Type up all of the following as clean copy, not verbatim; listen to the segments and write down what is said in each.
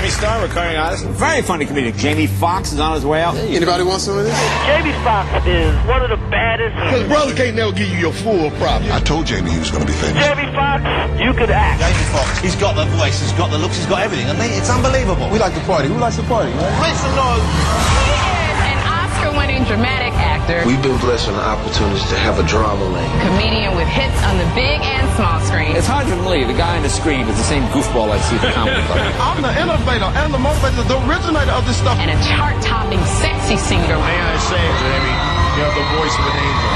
movie star, recurring artist, very funny comedian. Jamie Foxx is on his way out. Hey, anybody want some of this? Jamie Foxx is one of the baddest. His brother can't never give you your full prop. I told Jamie he was going to be famous. Jamie Foxx, you could act. Jamie Foxx, he's got the voice, he's got the looks, he's got everything. I mean, it's unbelievable. We like to party. Who likes to party? Make some noise. Oscar-winning dramatic actor, We've been blessed with the opportunities to have a drama lane. comedian with hits on the big and small screen. It's hard to believe the guy on the screen is the same goofball I see at the comedy club. I'm the innovator and the motivator, the originator of this stuff. And a chart-topping sexy singer. May I say, Jamie, you have the voice of an angel.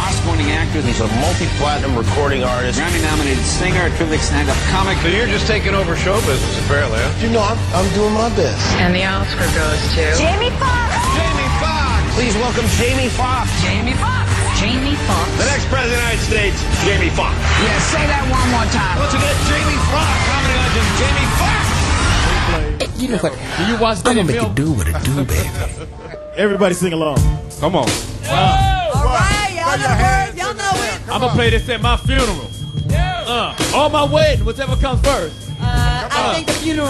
Oscar-winning actor, He's a multi-platinum recording artist. Grammy-nominated singer, terrific stand-up comic. So you're just taking over show business, apparently, huh? You know, I'm doing my best. And the Oscar goes to Jamie Foxx. Jamie Foxx! Please welcome Jamie Foxx. Jamie Foxx. Jamie Foxx. The next president of the United States, Jamie Foxx. Yeah, say that one more time. Once again, Jamie Foxx, comedy legend Jamie Foxx. You know what? Do you watch I'm that gonna make film? you do what it do, baby. Everybody sing along. Come on. All right, y'all know the words, y'all know it. I'm gonna play this at my funeral. Or my wedding, whichever comes first. I think the funeral.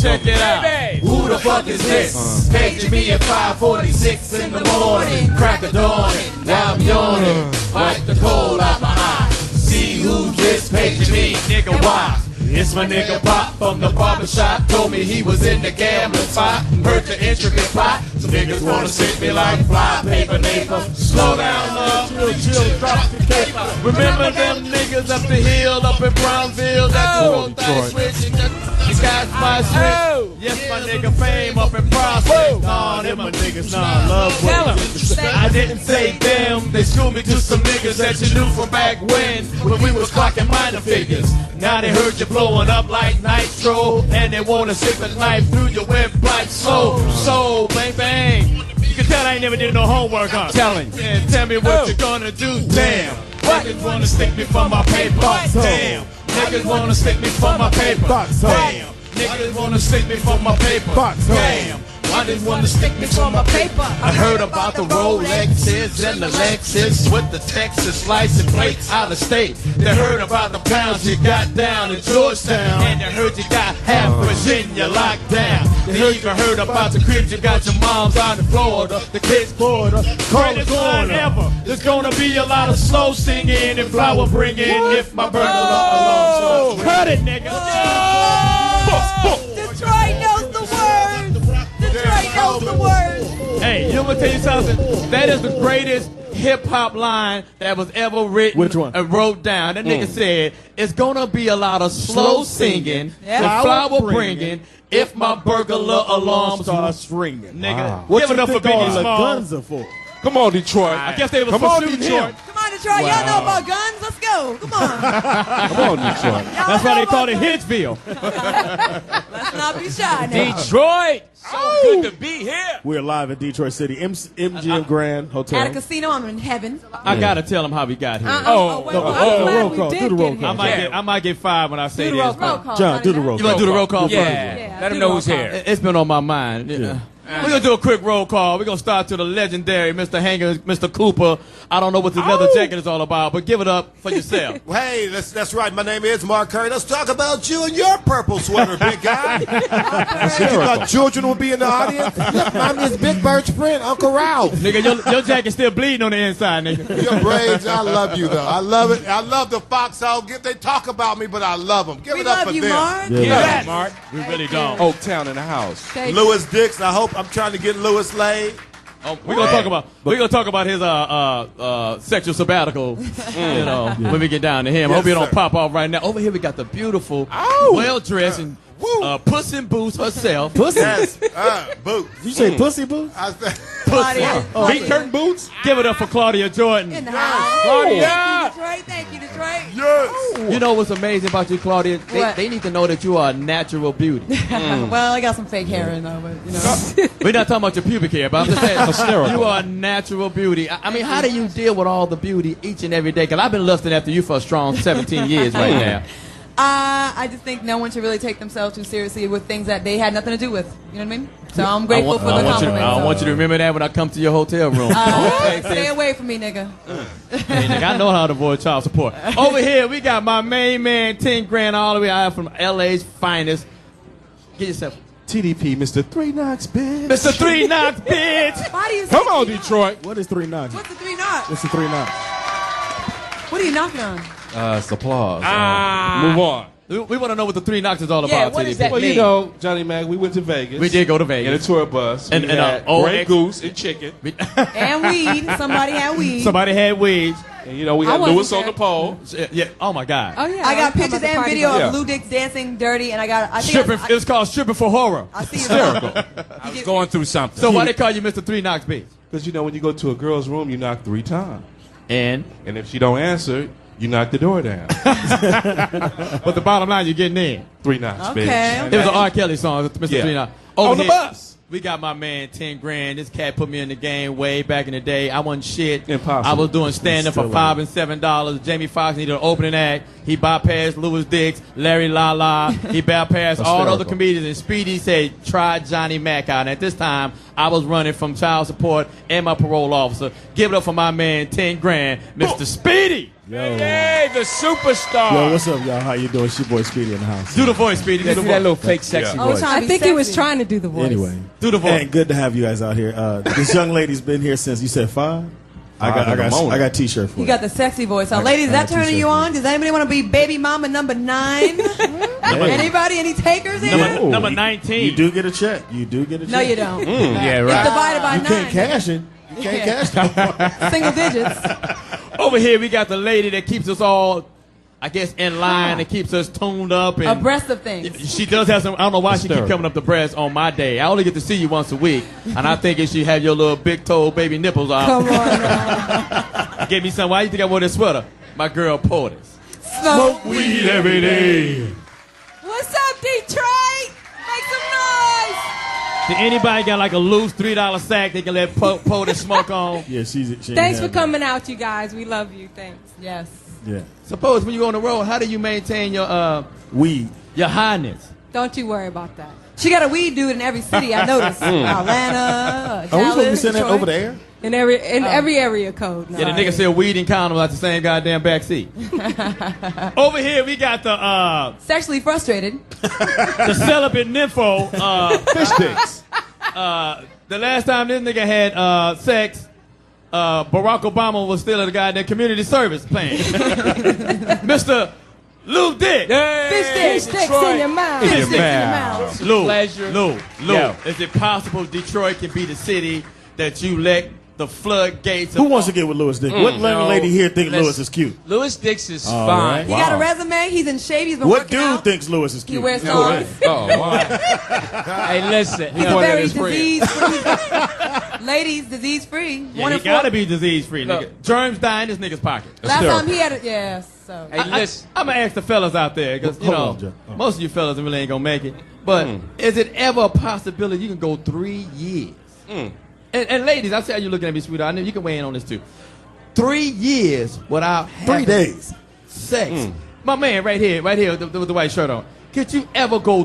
Check it out. Who the fuck is this? Paging me at 5:46 in the morning. Crack of dawn. Now I'm yawning. Wipe the cold out my eye. See who's this paging me, nigga? Why? It's my nigga Pop from the barbershop. Told me he was in the gambling spot. Heard the intricate plot. Some niggas wanna sit me like fly paper neighbor. Slow down, love. Chill, drop the caper. Remember them niggas up the hill, up in Brownsville? That you rolled that switch. You got my switch. Yes, my nigga Fame up in Prospect. Nah, them my niggas, nah, love what I didn't say them. They schooled me to some niggas that you knew from back when we was clocking minor figures. Now they heard you blowing up like nitro, and they wanna stick the knife through your web like so, bang bang. You can tell I ain't never did no homework, huh? Telling. Yeah, tell me what you gonna do, damn. Niggas wanna stick me for my paper, damn. Niggas wanna stick me for my paper, damn. Niggas wanna stick me for my paper, damn. I just wanna stick me for my paper. I heard about the Rolexes and the Lexus with the Texas license plates out of state. They heard about the pounds you got down in Georgetown, and they heard you got half Virginia locked down. They even heard about the cribs you got your moms out in Florida, the kids Florida. Greatest line ever. There's gonna be a lot of slow singing and flower bringing if my burger along. Cut it, nigga. Detroit knows the words. Detroit knows the words. Hey, you want to tell you something? That is the greatest hip-hop line that was ever written. Which one? And wrote down. That nigga said, it's gonna be a lot of slow singing, and flower bringing, if my burglar alarm starts ringing. Nigga, give it up for Biggie Small. Guns are for? Come on, Detroit. I guess they was Come for on, shooting Detroit. him. Come on, Detroit. Y'all know about guns. Let's go. Come on. Come on, Detroit. That's why they call it Hitchville. Let's not be shy now. Detroit. So good to be here. We're live in Detroit City, MGM Grand Hotel. At a casino, I'm in heaven. I gotta tell them how we got here. Wait, roll I'm call. glad we Do the did roll get call. here. I might get fired when I say Do the this. roll but- call. John, do the roll You call. gonna do the roll call Yeah. first? Let him know who's here. It's been on my mind. Yeah. We're gonna do a quick roll call. We're gonna start to the legendary Mr. Hanger, Mr. Cooper. I don't know what the leather jacket is all about, but give it up for yourself. Hey, that's right. My name is Mark Curry. Let's talk about you and your purple sweater, big guy. You thought children would be in the audience? My name is Big Bird's friend, Uncle Ralph. Nigga, your jacket's still bleeding on the inside, nigga. Your braids, I love you, though. I love it. I love the Foxxhole. They talk about me, but I love them. Give We it up love for you, them. Mark. Yeah, Mark. We really don't. Oaktown in the house. Thank you. Lewis Dix, I hope I'm trying to get Lewis laid. We're gonna talk about his sexual sabbatical, you know, when we get down to him. I hope you don't sir. pop off right now. Over here we got the beautiful, well-dressed and Puss in Boots herself. Pussy? Yes, boots. You say pussy boots? I said, Claudia. Meat curtain boots. Give it up for Claudia Jordan. In the house. Claudia. Thank you, Detroit. Thank you, Detroit. yes. You know what's amazing about you, Claudia? What? They need to know that you are a natural beauty. Well, I got some fake hair in though, but you know. We're not talking about your pubic hair, but I'm just saying you are a natural beauty. I mean, how do you deal with all the beauty each and every day? Because I've been lusting after you for a strong 17 years right now. I just think no one should really take themselves too seriously with things that they had nothing to do with. You know what I mean? So I'm grateful for the compliment. I want you to remember that when I come to your hotel room. Stay away from me, nigga. Hey, nigga, I know how to avoid child support. Over here, we got my main man, 10 grand all the way out from LA's finest. Get yourself. TDP, Mr. 3 Knocks, bitch. Mr. 3 Knocks, bitch. Why do you say Come on, 3 knocks? Detroit. What is 3 Knocks? What's the 3 knocks? What's the 3 Knocks? What are you knocking on? It's applause. Move on. We want to know what the 3 knocks is all Yeah, about, what TDP. does that Well, mean? you know, Johnny Mac, we went to Vegas. We did go to Vegas. In a tour bus. And we had old Grey Goose and chicken. And weed. Somebody had weed. Somebody had weeds. And, you know, we I had wasn't Lewis on there. the pole. Yeah. Oh my God. Oh yeah. I got I'm pictures talking about and the video party of Yeah. Lou Dix dancing dirty, and I think Stripping. It's called stripping for horror. I see you. Hysterical. I was going through something. So why they call you Mr. 3 Knocks, bitch? Because, you know, when you go to a girl's room, you knock 3 times. And And if she don't answer, you knock the door down. but the bottom line, you're getting in. 3 knocks, Okay. bitch. It was an R. Kelly song, Mr. Yeah. 3 Knocks. On the here, bus. We got my man 10 grand. This cat put me in the game way back in the day. I wasn't shit. Impossible. I was doing stand up for Still $5 and $7. Jamie Foxx needed an opening act. He bypassed Louis Dix, Larry Lala. He bypassed all the other Hysterical. comedians. And Speedy said, try Johnny Mack out. And at this time, I was running from child support and my parole officer. Give it up for my man 10 grand, Mr. Speedy. Hey, the superstar. Yo, what's up, y'all? How you doing? It's your boy Speedy in the house. Do the voice, Speedy. Do Do the that voice. little fake sexy Yeah. voice. trying to I be think he was sexy. trying to do the voice. Anyway, Do the voice. and good to have you guys out here. This young lady's been here since you said 5. I got a T-shirt for You got the sexy voice. So, ladies, is I that got turning t-shirt you for on? Does anybody want to be baby mama number 9? Anybody? Any takers in? No. Number 19. You do get a check. You do get a check. No, you don't. Yeah, It's right. divided by You 9. can't cash it. You can't cash it. Single digits. Over here, we got the lady that keeps us all, I guess, in line and keeps us tuned up. And Abreast of things. she does have some, I don't know why she keep Hysterical. coming up to breast on my day. I only get to see you once a week. And I think if she had your little big toe baby nipples out, Come on now. give me some. Why you think I wore this sweater? My girl Poetess. Smoke weed every day. What's up, Detroit? Make some noise. Did anybody got like a loose $3 sack they can let Poetess smoke on? Yeah, she Thanks for coming out, you guys. We love you. Thanks. Yes. Yeah. Suppose when you go on the road, how do you maintain your Weed. your highness? Don't you worry about that. She got a weed dude in every city, I noticed. Atlanta, Are we supposed to be Dallas, saying that Detroit. over the air? In every area code. No. Yeah, the nigga said weed and condom at the same goddamn back seat. Over here, we got the Sexually frustrated. the celibate nympho. Fish sticks. The last time this nigga had sex, Barack Obama was still at the goddamn community service playing. Mr. Lou Dick. Fish sticks in your mouth. In Fish your sticks in your mouth. mouth. Lou, Pleasure. Lou, Yo. is it possible Detroit can be the city that you let the floodgates Who of wants to get with Louis Dick? What young lady here think Listen. Louis is cute? Louis Dix is All fine. right. He got a resume. He's in shape. He's been What working dude out. thinks Louis is He cute? wears songs. Oh, wow. Hey, listen. He's a very disease-free. Ladies, disease-free. Yeah, One he in gotta four. be disease-free, nigga. Look. Germs die in this nigga's pocket. Last time he had it, yeah. So Hey, listen. I'm gonna ask the fellas out there, because, you Hold know, on, Joe. Oh. most of you fellas really ain't gonna make it. But is it ever a possibility you can go 3 years? And ladies, I see how you're looking at me, sweetheart. I know you can weigh in on this too. 3 years without 3 having days. sex. My man right here, with the white shirt on. Could you ever go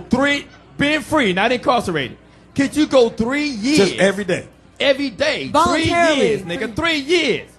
being free, not incarcerated, could you go 3 years? Just every day. Every day. 3 Voluntarily. years, nigga. 3 years.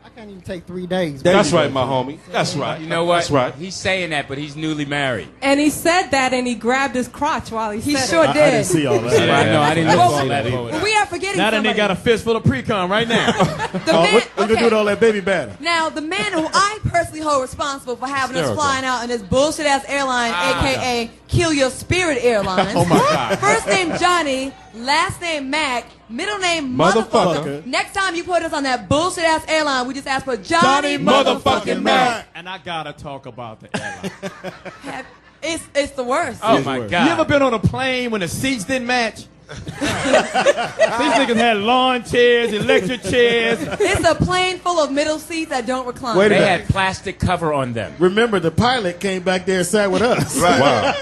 I can't even take 3 days. That's right, my homie. That's right. You know what? That's right. He's saying that, but he's newly married. And he said that, and he grabbed his crotch while he he said sure it. I did. didn't see all that. I know. I didn't look Well, all that well, either. we are forgetting Now that somebody. nigga got a fistful of pre-cum right now. The Oh, man, what you gonna do with all okay. that baby batter? Now, the man who I personally hold responsible for having us Hysterical. flying out in this bullshit ass airline, aka Kill Your Spirit Airlines. Oh my God. First name Johnny, last name Mack, middle name Motherfucker. motherfucker. Next time you put us on that bullshit ass airline, we just ask for Johnny motherfucking Mack. And I gotta talk about the airline. It's the worst. Oh, my God. You ever been on a plane when the seats didn't match? These niggas had lawn chairs, electric chairs. It's a plane full of middle seats that don't recline. Wait a They minute. had plastic cover on them. Remember, the pilot came back there and sat with us. Right. Wow.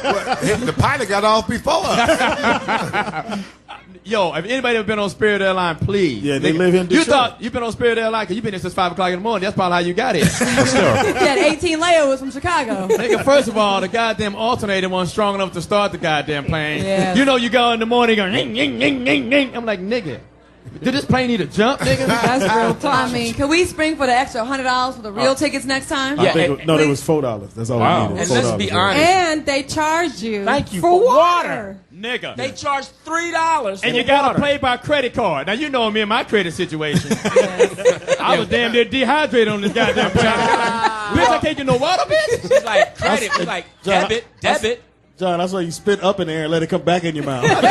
The pilot got off before us. Yo, if anybody ever been on Spirit Airline, please. Yeah, they Nigga, live in You Detroit. thought you been on Spirit Airline because you been there since 5 o'clock in the morning. That's probably how you got here. You had 18 layovers from Chicago. Nigga, first of all, the goddamn alternator wasn't strong enough to start the goddamn plane. Yeah. You know, you go in the morning going, ning, ning, ning, ning, ning. I'm like, nigga, Did this plane need a jump, nigga? That's real talk. I mean, can we spring for the extra $100 for the real tickets next time? I think there was $4. That's all we needed. And let's be honest. And they charge you. Thank you for water. Nigga. They charge $3. And you gotta pay by credit card. Now you know me and my credit situation. I was damn near dehydrated on this goddamn plane. Bitch, I can't get no water, bitch. It's like credit. It's like debit. John, that's why you spit up in the air and let it come back in your mouth. Yeah,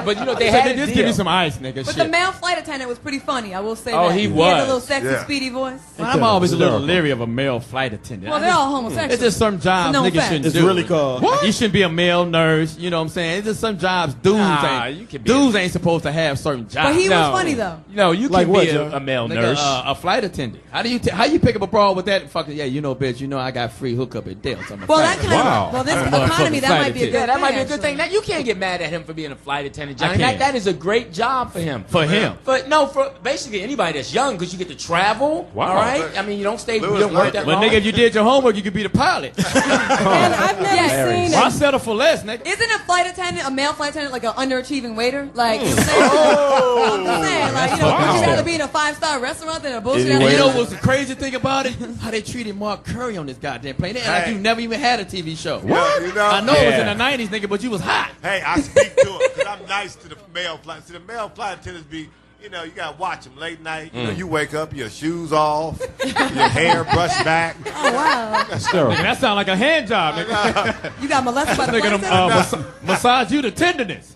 but you know they had just give me some ice, nigga. But the male flight attendant was pretty funny. I will say that. Oh, he He had was. a little sexy, speedy voice. I'm always a little leery of a male flight attendant. Well, they're all homosexual. It's just some jobs No niggas fact. shouldn't It's do. really called. What? You shouldn't be a male nurse. You know what I'm saying? It's just some jobs dudes ain't supposed to have certain jobs. But he was funny though. No, you Like can what, be Joe? a male Nigga, nurse. a flight attendant. How you pick up a brawl with that fucking? Yeah, you know, bitch. You know I got free hookup at Dell's. Well, that kind of. Well, this economy, that might be a good Yeah, that thing, might be a good actually. thing. Now you can't get mad at him for being a flight attendant, I Johnny. can't. That is a great job for him. For him. But no, for basically anybody that's young, because you get to travel. Wow. All right. I mean, you don't work that But long. nigga, if you did your homework, you could be the pilot. And I've never seen Why it. settle for less, nigga? Isn't a flight attendant, a male flight attendant, like an underachieving waiter? Like, you know what I'm saying? Like, you know, would you rather be in a 5-star restaurant than a bullshit? And you know restaurant? what's the crazy thing about it? How they treated Mark Curry on this goddamn plane. They act like you never even had a TV show. What? You know? I know it was in the 90s, nigga, but you was hot. Hey, I speak to him because I'm nice to the male flight. See, the male flight attendants be, you know, you gotta watch them late night. You know, you wake up, your shoes off, your hair brushed back. Oh, wow. Nigga, that sound like a hand job, nigga. You got molested by the Nigga, flight them, attendant? massage you to tenderness.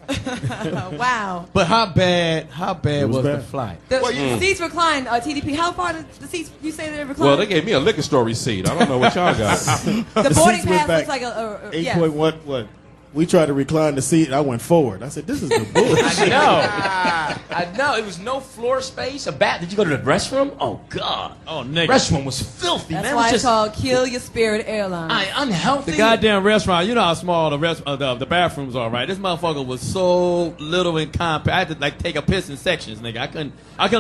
Wow. But how bad was the bad. flight? The seats reclined, TDP. How far did the seats, you say they reclined? Well, they gave me a liquor store receipt. I don't know what y'all got. the boarding seats went pass back looks like a 8 yeah. point what? We tried to recline the seat. I went forward. I said, "This is the bullshit." I know. It was no floor space. Did you go to the restroom? Oh God. Oh, nigga. Restroom was filthy. That's man. why It was it's called Kill Your Spirit Airlines. unhealthy. The goddamn restaurant, you know how small the bathrooms are, right? This motherfucker was so little and compact. I had to like take a piss in sections, nigga. I couldn't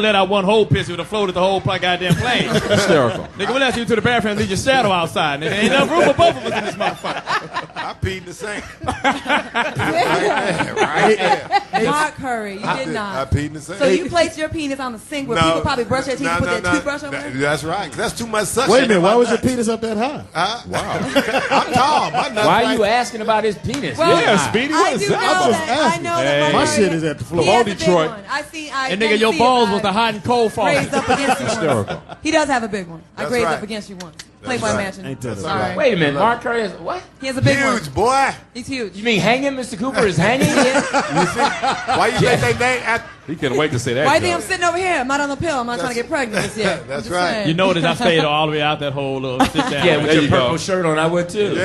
let out one whole piss. It would have floated the whole goddamn plane. Hysterical. Nigga, we'll let you to the bathroom and leave your shadow outside, nigga. Ain't enough room for both of us in this motherfucker. I peed in the sink. Mark Curry, you did not. I peed in the sink. So you placed your penis on the sink where people probably brush their teeth and put their toothbrush over there? That's right. 'Cause that's too much suction. Wait a minute. Why was your penis up that high? I'm tall. My nuts Why are right- you asking about his penis? Well, Yeah, Speedy, I what is do that? know I'm just that. I asking. know that. My Mark shit Curry, is at the floor. He has a Detroit. big one. I see. And nigga, your balls was the hot and cold fall. Raised up against you once. Hysterical. He does have a big one. I That's grazed right. up against you once. Playboy right. Mansion. Ain't that a- All right. Wait a minute. Mark Curry is what? He has a big Huge, one. boy. He's huge. You mean hanging? Mr. Cooper is hanging? Why you think they named after? He couldn't wait to say that. Why do you think I'm joke. sitting over here? I'm not on the pill. I'm not trying to get pregnant just yet. I'm That's just right. saying. You notice I stayed all the way out that whole little sit down. Yeah, with There your you go. purple shirt on, I would too.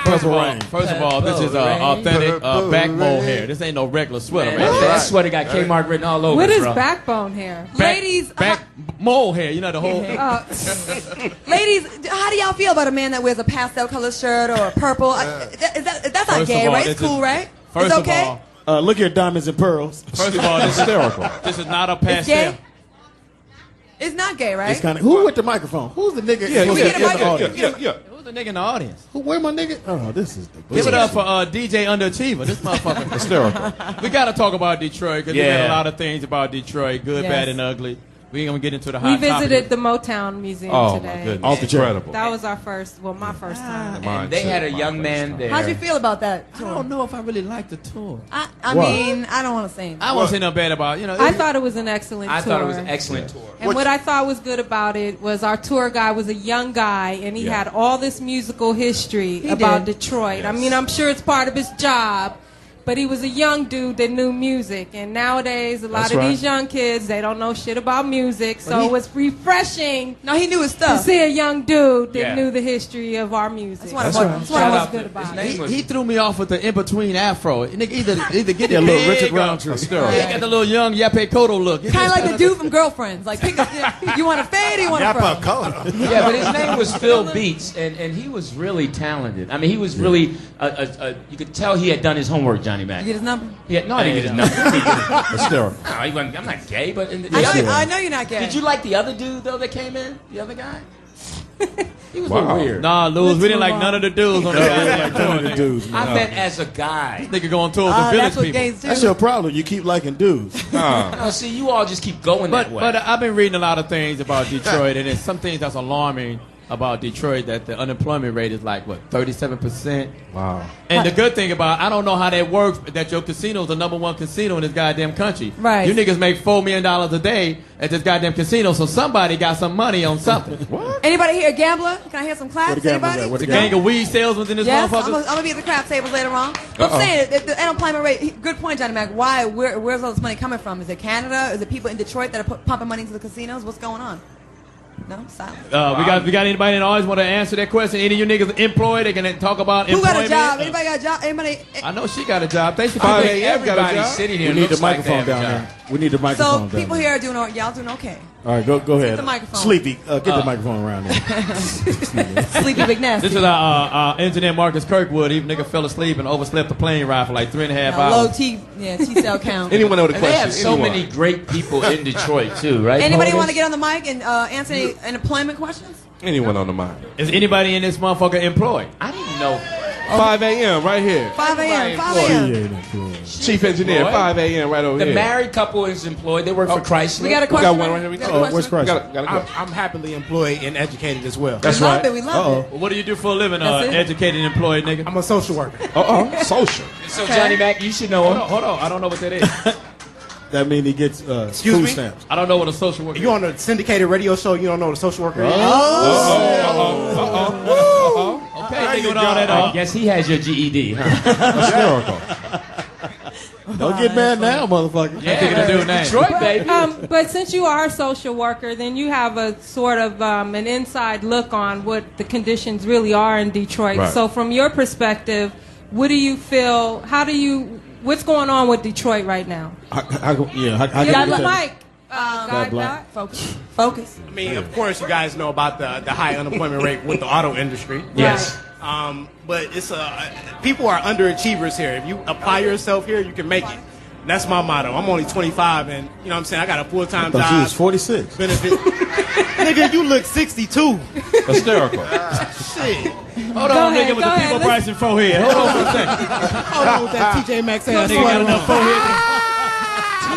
First of all, Rain. this is authentic backbone hair. This ain't no regular sweater, Man, man. that sweater got Kmart written all over What it, is bro. backbone hair? Ladies, back mole hair. You know the whole. ladies, how do y'all feel about a man that wears a pastel color shirt or a purple? That's not First gay, of all, right? It's this is- cool, right? First It's of okay. all, Look here, diamonds and pearls. first of all, this is not a It's pastel. gay. It's not gay, right? It's kind of who with the microphone? Who's the nigga? Yeah, in we get a the mic- audience? yeah. Who's the nigga in the audience? Who? Where my nigga? Oh, this is the. Give it up for DJ Underachiever. This motherfucker. Hysterical. We got to talk about Detroit because we Yeah. had a lot of things about Detroit, good, Yes. bad, and ugly. We ain't gonna get into the We hot visited the Motown Museum Oh, today. my goodness. Off the chair. Incredible. That was our first, my first time. And they had a young man there. How'd you feel about that I tour? don't know if I really like the tour. I mean, I don't want to say anything. I won't say nothing bad about I thought it was an excellent I tour. thought it was an excellent tour. And what I thought was good about it was our tour guide was a young guy, and he had all this musical history about did. Detroit. I mean, I'm sure it's part of his job, but he was a young dude that knew music. And nowadays, a lot of these young kids, they don't know shit about music, so it was refreshing No, he knew his to stuff. see a young dude that Yeah. knew the history of our music. That's what That's what Shout was out good to- about his it. name was- He threw me off with the in-between afro. Nigga, either get Yeah, it little big Richard or- Roundtree. Hysterical. He got the little young Yape Kodo look. Kind of like the dude from Girlfriends. Like, pick a, you want a fade or you want a Napa fro? color. Yeah, but his name was Phil Beats, and he was really talented. I mean, he was really, you could tell he had done his homework, Johnny Mack. You get his number? Yeah, no, I didn't get his number. Hysterical. No, he wasn't, I'm not gay, but... I know you're not gay. Did you like the other dude, though, that came in? The other guy? He was a little weird. Nah, Lewis, we didn't like none of the dudes on the dudes. I meant as a guy. This nigga going towards the village that's what people. gays do. That's your problem. You keep liking dudes. No, see, you all just keep going that way. But I've been reading a lot of things about Detroit, and there's some things that's alarming about Detroit, that the unemployment rate is like, what, 37%? Wow. And the good thing about, I don't know how that works, that your casino is the #1 casino in this goddamn country. Right. You niggas make $4 million a day at this goddamn casino, so somebody got some money on something. What? Anybody here a gambler? Can I hear some claps? Anybody? The gang of weed salesmen in this Yes, motherfucker? I'm gonna be at the crap tables later on. But I'm saying the unemployment rate. Good point, Johnny Mack. Why? Where's all this money coming from? Is it Canada? Is it people in Detroit that are pumping money into the casinos? What's going on? No, silence. We got anybody that always want to answer that question? Any of you niggas employed? They can talk about Who employment. got a job? Anybody got a job? Anybody? I know she got a job. Thanks for 5 coming. a.m. got a job. Sitting here We need the looks like microphone they have a down job. there. We need the microphone down So people there. here are doing. Y'all doing okay? All right, go ahead. the microphone. Sleepy, get the microphone around there. Sleepy Big Nasty. This is our engineer Marcus Kirkwood. Even nigga fell asleep and overslept the plane ride for like 3.5 hours. Low T cell count. Anyone know the And they question? have so many great people in Detroit, too, right? Anybody Poetess? want to get on the mic and answer any unemployment questions? Anyone on the mind? Is anybody in this motherfucker employed? I didn't know. 5 a.m. right here. 5 a.m. 5 a.m. Chief engineer, 5 a.m. right over The here. married couple is employed. They work for Chrysler. We got a We question. got one right here. We got a question. Where's Christ? Got a I'm happily employed and educated as well. That's We love right. it. We love it. Well, what do you do for a living, That's it. educated employed nigga? I'm a social worker. Social. So, Johnny Mack, you should know him. Hold on. I don't know what that is. That means he gets Excuse food me? stamps. I don't know what a social worker is. You on a syndicated radio show, you don't know what a social worker is? Okay, nigga with all that I guess he has your GED, huh? Hysterical. Don't get mad now, motherfucker. Yeah, think of the dude name. Detroit, baby. But since you are a social worker, then you have a sort of an inside look on what the conditions really are in Detroit. Right. So from your perspective, what do you feel, what's going on with Detroit right now? How You got can the you mic. God block. Focus. I mean, of course, you guys know about the high unemployment rate with the auto industry. Yes. But it's people are underachievers here. If you apply yourself here, you can make it. That's my motto. I'm only 25, and you know what I'm saying, I got a full-time I thought job. you was 46. Benefit. Nigga, you look 62. Hysterical. Shit. Hold on, nigga, with the people pricing forehead. Hold on for a second. Hold on with that TJ Maxx ass. Nigga got enough forehead.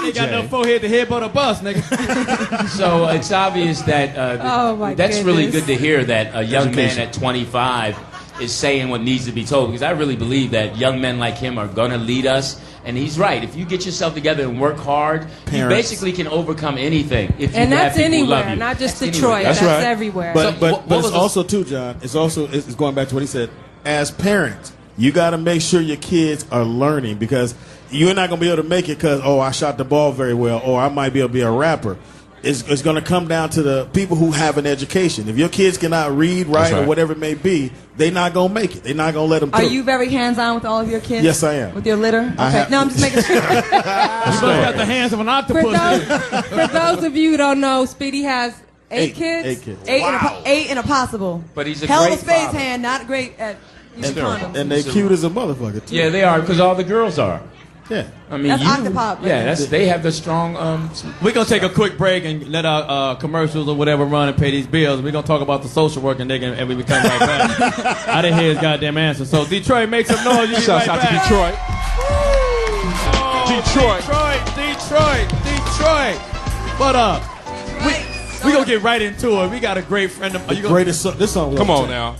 Nigga got enough forehead to headbutt a bus, nigga. So it's obvious that Oh, my that's really goodness. good to hear that a young man at 25 is saying what needs to be told, because I really believe that young men like him are going to lead us. And he's right. If you get yourself together and work hard, you basically can overcome anything. If you And that's have people who love anywhere, you. not just That's Detroit. anywhere. That's everywhere. But So, what it's was also too, John. It's also it's going back to what he said. As parents, you got to make sure your kids are learning, because you're not going to be able to make it because I shot the ball very well, or I might be able to be a rapper. It's going to come down to the people who have an education. If your kids cannot read, write, or whatever it may be, they're not going to make it. They're not going to let them through. Are you very hands-on with all of your kids? Yes, I am. With your litter? I Okay. have- No, I'm just making sure. You both got the hands of an octopus. For those of you who don't know, Speedy has 8 kids. 8 kids. Eight and a possible. But he's a hell great of a space father. hand, not great at using condoms. And they cute as a motherfucker, too. Yeah, they are, because all the girls are. Yeah. I mean, That's you, Octopop, right? yeah, they have the strong. We're going to take a quick break and let our commercials or whatever run and pay these bills. We're going to talk about the social work and we will come right back. I didn't hear his goddamn answer. So, Detroit, make some noise. You Shouts out to Detroit. Detroit. What up? We going to get right into it. We got a great friend of The greatest song. This song. Come on now.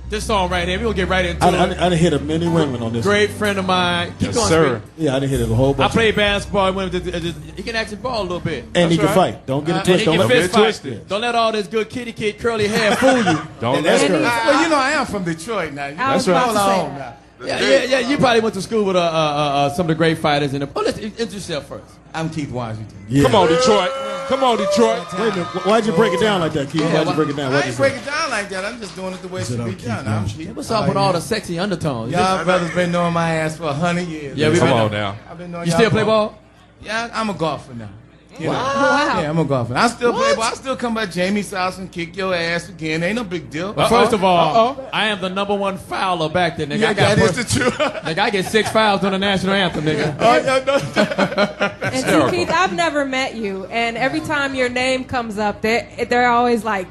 This song right here. We're going to get right into I it. done hit a many women on this. Great friend of mine. Keep Yes, going, sir. Speedy. Yeah, I done hit it a whole I bunch. played basketball. He can actually ball a little bit. And he can right. fight. Don't get it And twisted. he Don't can let fist it fight. twisted. Don't let all this good kitty kid curly hair fool you. Don't That's let good. Well, you know, I am from Detroit now. I was about to say that. Yeah. You probably went to school with some of the great fighters in the. Oh, let's introduce yourself first. I'm Keith Washington. Yeah. Come on, Detroit. Come on, Detroit. Wait a minute. Why'd you break it down like that, Keith? Why'd you break it down? I What'd you ain't say? break it down like that. I'm just doing it the way it should be done. I'm Keith. What's up with all the sexy undertones? Y'all brothers been knowing my ass for 100 years. Yeah, we Come been- on now. I've been knowing You y'all still play for- ball? Yeah, I'm a golfer now. You know? Wow. Yeah, I'm a golfer. I still play ball. I still come by Jamie's house and kick your ass again. Ain't no big deal. Well, first of all, I am the #1 fouler back there, nigga. Yeah, I got that is the truth. nigga, I get 6 fouls on the national anthem, nigga. And see, Keith, I've never met you, and every time your name comes up, they're always like,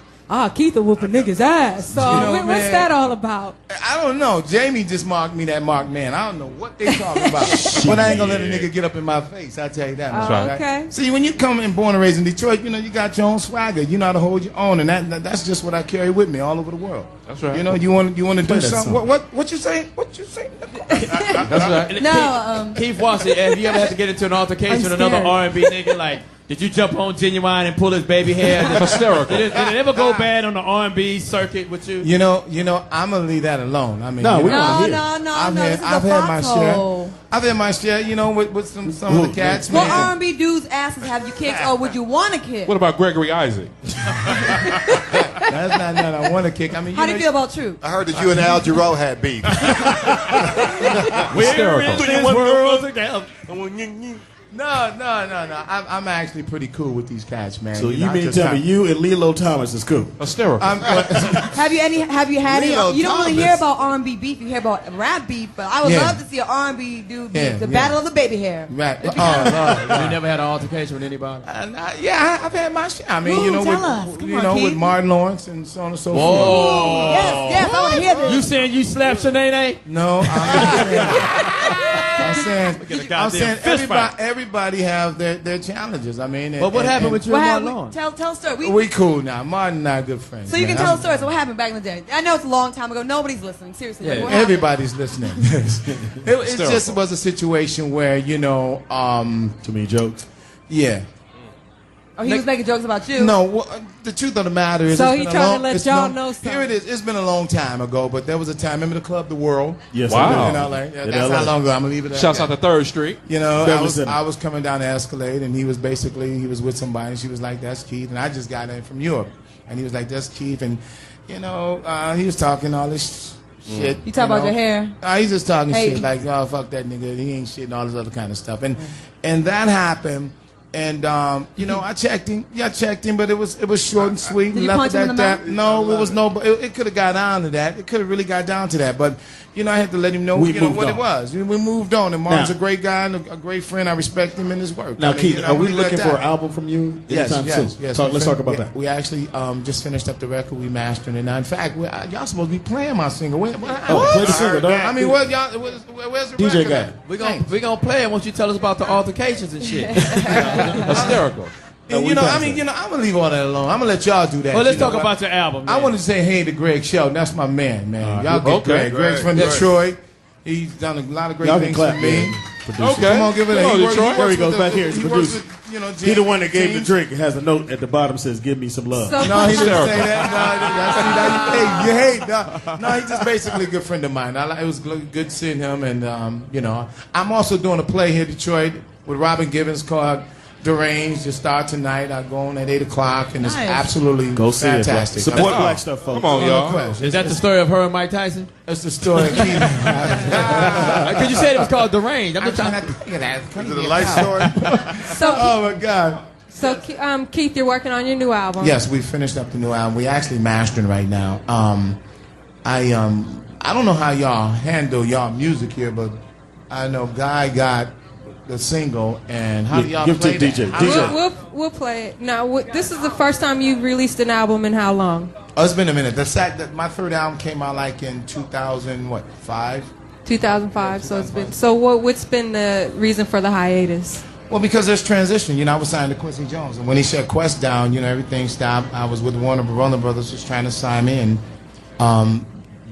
Keith will whoop a nigga's ass. So what's man. that all about? I don't know. Jamie just marked me that marked man. I don't know what they talking about. But I ain't gonna let a nigga get up in my face. I tell you that. Right. Okay. See, when you come and born and raised in Detroit, you know you got your own swagger. You know how to hold your own, and that's just what I carry with me all over the world. That's right. You know, you want to do something. What you say? What you say? That's right. No, Keith Watson, have you ever had to get into an altercation with another R&B nigga? Like, did you jump on Genuine and pull his baby hair? Hysterical. Did it ever go bad on the R&B circuit with you? You know, I'm gonna leave that alone. I mean, no. I've had my share. I've had my share. You know, with some of the cats. What R&B dudes' asses have you kicked, or would you want to kick? What about Gregory Isaac? That's not nothing I want to kick. I mean, how do you feel about True? I heard that you and Al Jarreau had beef. We're in this world together. No. I'm actually pretty cool with these cats, man. So you mean to tell me you and Lilo Thomas is cool? Hysterical. Have you had any? Lilo You don't really Thomas. hear about R&B beef. You hear about rap beef. But I would love to see an R&B dude the battle of the baby hair. Right. You never had an altercation with anybody? I've had my shit. I mean, Ooh, you know, tell us. Come on, with Keith. Martin Lawrence and so on and so forth. Whoa. Yes, I want to hear this. You saying you slapped Shanae? No, I'm saying everybody have their challenges. I mean, But what happened with you and Martin Lawrence? Tell a story. We cool now. Martin and I are good friends. So you man. can tell a story. So what happened back in the day? I know it's a long time ago. Nobody's listening. Seriously. Yeah. Like, what happened? Everybody's listening. it just was a situation where, you know, Too many jokes. yeah. Oh, he was making jokes about you. No, the truth of the matter is, So it's he been a trying to long- let it's y'all long- know something. Here it is. It's been a long time ago, but there was a time. Remember the club, The World? Yes, Wow. In LA. Yeah, In that's LA. how long ago. I'm gonna leave it at Shouts that. out to 3rd Street. You know, Beverly Center. I was coming down the Escalade, and he was with somebody, and she was like, "That's Keith," and I just got in from Europe, and he was like, "That's Keith," and you know, he was talking all this shit. You talk about your hair. He's just talking Hey. shit like, "Oh, fuck that nigga, he ain't shit," and all this other kind of stuff, and that happened. And you know, I checked him. Yeah, I checked him, but it was short and sweet. Did you left punch it him in at the that. mouth? No, it was no. It could have got down to that. It could have really got down to that. But you know, I had to let him know, We you know moved what on. it was. We moved on. And Martin's Now- a great guy and a great friend. I respect him in his work. Now, I mean, Keith, you know, are we leave it at looking that. for an album from you anytime soon? Yes. Let's talk about that. We actually just finished up the record. We mastered it. Now, in fact, y'all supposed to be playing my single. Play the single, dog. I mean, where's the DJ record guy. at? We gonna play it once you tell us about the altercations and shit. Hysterical. And, you know, I'm gonna leave all that alone. I'm gonna let y'all do that. Well, let's you know. talk about your album. I man. wanted to say hey to Greg Shelton. That's my man. Y'all get okay. Greg. Greg's from Greg. Detroit. He's done a lot of great Y'all can things clap, for me. man. Okay. Come on, give it Come a on, Detroit. There he goes back here. He's He the works producer. with, you know, He the one that gave the teams. drink. It has a note at the bottom says, "Give me some love." So- No, he didn't say that. No, you hate. No, he's just basically a good friend of mine. It was good seeing him, and you know, I'm also doing a play here in Detroit with Robin Givens called Deranged. Just start tonight. I go on at 8 o'clock, and it's Nice. absolutely Go see it. fantastic. Support I mean, black stuff, folks. Come on, no y'all. question. Is that the story of her and Mike Tyson? It's the story of Keith. Because you said it was called Deranged. I'm I'm just trying trying not to think of that. Is it a life story? So, Oh my God. Keith, you're working on your new album. Yes, we finished up the new album. We actually mastering right now. I don't know how y'all handle y'all music here, but I know Guy got the single, and how do y'all Give it play to that? DJ. How do DJ. y'all- We'll play it. Now, this is the first time you've released an album in how long? Oh, it's been a minute. My third album came out like in 2005. 2005. So it's been. So what's been the reason for the hiatus? Well, because there's transition. You know, I was signed to Quincy Jones, and when he shut Quest down, you know, everything stopped. I was with Warner Brothers, just trying to sign me, and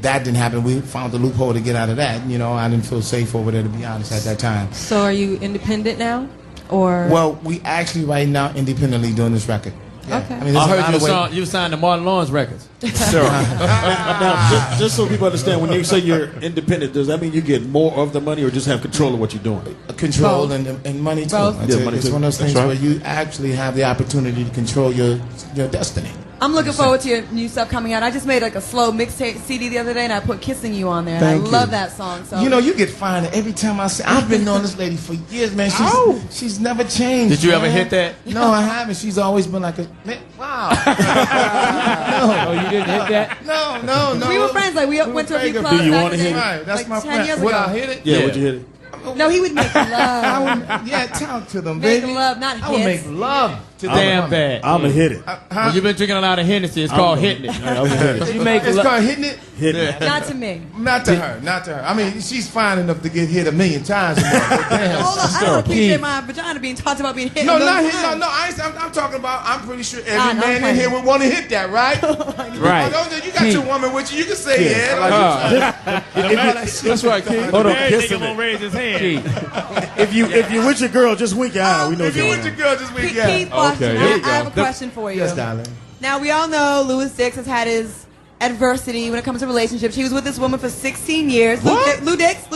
that didn't happen. We found the loophole to get out of that. You know, I didn't feel safe over there, to be honest, at that time. So are you independent now, or? Well, we actually right now independently doing this record. Yeah. Okay. I mean, there's I a heard lot of ways- you signed to Martin Lawrence Records. Now, just so people understand, when you say you're independent, does that mean you get more of the money, or just have control of what you're doing? Control and money too. Both. It's, Yeah, money it's too. one of those That's things right. where you actually have the opportunity to control your destiny. I'm looking forward to your new stuff coming out. I just made like a slow mixtape CD the other day, and I put "Kissing You" on there. And Thank I you. love that song. So You know, you get fined every time I say. I've been knowing this lady for years, man. She's never changed. Did you ever man. hit that? No, I haven't. She's always been like a man, wow. Oh, you didn't hit that? No. we were friends. Like we went to a few very clubs. Do you back wanna in the hit day, it? Right, that's like my 10 friend. years Would ago. I hit it? Yeah, would you hit it? No, he would make love. Yeah, talk to them, Make baby. love, not I would hits. make love. Damn bad. I'm going to hit it. When you've been drinking a lot of Hennessy, it's called hitting it. It's called hitting it? Hitting it. Not to me. Not to her. Not to her. I mean, she's fine enough to get hit 1,000,000 times. Hold on, I don't appreciate my vagina being talked about being hit. No, not hit. No, I'm talking about. I'm pretty sure every man in here would want to hit that, right? Right. You got your woman with you. You can say yeah. That's right, Keith. Hold on, Nigga gonna raise his hand. If you with your girl, just wink your eye. We know If you with your girl this Keith weekend. Boston, Okay, here you I have go. a question for you. Yes, darling. Now, we all know Louis Dix has had his adversity when it comes to relationships. He was with this woman for 16 years. What? Lou Dix.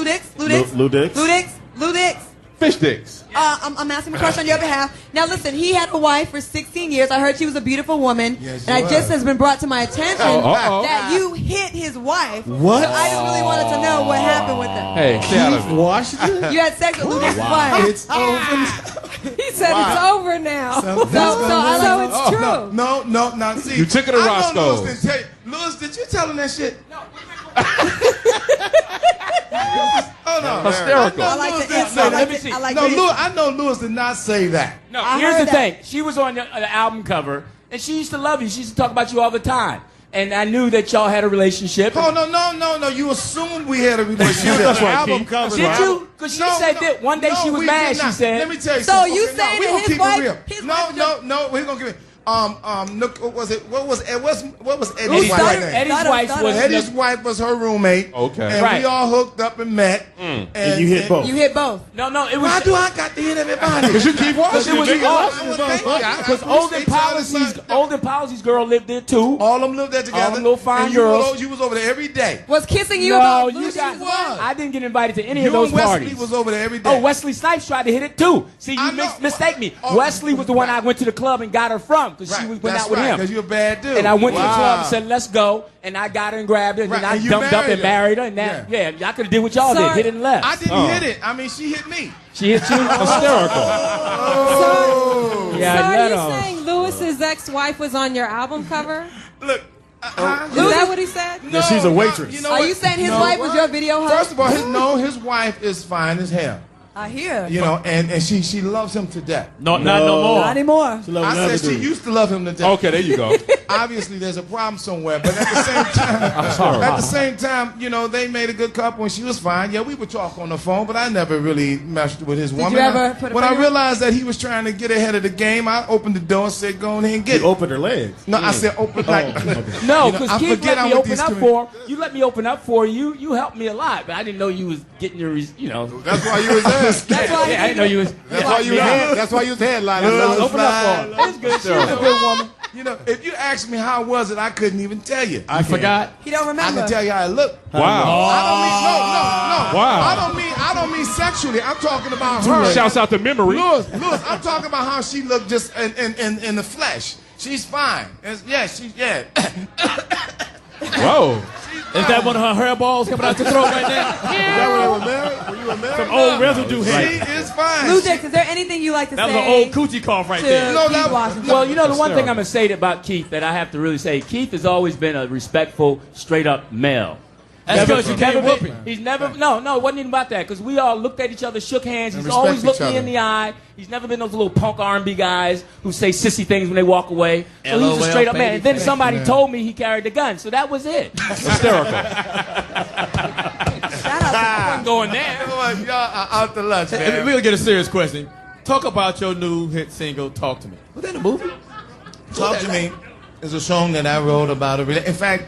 Fish dicks. I'm asking a question on your behalf. Now, listen, he had a wife for 16 years. I heard she was a beautiful woman. Yes, and she it just was. has been brought to my attention that you hit his wife. What? So I just really wanted to know what happened with them. Hey, stay out of it. Washington? You had sex with Lou Dix's wife. It's over. He said it's over now. So it's true. No. See, You took it to I know Roscoe's. Louis didn't tell you. Louis, did you tell him that shit? No. Hold on. Hysterical. I like the answer. Let me see. I like No, the Louis, I know Louis did not say that. No, I here's heard the that. thing. She was on the album cover, and she used to love you. She used to talk about you all the time. And I knew that y'all had a relationship. Oh, no. You assumed we had a relationship. That's right, Album Keith. cover. Did you? Because she said that one day she was we mad, did she not. said. Let me tell you So something. you Okay, saying we that gonna his keep wife- it real. his wife was No, we're gonna give it. Look, what was it? What was Eddie's Eddie's wife wife, name? Eddie's wife was Eddie's wife was her roommate. Okay. And Right. we all hooked up and met. And you hit both. You hit both. No, it was. Why do I got to hit everybody? Because you keep watching. It was nigga. because Olden Policy's girl lived there too. All of them lived there together. All them little fine and girls. You was over there every day. Was kissing you No, about you Lou got. Dix's wife? I didn't get invited to any You of those and Wesley parties. was over there every day. Oh, Wesley Snipes tried to hit it too. See, I you know. mistake me. Oh, Wesley was the one I went to the club and got her from because she went out with him. Because you're a bad dude. And I went to the club and said, "Let's go." And I got her and grabbed her, and then Right, I and you dumped up married and her. married her. And that, yeah, I could have did what y'all Sorry. did, hit and left. I didn't hit it. I mean, she hit me. She hit you. Hysterical. Oh. Yeah, So I are let you her. saying Lewis's ex-wife was on your album cover? Look. Is that what he said? Yeah, she's a waitress. You know Are what? you saying his No. wife was your video host? First of all, his wife is fine as hell. I hear. You know, and she loves him to death. Not no more. Not anymore. She loves I another said she dude. used to love him to death. Okay, there you go. Obviously, there's a problem somewhere, but at the same time, you know, they made a good couple, and she was fine. Yeah, we would talk on the phone, but I never really messed with his woman. you ever put a when I finger- realized that he was trying to get ahead of the game, I opened the door and said, "Go on in and get You it." opened her legs. No, I said open like. No, You know, because I Keith forget let me I'm with open these up commu- for her. You let me open up for you. You helped me a lot, but I didn't know you was getting your, That's why you was there. That's why Yeah, I didn't know you was. That's why you was headlining. Open up for her. It's good. She was a good woman. You know, if you asked me how was it, I couldn't even tell you. I forgot. He don't I remember. can tell you how it looked. Wow. I Wow. I don't mean sexually. I'm talking about her. Shouts out to memory. Louis, I'm talking about how she looked just in the flesh. She's fine. Yeah. Whoa. Is that one of her hairballs coming out your throat right now? Were you married? Some old residue She hair. is fine. Lou Dix, is there anything you like to That was say an old coochie cough right to there. No, Keith that- Washington? Well, you know, the one thing I'm going to say about Keith that I have to really say, Keith has always been a respectful, straight-up male. That's because you can't whoop him. He's never, no, it wasn't even about that, because we all looked at each other, shook hands. He's And always respect looked each me in other. the eye. He's never been those little punk R&B guys who say sissy things when they walk away. So he was a LOL, straight-up man. baby And then face. somebody told me he carried a gun, so that was it. Hysterical. Shout out I wasn't going there. Y'all are out to lunch, We're man. going to get a serious question. Talk about your new hit single, Talk to Me. Was that in a movie? Talk to Me is a song that I wrote about in fact,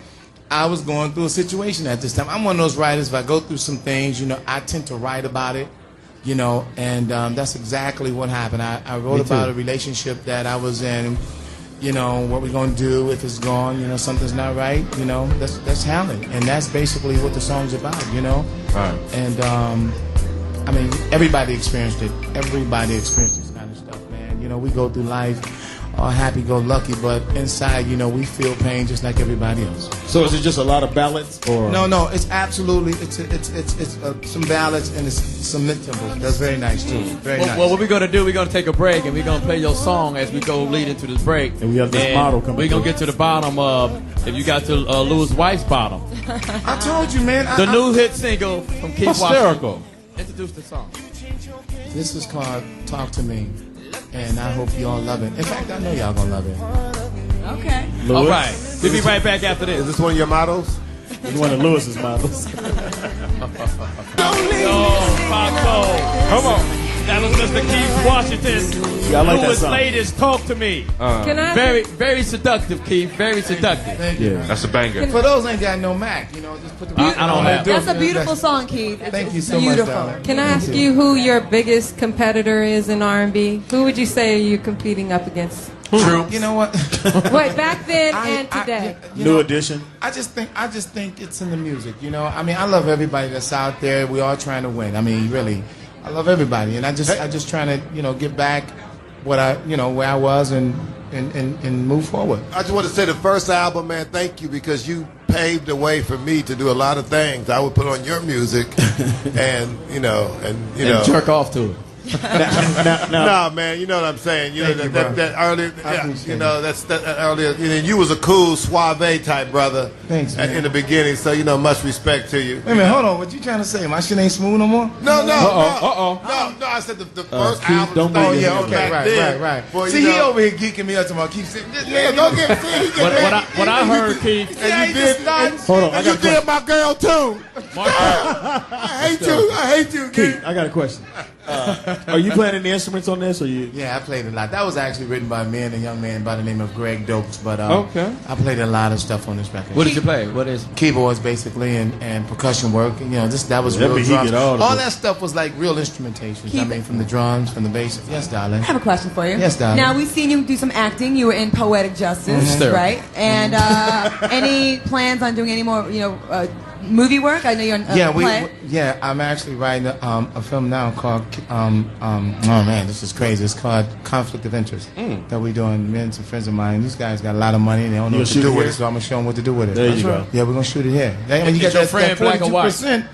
I was going through a situation at this time. I'm one of those writers, if I go through some things, you know, I tend to write about it, you know, and that's exactly what happened. I wrote about a relationship that I was in, you know, what we're going to do if it's gone, you know, something's not right, you know, that's Helen. And that's basically what the song's about, you know. Right. And, I mean, everybody experienced it. Everybody experienced this kind of stuff, man. You know, we go through life all happy-go-lucky, but inside, you know, we feel pain just like everybody else. So is it just a lot of ballads, or No, it's absolutely it's some ballads and it's some mid-tempo. That's very nice too. Very nice. Well, what we're going to do, we're going to take a break, and we're going to play your song as we go lead into this break. And we have this model coming We're going to through. get to the bottom of, if you got to Louis Wife's bottom. I told you, man. The new hit single from Keith Hysterical. Washington. Introduce the song. This is called "Talk to Me." and I hope you all love it. In fact, I know y'all gonna love it. Okay. Lewis? All right. We'll be right back after this. Is this one of your models? It's one of Lewis's models. Foxxhole. Come on. That was Mr. Keith Washington. Yeah, I like that Lewis song. Ladies, talk to me. Can I- Very seductive, Keith. Very seductive. Thank you. That's a banger. For those who ain't got no Mac, you know, just put the. I don't have. That's a beautiful song, Keith. Thank you It's so much, beautiful. darling. Can I ask you who your biggest competitor is in R&B? Who would you say you're competing up against? True. You know what? Wait, back then and today. New edition. I just think it's in the music. You know, I mean, I love everybody that's out there. We all trying to win. I mean, really, I love everybody, and I just trying to get back what I where I was and move forward. I just want to say the first album, man, thank you, because you paved the way for me to do a lot of things. I would put on your music and jerk off to it. No, man, you know what I'm saying. You know that earlier, that's earlier. You was a cool, suave type brother. Thanks, man. In the beginning, so much respect to you. Wait a minute, hold on. What you trying to say? My shit ain't smooth no more? No. Uh-oh. No. I said the first album. don't Oh be yeah, okay, right. Boy, See, he over here geeking me up tomorrow. Keep saying, don't get What I heard, Keith. and you did. Hold on, I And got you a did question. my girl too. I hate you, Keith, I got a question. Are you playing any instruments on this, or you? Yeah, I played a lot. That was actually written by me and a young man by the name of Greg Dokes. But Okay. I played a lot of stuff on this record. What did you play? What is? Keyboards, basically, and percussion work. That was That real mean he drums. get all the- That stuff was like real instrumentation. I mean, from the drums, from the bass. Yes, darling. I have a question for you. Yes, darling. Now, we've seen you do some acting. You were in Poetic Justice, right? And any plans on doing any more, movie work? I know you're in a play. I'm actually writing a film now called, oh man, this is crazy. It's called Conflict of Interest that we're doing. Me and some friends of mine. These guys got a lot of money and they don't know what to do with it, so I'm going to show them what to do with it. There you go. Yeah, we're going to shoot it here. And you got your that friend black or white? 42%.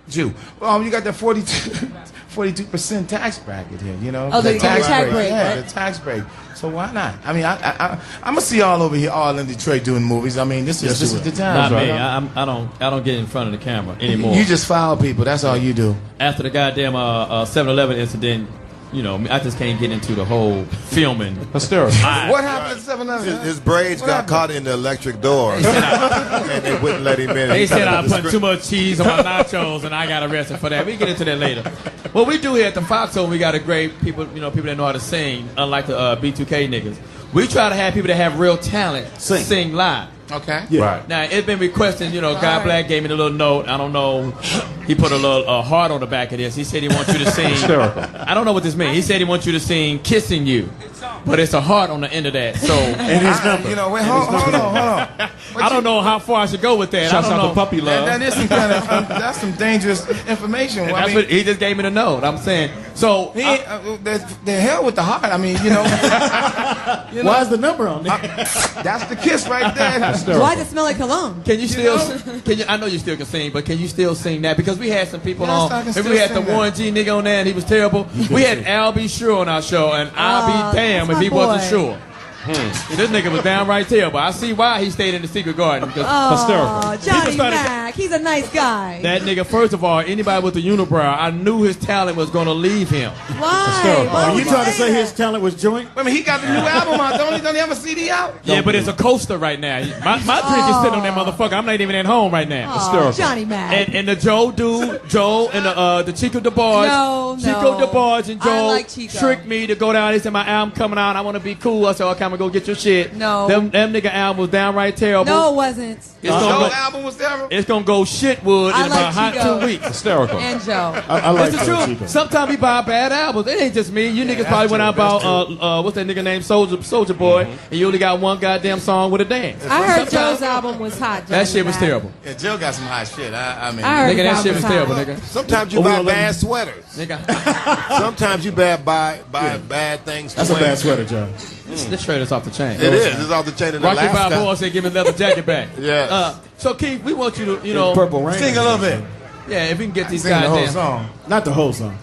Jew. You got that 42% tax bracket here, Oh, the tax break, yeah, right? the tax break. So why not? I mean, I'm gonna see y'all over here, all in Detroit doing movies. I mean, this is the time. Not right? me. I don't get in front of the camera anymore. You just file people. That's all you do. After the goddamn 7-Eleven incident, I just can't get into the whole filming. Hysterical. What happened at 7-Eleven? His braids got caught in the electric door, and they wouldn't let him in. They said I put too much cheese on my nachos, and I got arrested for that. We get into that later. What we do here at the Foxxhole, we got a great people that know how to sing, unlike the B2K niggas. We try to have people that have real talent sing live. Okay. Yeah. Right. Now, it's been requesting, Guy Black gave me the little note. I don't know. He put a little heart on the back of this. He said he wants you to sing. Hysterical. I don't know what this means. He said he wants you to sing Kissing You. But it's a heart on the end of that. So And his number. Wait, hold on. I don't know how far I should go with that. Shouts I don't out know. to Puppy Love. That is some kind of that's some dangerous information. And I that's mean, what he just gave me the note. I'm saying. So he ain't, the hell with the heart. I mean, Why is the number on there? that's the kiss right there. Why does it smell like cologne? can you still? I know you still can sing, but can you still sing that? Because we had some people Yes, on. I can Remember we had still the sing Warren G nigga on there, and he was terrible. We had Al B. Sure on our show, and I'll be damned that's if he my wasn't boy. sure. This nigga was downright terrible. I see why he stayed in the secret garden. Because Oh, Johnny started- Mack. He's a nice guy. that nigga, first of all, anybody with a unibrow, I knew his talent was going to leave him. Why? Why Are would you trying to say that? his talent was joint? I mean, he got the new album out. Don't he have a CD out? Yeah, but it's a coaster right now. My drink is sitting on that motherfucker. I'm not even at home right now. Oh, Johnny Mack. And the Joe and the Chico DeBarge. No. Chico DeBarge and I Joe like Chico. tricked me to go down. They said my album coming out. I want to be cool. I said, okay, I'm gonna go get your shit. No. Them nigga album was downright terrible. No, it wasn't. It's gonna go, album was terrible. it's gonna go shitwood I in like about hot Chico. 2 weeks. Hysterical. And Joe. I like It's the truth. Chico. Sometimes we buy bad albums. It ain't just me. You niggas probably went out about what's that nigga named Soldier Boy, and you only got one goddamn song with a dance. I heard Joe's album was hot. That shit was Johnny Mack. terrible. Yeah, Jill got some hot shit. I mean, I heard Nigga, that his shit was album terrible, hot. nigga. Sometimes you buy bad sweaters. Nigga, Sometimes you buy bad things. That's to a wear. bad sweater, John. this shirt is off the chain. It is. It's off the chain in Rocky Alaska. Balboa said, "Give me the leather jacket back." Yes. So Keith, we want you to, Purple Rain. sing a little bit. Yeah, if we can get these Sing the guys whole in. song. Not the whole song.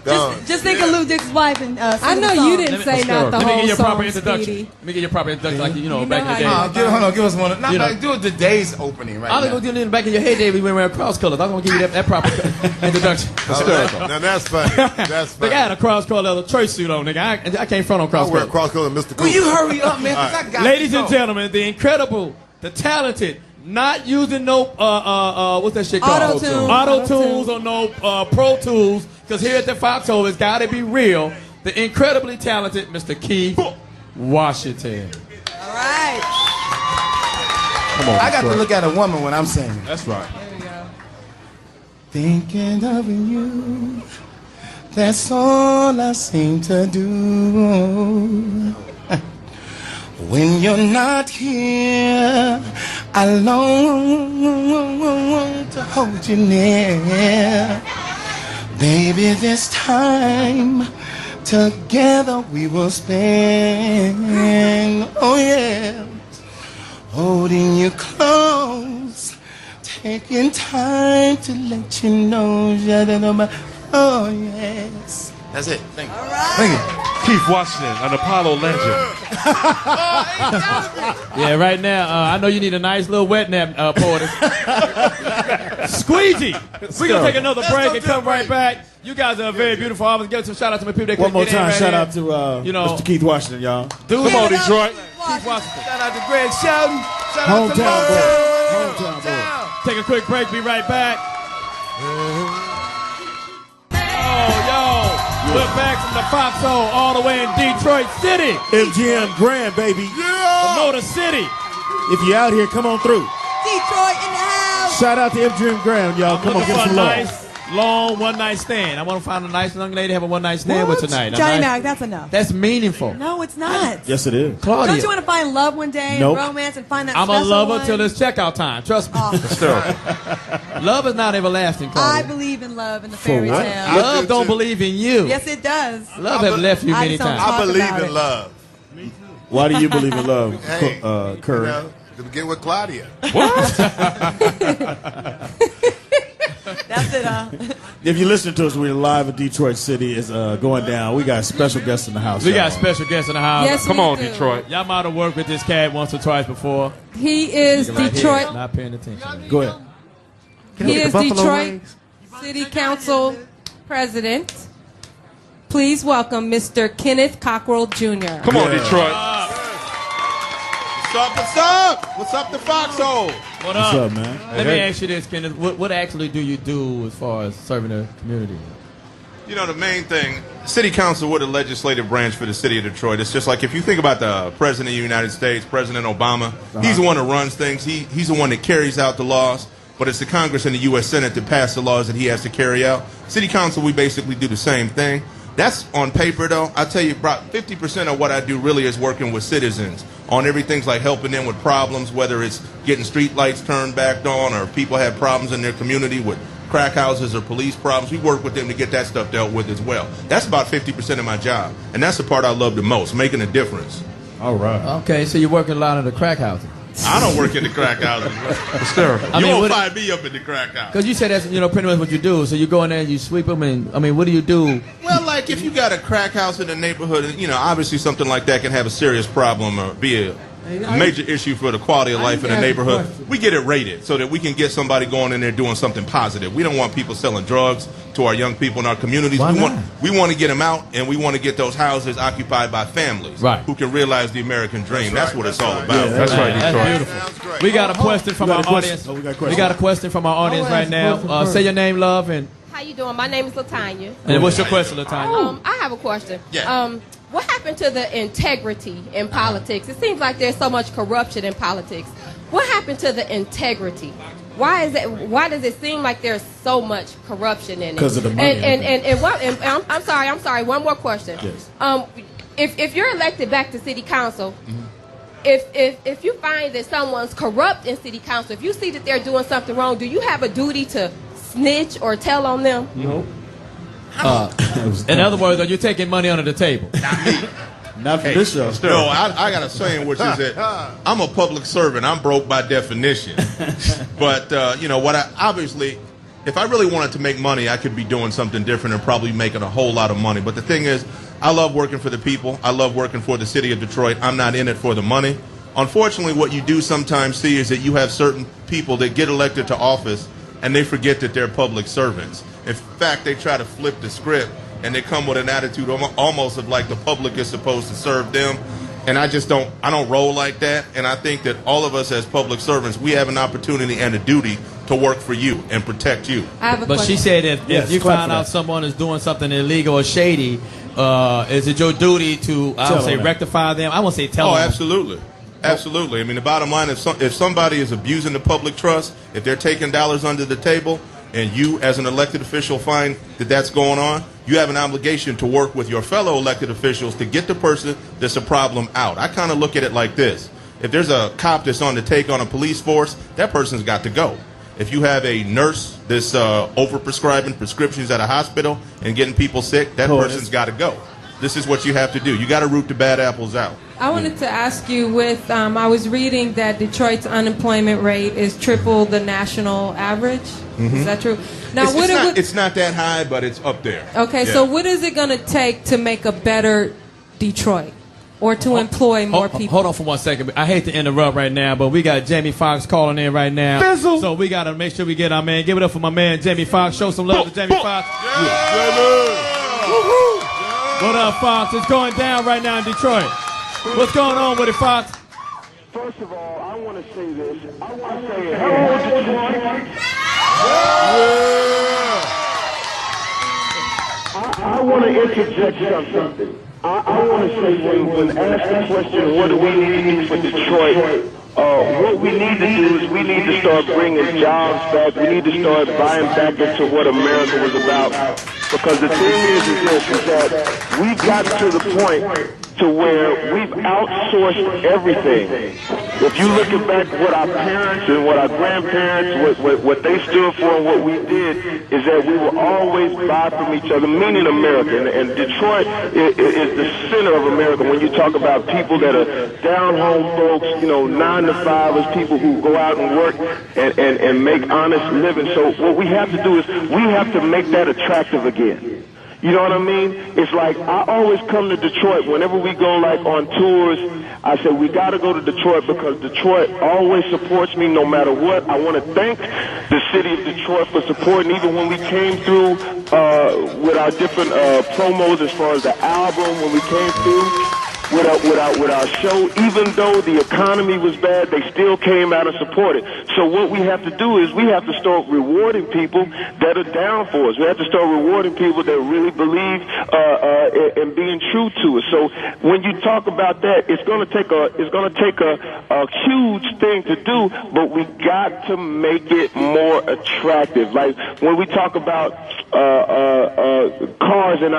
Just think of Lou Dick's wife and I know you didn't say not the Let me whole get your proper song, introduction. Speedy. Let me get your proper introduction, like You know back in the day. Hold on, give us one. Not You know. like, do it today's opening right I was now. gonna do it back in your heyday. We went wearing cross colors. I'm gonna give you that proper introduction. Now that's funny. That's But funny. I had a cross color church suit on, nigga. I can't front on cross I wear color. cross color, Mr. Cooper. Will you hurry up, man? 'Cause I got Ladies to and go. gentlemen, the incredible, the talented, not using no what's that shit called? Auto tunes or no Pro Tools, because here at the Foxxhole it's got to be real. The incredibly talented Mr. Keith Washington. All right. Come on, I got to Detroit. look at a woman when I'm singing. That's right. There we go. Thinking of you, that's all I seem to do. When you're not here, I long to hold you near. Baby, this time together we will spend. Oh yeah, holding you close, taking time to let you know. Oh yes. That's it. Thank you. Thank you. Keith Washington, an Apollo legend. Yeah, right now, I know you need a nice little wet nap, Poetess. Squeegee! We're going to take another break and come right back. You guys are a very beautiful artist. Give some shout out to my people that One more get in time, right shout here. out to Mr. Keith Washington, y'all. Dude, Come on, Detroit. Keith Washington. Shout out to Greg Shelton. Shout out to Hometown Mo. boy. Hometown boy. Take a quick break. Be right back. Oh, yo. We're back from the Foxxhole all the way in Detroit City. MGM Grand, baby. The Motor City. If you're out here, come on through. Detroit in the house. Shout out to MGM Grand, y'all. Come on, Looking give for some a love. nice, long one-night stand. I want to find a nice young lady to have a one-night stand with tonight. Johnny Nice- Mack, that's enough. That's meaningful. No, it's not. Yes, it is. Claudia. Don't you want to find love one day, Nope. and romance, and find that I'm a special lover one? till it's checkout time. Trust me. Oh, Love is not everlasting, I Claudia. believe in love and the fairy what? tale. Love don't believe in you. Yes, it does. Love have left you I many just don't times. talk I believe about in it. love. Why do you believe in love, Hey, Curry? You know, to get with Claudia. That's it, huh? If you listen to us, we're live in Detroit City. It's going down. We got special guests in the house. We got y'all. special guests in the house. Yes, Come we on, do. Detroit. Y'all might have worked with this cat once or twice before. He is Right here, Detroit. not paying attention. Go ahead. He is Detroit City Council President. Please welcome Mr. Kenneth Cockrell Jr. Come on, Detroit. What's up? What's up? What's up, the Foxxhole? What What's up? up, man? Let me ask you this, Kenneth. What actually do you do as far as serving the community? You know, the main thing, city council, we're the legislative branch for the city of Detroit. It's just like if you think about the president of the United States, President Obama, he's the one that runs things. He's the one that carries out the laws. But it's the Congress and the U.S. Senate that pass the laws that he has to carry out. City council, we basically do the same thing. That's on paper, though. I tell you, about 50% of what I do really is working with citizens on everything like helping them with problems, whether it's getting street lights turned back on or people have problems in their community with crack houses or police problems. We work with them to get that stuff dealt with as well. That's about 50% of my job. And that's the part I love the most, making a difference. All right. Okay, so you're working a lot in the crack houses. I don't work in the crack houses. You won't find me up in the crack house. Because you said that's pretty much what you do. So you go in there and you sweep them, and what do you do? Well, like if you got a crack house in the neighborhood, obviously something like that can have a serious problem or be a major issue for the quality of life in the neighborhood. We get it rated so that we can get somebody going in there doing something positive. We don't want people selling drugs to our young people in our communities. We want to get them out, and we want to get those houses occupied by families who can realize the American dream. That's what it's all about. That's right, Detroit. That's beautiful. We got a question from our audience. We got a question from our audience right now. Say your name, love, and How you doing? My name is Latanya. And what's your question, Latanya? I have a question. Yeah. What happened to the integrity in politics? It seems like there's so much corruption in politics. What happened to the integrity? Why does it seem like there's so much corruption in it? Because of the money. And I'm sorry. One more question. Yes. If you're elected back to city council, if you find that someone's corrupt in city council, if you see that they're doing something wrong, do you have a duty to snitch or tell on them? No. In other words, are you taking money under the table? Not for this show. No, I got a saying, which is that I'm a public servant. I'm broke by definition. But, obviously, if I really wanted to make money, I could be doing something different and probably making a whole lot of money. But the thing is, I love working for the people. I love working for the city of Detroit. I'm not in it for the money. Unfortunately, what you do sometimes see is that you have certain people that get elected to office and they forget that they're public servants. In fact, they try to flip the script and they come with an attitude almost of like the public is supposed to serve them. And I don't roll like that. And I think that all of us as public servants, we have an opportunity and a duty to work for you and protect you. I have a But question. she said if you find out someone is doing something illegal or shady, is it your duty to, I would say, rectify them? I won't say tell them. Oh, absolutely. Absolutely. I mean, the bottom line is if somebody is abusing the public trust, if they're taking dollars under the table, and you as an elected official find that that's going on, you have an obligation to work with your fellow elected officials to get the person that's a problem out. I kind of look at it like this. If there's a cop that's on the take on a police force, that person's got to go. If you have a nurse that's overprescribing prescriptions at a hospital and getting people sick, that person's got to go. This is what you have to do. You got to root the bad apples out. I wanted to ask you I was reading that Detroit's unemployment rate is triple the national average. Mm-hmm. Is that true? Now, it's not that high, but it's up there. Okay, Yeah. so what is it going to take to make a better Detroit or to employ more people? Hold on for 1 second. I hate to interrupt right now, but we got Jamie Foxx calling in right now. Fizzle. So we got to make sure we get our man. Give it up for my man, Jamie Foxx. Show some love to Jamie Foxx. What up, Fox? It's going down right now in Detroit. What's going on with it, Fox? First of all, I want to say this. I want to say hello, Detroit. I want to interject something. I want to say when asked the question, what do we need to do for Detroit? What we need to do is we need to start bringing jobs back. We need to start buying back into what America was about. Because the thing is that we've gotten to the point to where we've outsourced everything. If you look back what our parents and what our grandparents, what they stood for and what we did, is that we will always buy from each other, meaning America. And Detroit is the center of America. When you talk about people that are down-home folks, 9-to-5ers, people who go out and work and make honest living. So what we have to do is we have to make that attractive again. You know what I mean? It's like I always come to Detroit whenever we go like on tours. I say we got to go to Detroit because Detroit always supports me no matter what. I want to thank the city of Detroit for supporting even when we came through with our different promos as far as the album, when we came through with our show. Even though the economy was bad, they still came out and supported. So what we have to do is we have to start rewarding people that are down for us. We have to start rewarding people that really believe in being true to us. So when you talk about that, it's going to take a huge thing to do, but we got to make it more attractive. Like when we talk about cars and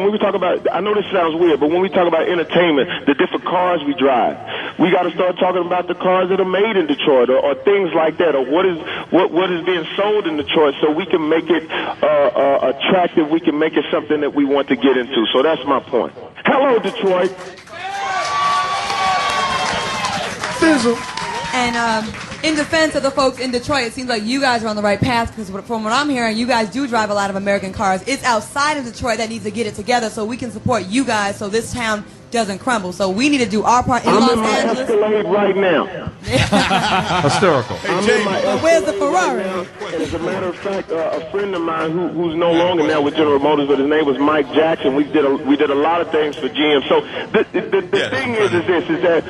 when we talk about, I know this sounds weird, but when we talk about entertainment, the different cars we drive, we got to start talking about the cars that are made in Detroit, or things like that, or what is being sold in Detroit, so we can make it attractive. We can make it something that we want to get into. So that's my point. Hello, Detroit. Fizzle. And in defense of the folks in Detroit, it seems like you guys are on the right path, because from what I'm hearing, you guys do drive a lot of American cars. It's outside of Detroit that needs to get it together so we can support you guys so this town doesn't crumble. So we need to do our part in Los Angeles. I'm in my Escalade right now. Hysterical. But where's the Ferrari? And as a matter of fact, a friend of mine who's no longer now with General Motors, but his name was Mike Jackson. We did a lot of things for GM. So the thing is that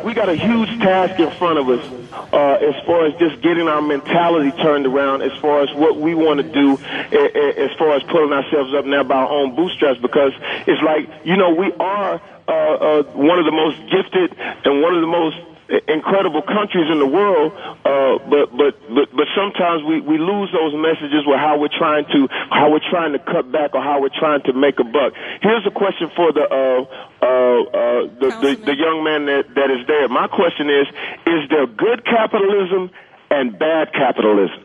we got a huge task in front of us as far as just getting our mentality turned around, as far as what we want to do, as far as pulling ourselves up now by our own bootstraps, because it's like, we are one of the most gifted and one of the most incredible countries in the world, but sometimes we lose those messages with how we're trying to cut back or how we're trying to make a buck. Here's a question for the young man that is there. My question is there good capitalism and bad capitalism?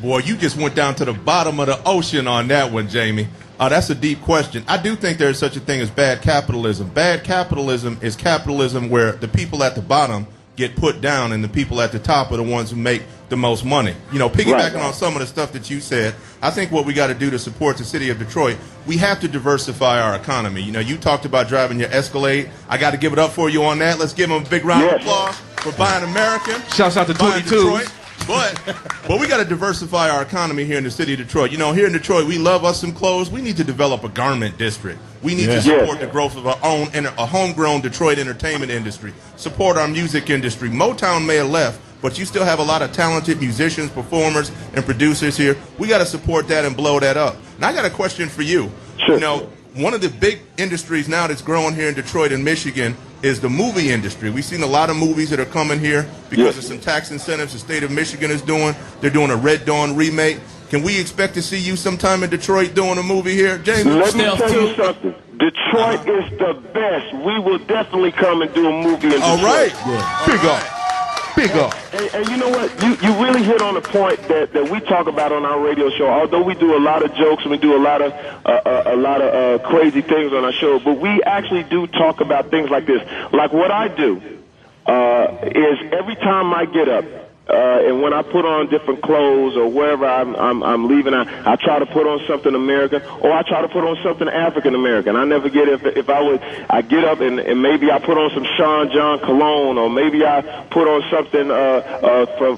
Boy, you just went down to the bottom of the ocean on that one, Jamie. That's a deep question. I do think there's such a thing as bad capitalism. Bad capitalism is capitalism where the people at the bottom get put down, and the people at the top are the ones who make the most money. You know, piggybacking on some of the stuff that you said, I think what we got to do to support the city of Detroit, we have to diversify our economy. You know, you talked about driving your Escalade. I got to give it up for you on that. Let's give them a big round of applause for buying American. Shouts out to 22. But we got to diversify our economy here in the city of Detroit. You know, here in Detroit, we love us some clothes. We need to develop a garment district. We need to support the growth of our own, a homegrown Detroit entertainment industry. Support our music industry. Motown may have left, but you still have a lot of talented musicians, performers, and producers here. We got to support that and blow that up. And I got a question for you. Sure. You know, one of the big industries now that's growing here in Detroit and Michigan is the movie industry. We've seen a lot of movies that are coming here because of some tax incentives the state of Michigan is doing. They're doing a Red Dawn remake. Can we expect to see you sometime in Detroit doing a movie here, Jamie? Let me tell you something. Detroit is the best. We will definitely come and do a movie in Detroit. All right. Big up. Big up. And you know what? You really hit on a point that we talk about on our radio show. Although we do a lot of jokes and we do a lot of crazy things on our show, but we actually do talk about things like this. Like what I do is every time I get up, and when I put on different clothes or wherever I'm leaving, I try to put on something American, or I try to put on something African American. I never get if I get up and maybe I put on some Sean John cologne, or maybe I put on something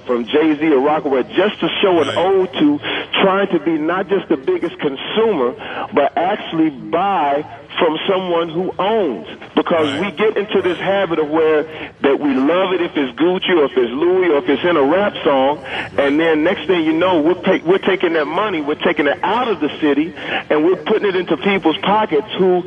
from Jay-Z or Rockaway, just to show an ode to trying to be not just the biggest consumer, but actually buy from someone who owns, because we get into this habit of where that we love it if it's Gucci or if it's Louis or if it's in a rap song, and then next thing you know, we're taking that money, we're taking it out of the city, and we're putting it into people's pockets who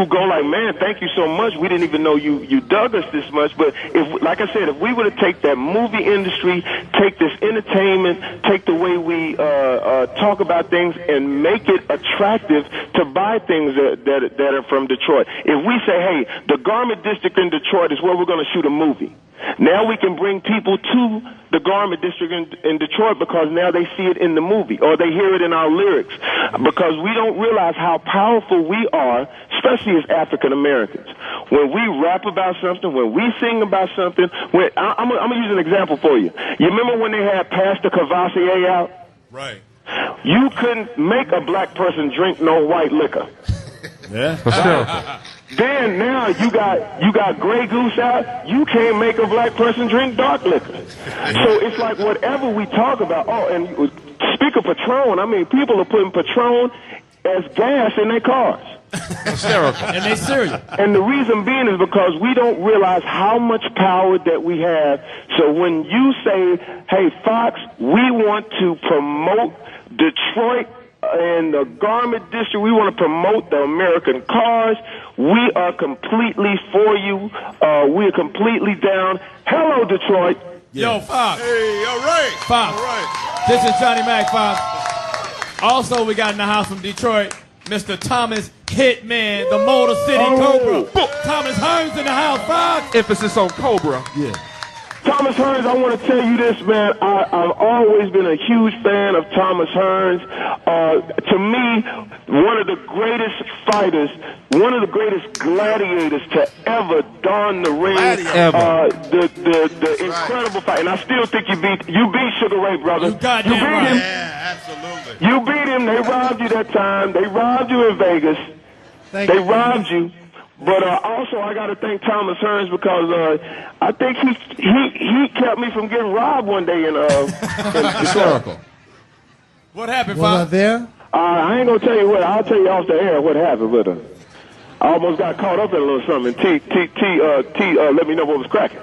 go like, man, thank you so much. We didn't even know you dug us this much. But if, like I said, if we were to take that movie industry, take this entertainment, take the way we talk about things, and make it attractive to buy things that are from Detroit. If we say, hey, the garment district in Detroit is where we're going to shoot a movie, now we can bring people to the garment district in Detroit because now they see it in the movie or they hear it in our lyrics, because we don't realize how powerful we are, especially as African Americans. When we rap about something, when we sing about something, I'm going to use an example for you. You remember when they had Pastor Cavassier out? Right. You couldn't make a black person drink no white liquor. Yeah. Then now you got Grey Goose out. You can't make a black person drink dark liquor. So it's like whatever we talk about. Oh, and speak of Patron, I mean, people are putting Patron as gas in their cars. Hysterical. And they serious. And the reason being is because we don't realize how much power that we have. So when you say, hey, Fox, we want to promote Detroit and the garment district, we want to promote the American cars, we are completely for you. We are completely down. Hello, Detroit. Yo, Fox. Hey, all right. Fox. All right. This is Johnny Mack, Fox. Also, we got in the house from Detroit, Mr. Thomas Hitman, the Motor City Cobra. Thomas Hearns in the house, Fox. Emphasis on Cobra. Yeah. Thomas Hearns, I want to tell you this, man. I've always been a huge fan of Thomas Hearns. To me, one of the greatest fighters, one of the greatest gladiators to ever don the ring. The incredible fight. And I still think you beat Sugar Ray, brother. You beat him. Yeah, absolutely. You beat him. They robbed you that time. They robbed you in Vegas. They robbed you. But also, I got to thank Thomas Hearns because I think he kept me from getting robbed one day in Hysterical. What happened, Was I Fox? there? I ain't gonna tell you what. I'll tell you off the air what happened. But I almost got caught up in a little something. T let me know what was cracking.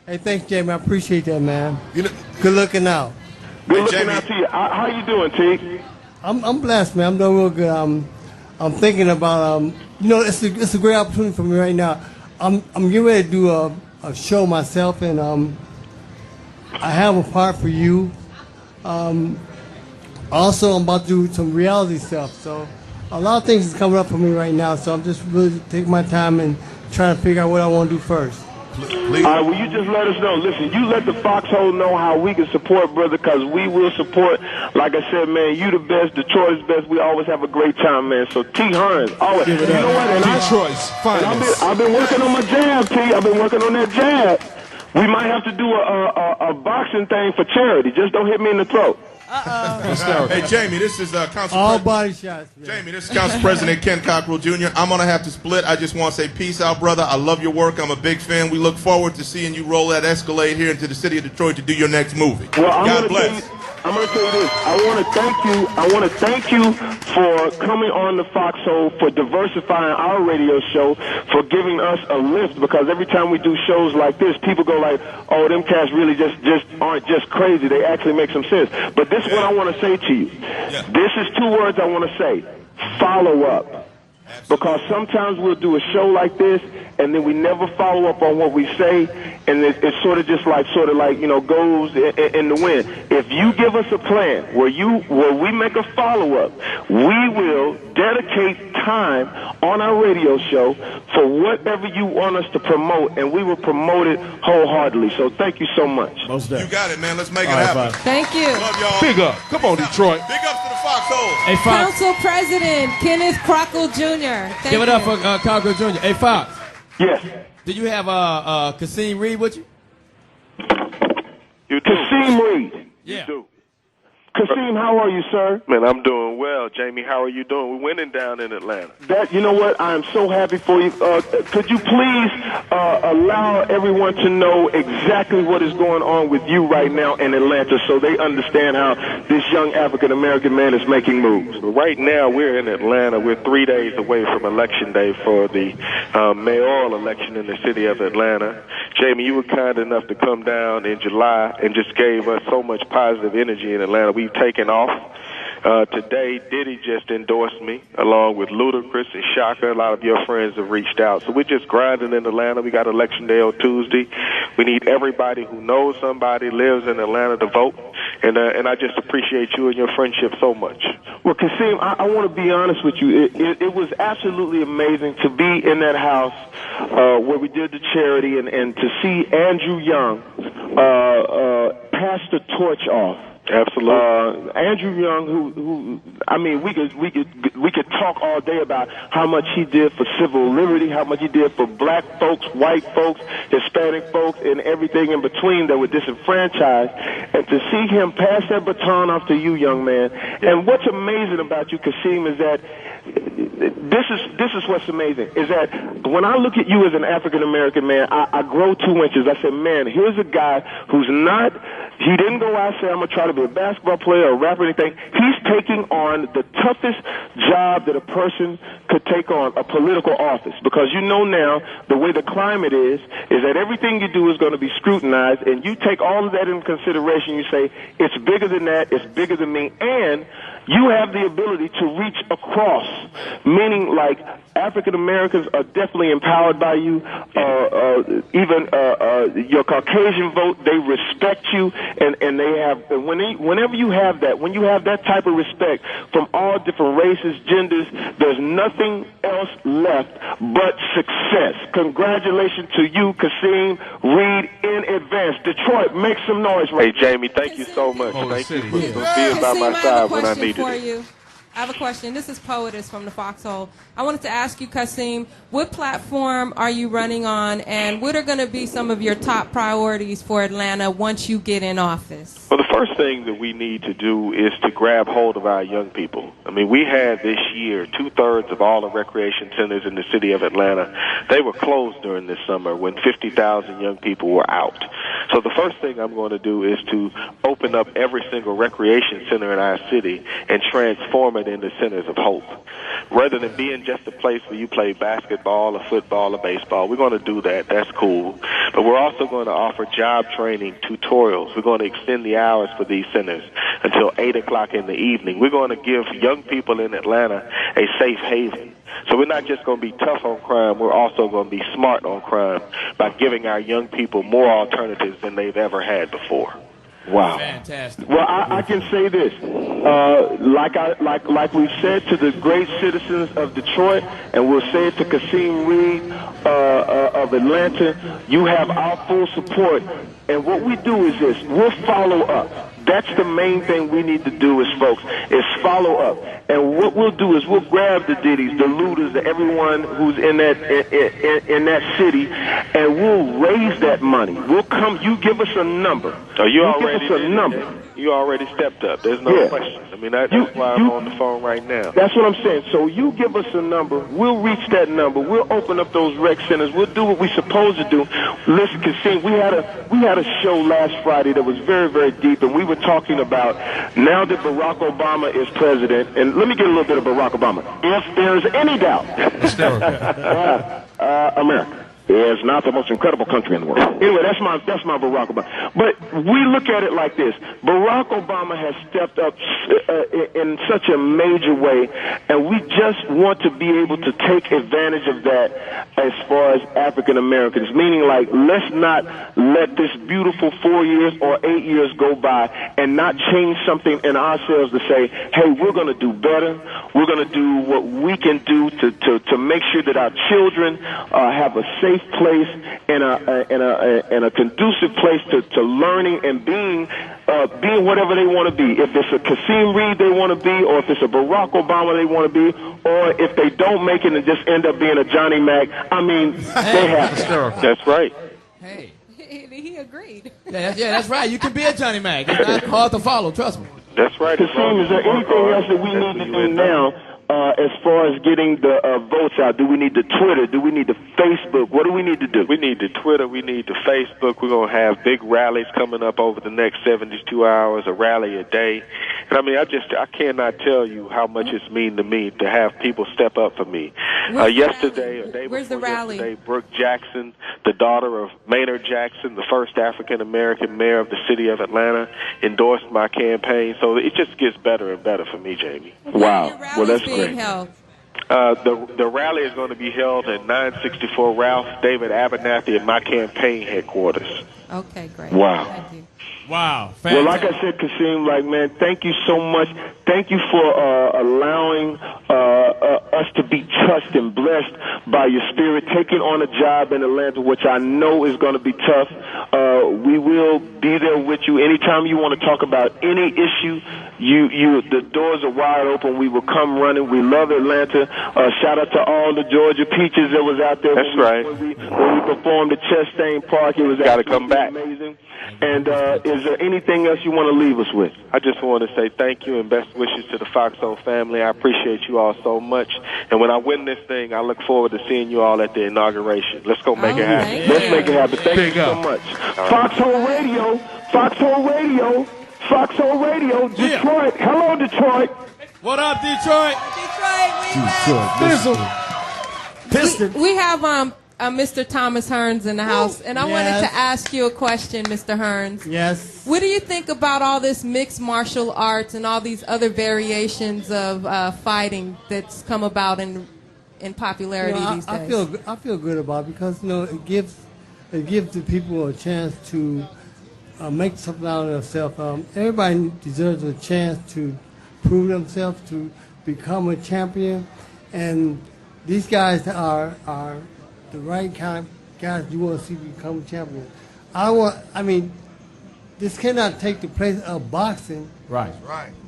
Hey, thanks, Jamie. I appreciate that, man. Good looking out. Good looking out to you. How you doing, T? I'm blessed, man. I'm doing real good. I'm thinking about it's a great opportunity for me right now. I'm getting ready to do a show myself, and I have a part for you. Also, I'm about to do some reality stuff. So a lot of things is coming up for me right now. So I'm just really taking my time and trying to figure out what I want to do first. Please. All right, well, you just let us know. Listen, you let the Foxxhole know how we can support, brother, because we will support. Like I said, man, you the best. Detroit is best. We always have a great time, man. So, T. Hearns, always. You know what? And Detroit's finest. I've been working on my jab, T. I've been working on that jab. We might have to do a boxing thing for charity. Just don't hit me in the throat. Hey, Jamie, this is Council All body shots. Man. Jamie, this is Council President Ken Cockrell Jr. I'm going to have to split. I just want to say peace out, brother. I love your work. I'm a big fan. We look forward to seeing you roll that Escalade here into the city of Detroit to do your next movie. Well, God bless. I'm going to tell you this. I want to thank you for coming on the Foxxhole, for diversifying our radio show, for giving us a lift, because every time we do shows like this, people go like, oh, them cats really just aren't just crazy. They actually make some sense. But this is what I want to say to you. Yeah. This is two words I want to say. Follow up. Because sometimes we'll do a show like this, and then we never follow up on what we say, and it's sort of like, you know, goes in the wind. If you give us a plan where we make a follow-up, we will dedicate time on our radio show for whatever you want us to promote, and we will promote it wholeheartedly. So thank you so much. You got it, man. Let's make it happen. Thank you. Love y'all. Big up. Come on, Detroit. Big ups to the Foxxhole. Hey, Fox. Council President Kenneth Crockle Jr. Thank Give it you. up for Cockrell Jr. Hey, Fox. Yes. Did you have Kasim Reed with you? You do. Kasim Reed. Yeah. You do. Kasim, how are you, sir? Man, I'm doing well. Jamie, how are you doing? We're winning down in Atlanta. You know what? I am so happy for you. Could you please allow everyone to know exactly what is going on with you right now in Atlanta so they understand how this young African-American man is making moves? Right now, we're in Atlanta. We're 3 days away from Election Day for the mayoral election in the city of Atlanta. Jamie, you were kind enough to come down in July and just gave us so much positive energy in Atlanta. We've taken off. Today, Diddy just endorsed me, along with Ludacris and Shaka. A lot of your friends have reached out. So we're just grinding in Atlanta. We got Election Day on Tuesday. We need everybody who knows somebody, lives in Atlanta to vote. And I just appreciate you and your friendship so much. Well, Kasim, I want to be honest with you. It was absolutely amazing to be in that house where we did the charity and to see Andrew Young pass the torch off. Absolutely. Andrew Young, who I mean, we could talk all day about how much he did for civil liberty, how much he did for black folks, white folks, Hispanic folks, and everything in between that were disenfranchised. And to see him pass that baton off to you, young man. And what's amazing about you, Kasim, is that this is what's amazing, is that when I look at you as an African-American man, I grow 2 inches. I said, man, here's a guy who's not, he didn't go out and say, I'm going to try to be a basketball player or rapper or anything. He's taking on the toughest job that a person could take on, a political office. Because you know now, the way the climate is that everything you do is going to be scrutinized, and you take all of that into consideration. You say, it's bigger than that, it's bigger than me, and you have the ability to reach across, meaning like African Americans are definitely empowered by you. Even your Caucasian vote, they respect you, and they have. Whenever you have that, when you have that type of respect from all different races, genders, there's nothing else left but success. Congratulations to you, Kasim Reed, in advance. Detroit, make some noise. Hey, Jamie, thank you so much. Thank you for being by my side when I needed it. I have a question. This is Poetess from the Foxxhole. I wanted to ask you, Kasim, what platform are you running on, and what are going to be some of your top priorities for Atlanta once you get in office? Well, the first thing that we need to do is to grab hold of our young people. I mean, we had this year 2/3 of all the recreation centers in the city of Atlanta. They were closed during this summer when 50,000 young people were out. So the first thing I'm going to do is to open up every single recreation center in our city and transform it into centers of hope. Rather than being just a place where you play basketball or football or baseball, we're going to do that. That's cool. But we're also going to offer job training tutorials. We're going to extend the hours for these centers until 8 o'clock in the evening. We're going to give young people in Atlanta a safe haven. So we're not just going to be tough on crime, we're also going to be smart on crime by giving our young people more alternatives than they've ever had before. Wow. Fantastic. Well, I can say this. Like we said to the great citizens of Detroit, and we'll say it to Kasim Reed of Atlanta, you have our full support. And what we do is this. We'll follow up. That's the main thing we need to do as folks, is follow up. And what we'll do is we'll grab the Diddies, the Luders, everyone who's in that city, and we'll raise that money. We'll come. You give us a number. Oh, you give us a number. You already stepped up. There's no question. I mean, that's why I'm on the phone right now. That's what I'm saying. So you give us a number. We'll reach that number. We'll open up those rec centers. We'll do what we're supposed to do. Listen, Kasim, we had a show last Friday that was very, very deep, and we were talking about now that Barack Obama is president, and let me get a little bit of Barack Obama. If there's any doubt, America is not the most incredible country in the world. Anyway, that's my Barack Obama. But we look at it like this. Barack Obama has stepped up in such a major way, and we just want to be able to take advantage of that as far as African Americans, meaning like let's not let this beautiful 4 years or 8 years go by and not change something in ourselves to say, hey, we're going to do better. We're going to do what we can do to make sure that our children have a safe place and a conducive place to learning and being whatever they want to be. If it's a Kasim Reed they want to be, or if it's a Barack Obama they want to be, or if they don't make it and just end up being a Johnny Mack, I mean, they have to. That's right. Hey. He agreed. Yeah, that's right. You can be a Johnny Mack. It's not hard to follow. Trust me. That's right. Kasim, is there anything else that we need to do now? As far as getting the votes out, do we need the Twitter? Do we need the Facebook? What do we need to do? We need the Twitter. We need the Facebook. We're going to have big rallies coming up over the next 72 hours, a rally a day. And I mean, I cannot tell you how much it's mean to me to have people step up for me. Yesterday, or day before yesterday, Brooke Jackson, the daughter of Maynard Jackson, the first African-American mayor of the city of Atlanta, endorsed my campaign. So it just gets better and better for me, Jamie. Wow. Well, that's great. Held? The rally is going to be held at 964 Ralph David Abernathy at my campaign headquarters. Okay, great. Wow. Thank you. Wow. Well, like I said, Kasim, man, thank you so much. Thank you for allowing us to be touched and blessed by your spirit, taking on a job in Atlanta, which I know is going to be tough. We will be there with you anytime you want to talk about any issue. The doors are wide open. We will come running. We love Atlanta. Shout out to all the Georgia Peaches that was out there. That's right. When we performed at Chastain Park, it was absolutely amazing. And is there anything else you want to leave us with? I just want to say thank you and best wishes to the Foxxhole family. I appreciate you all so much. And when I win this thing, I look forward to seeing you all at the inauguration. Let's go make it happen. Yeah. Let's make it happen. Thank you so much. Foxxhole Radio, Foxxhole Radio, Foxxhole Radio, Detroit. Yeah. Hello, Detroit. What up, Detroit? Detroit. We have Mr. Thomas Hearns in the house, and I wanted to ask you a question, Mr. Hearns. Yes. What do you think about all this mixed martial arts and all these other variations of fighting that's come about in popularity these days? I feel good about it because it gives the people a chance to make something out of themselves. Everybody deserves a chance to prove themselves, to become a champion, and these guys are the right kind of guys you want to see become champion. I mean, this cannot take the place of boxing. Right.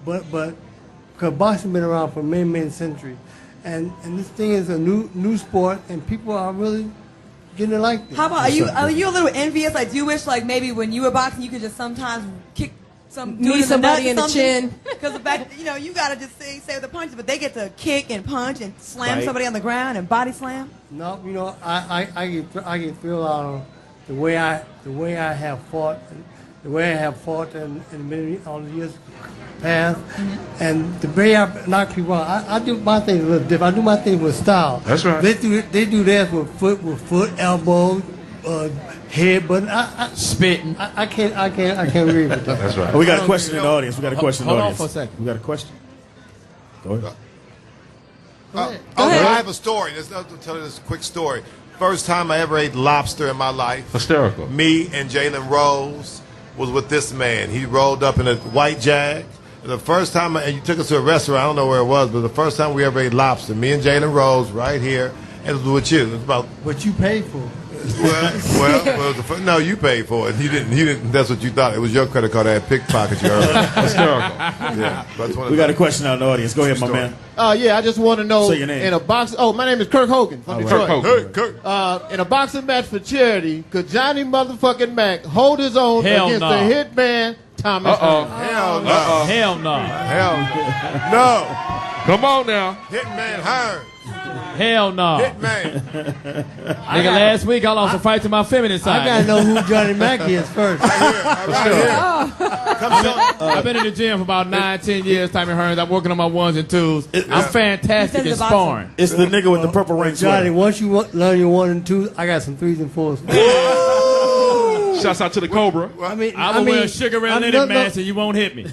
But because boxing been around for many centuries, and this thing is a new sport, and people are really getting to like this. How about are you a little envious? Like, do you wish like maybe when you were boxing you could just sometimes kick somebody in the chin? Because the fact you gotta just say the punches, but they get to kick and punch and slam somebody on the ground and body slam. No, I get thrilled out of the way I have fought, in many all the years past, and the way I knock people out. I do my thing a little different. I do my thing with style. That's right. They do theirs with foot, elbow, head, but spitting. I can't agree with that. That's right. We got a question in the audience. We got a question in the audience. Hold on for a second. We got a question. Go ahead. I have a story. I'll tell you this quick story. First time I ever ate lobster in my life. Hysterical. Me and Jalen Rose was with this man. He rolled up in a white Jag. The first time, and you took us to a restaurant, I don't know where it was, but the first time we ever ate lobster, me and Jalen Rose right here, and it was with you. It was about what you paid for. No, you paid for it. He didn't. That's what you thought. It was your credit card that had pickpockets you earlier. Hysterical. Yeah. We got a question out in the audience. Go ahead, my man. Yeah, I just want to know. Say your name. In a box. Oh, my name is Kirk Hogan from Detroit. Hey, Kirk. In a boxing match for charity, could Johnny motherfucking Mack hold his own against the hitman Tommy Hitman? Hell no. Hell no. Hell no. Come on now. Hitman Hearns. Hell no. Hitman. Nigga, last week I lost a fight to my feminine side. I gotta know who Johnny Mack is first. I've been in the gym for about 9-10 years, Tommy Hearns. I'm working on my ones and twos. I'm fantastic at sparring. It's the nigga with the purple ring Johnny, sweater. once you learn your 1 and 2, I got some 3s and 4s. Shouts out to the Cobra. I will wear a sugar-related mask and you won't hit me. He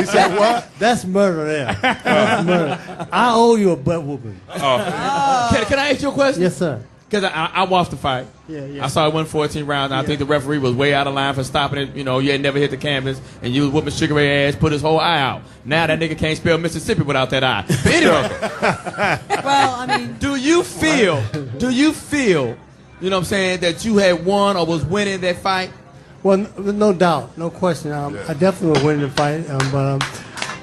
said what? That's murder there. That's murder. I owe you a butt whooping. Can I ask you a question? Yes, sir. Because I watched the fight. Yeah. I saw it win 14 rounds. And I think the referee was way out of line for stopping it. You know, you had never hit the canvas, and you was whooping Sugar Ray ass, put his whole eye out. Now that nigga can't spell Mississippi without that eye. But anyway, Well, I mean, do you feel, you know what I'm saying, that you had won or was winning that fight? Well, no doubt, no question. I definitely will win the fight, but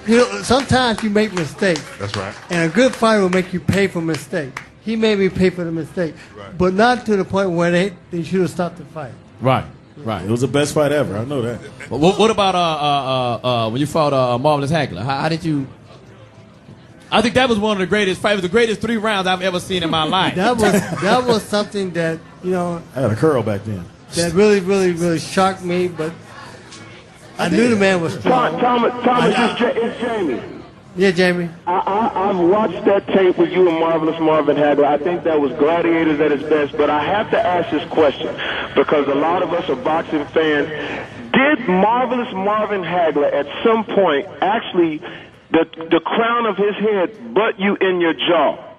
you know, sometimes you make mistakes. That's right. And a good fight will make you pay for mistake. He made me pay for the mistake, but not to the point where they should have stopped the fight. Right. It was the best fight ever. I know that. What about when you fought Marvelous Hagler? How did you? I think that was one of the greatest fights. It was the greatest 3 rounds I've ever seen in my life. That was something that, you know, I had a curl back then. that really shocked me. But I knew the man was strong. Thomas, it's Jamie. Yeah, Jamie. I've watched that tape with you and Marvelous Marvin Hagler. I think that was Gladiators at its best. But I have to ask this question because a lot of us are boxing fans. Did Marvelous Marvin Hagler at some point actually the crown of his head butt you in your jaw?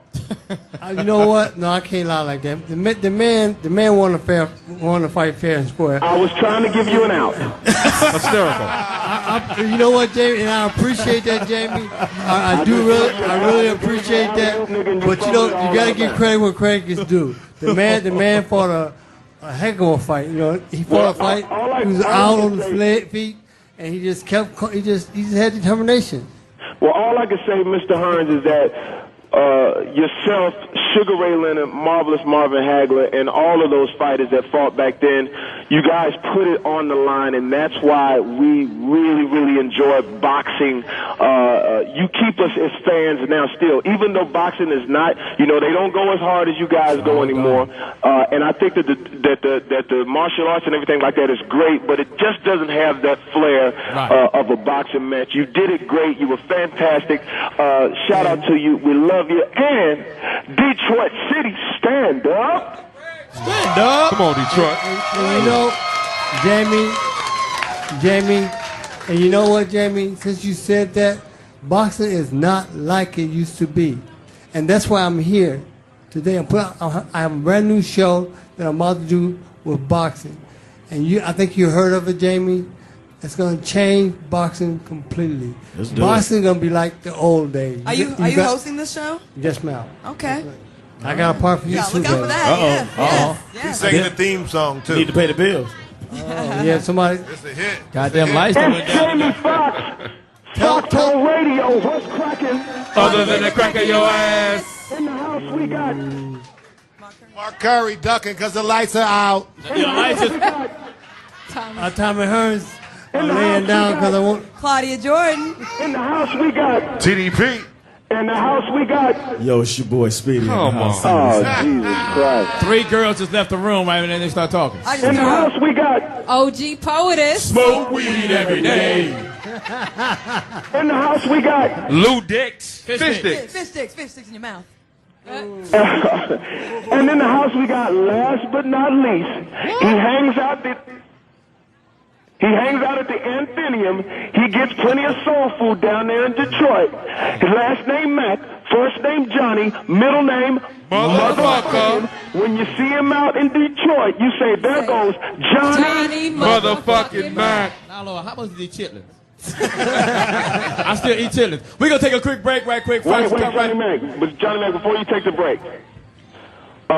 You know what? No, I can't lie like that. The man wanted to fight fair and square. I was trying to give you an out. Hysterical. You know what, Jamie? And I appreciate that, Jamie. I really appreciate that. But you know, you got to give credit where credit is due. The man fought a heck of a fight. You know, he fought a fight. He was out on his feet, and he just had determination. Well, all I can say, Mr. Hearns, is that yourself, Sugar Ray Leonard, Marvelous Marvin Hagler, and all of those fighters that fought back then, you guys put it on the line, and that's why we really enjoy boxing. You keep us as fans now still, even though boxing is not, you know, they don't go as hard as you guys go anymore. And I think that the martial arts and everything like that is great, but it just doesn't have that flair of a boxing match. You did it great. You were fantastic. Shout out to you. We love you. And Detroit City, stand up. Stand up. Come on, Detroit. And you know, Jamie, and you know what, Jamie? Since you said that, boxing is not like it used to be. And that's why I'm here today. I have a brand new show that I'm about to do with boxing. And I think you heard of it, Jamie. It's going to change boxing completely. Boxing is going to be like the old days. Are you hosting this show? Yes, ma'am. Okay. I got a part for you too. Look out for that. Yes. He's singing the theme song too. Need to pay the bills. Yeah, somebody. It's a hit. Goddamn license. It's Jamie Foxx. Foxxhole Radio. What's cracking? Other than the crack of your ass. In the house we got. Mark Curry ducking because the lights are out. Tommy Hearns. I'm laying down because I want. Claudia Jordan. In the house we got. TDP. In the house we got. Yo, it's your boy Speedy. Come on. Oh, Jesus Christ. 3 girls just left the room right, and then they start talking. In the house we got. OG Poetess. Smoke weed every day. In the house we got. Lou Dicks. Fish Fish sticks in your mouth. And in the house we got, last but not least, he hangs out at the Anthenium. He gets plenty of soul food down there in Detroit. His last name Mack, first name Johnny, middle name Motherfucker. When you see him out in Detroit, you say, there goes Johnny motherfucking Mack. Now, Lord, how much do you eat chitlins? I still eat chitlins. We're going to take a quick break right quick. Wait, Johnny Mack. But Johnny Mack, before you take the break, we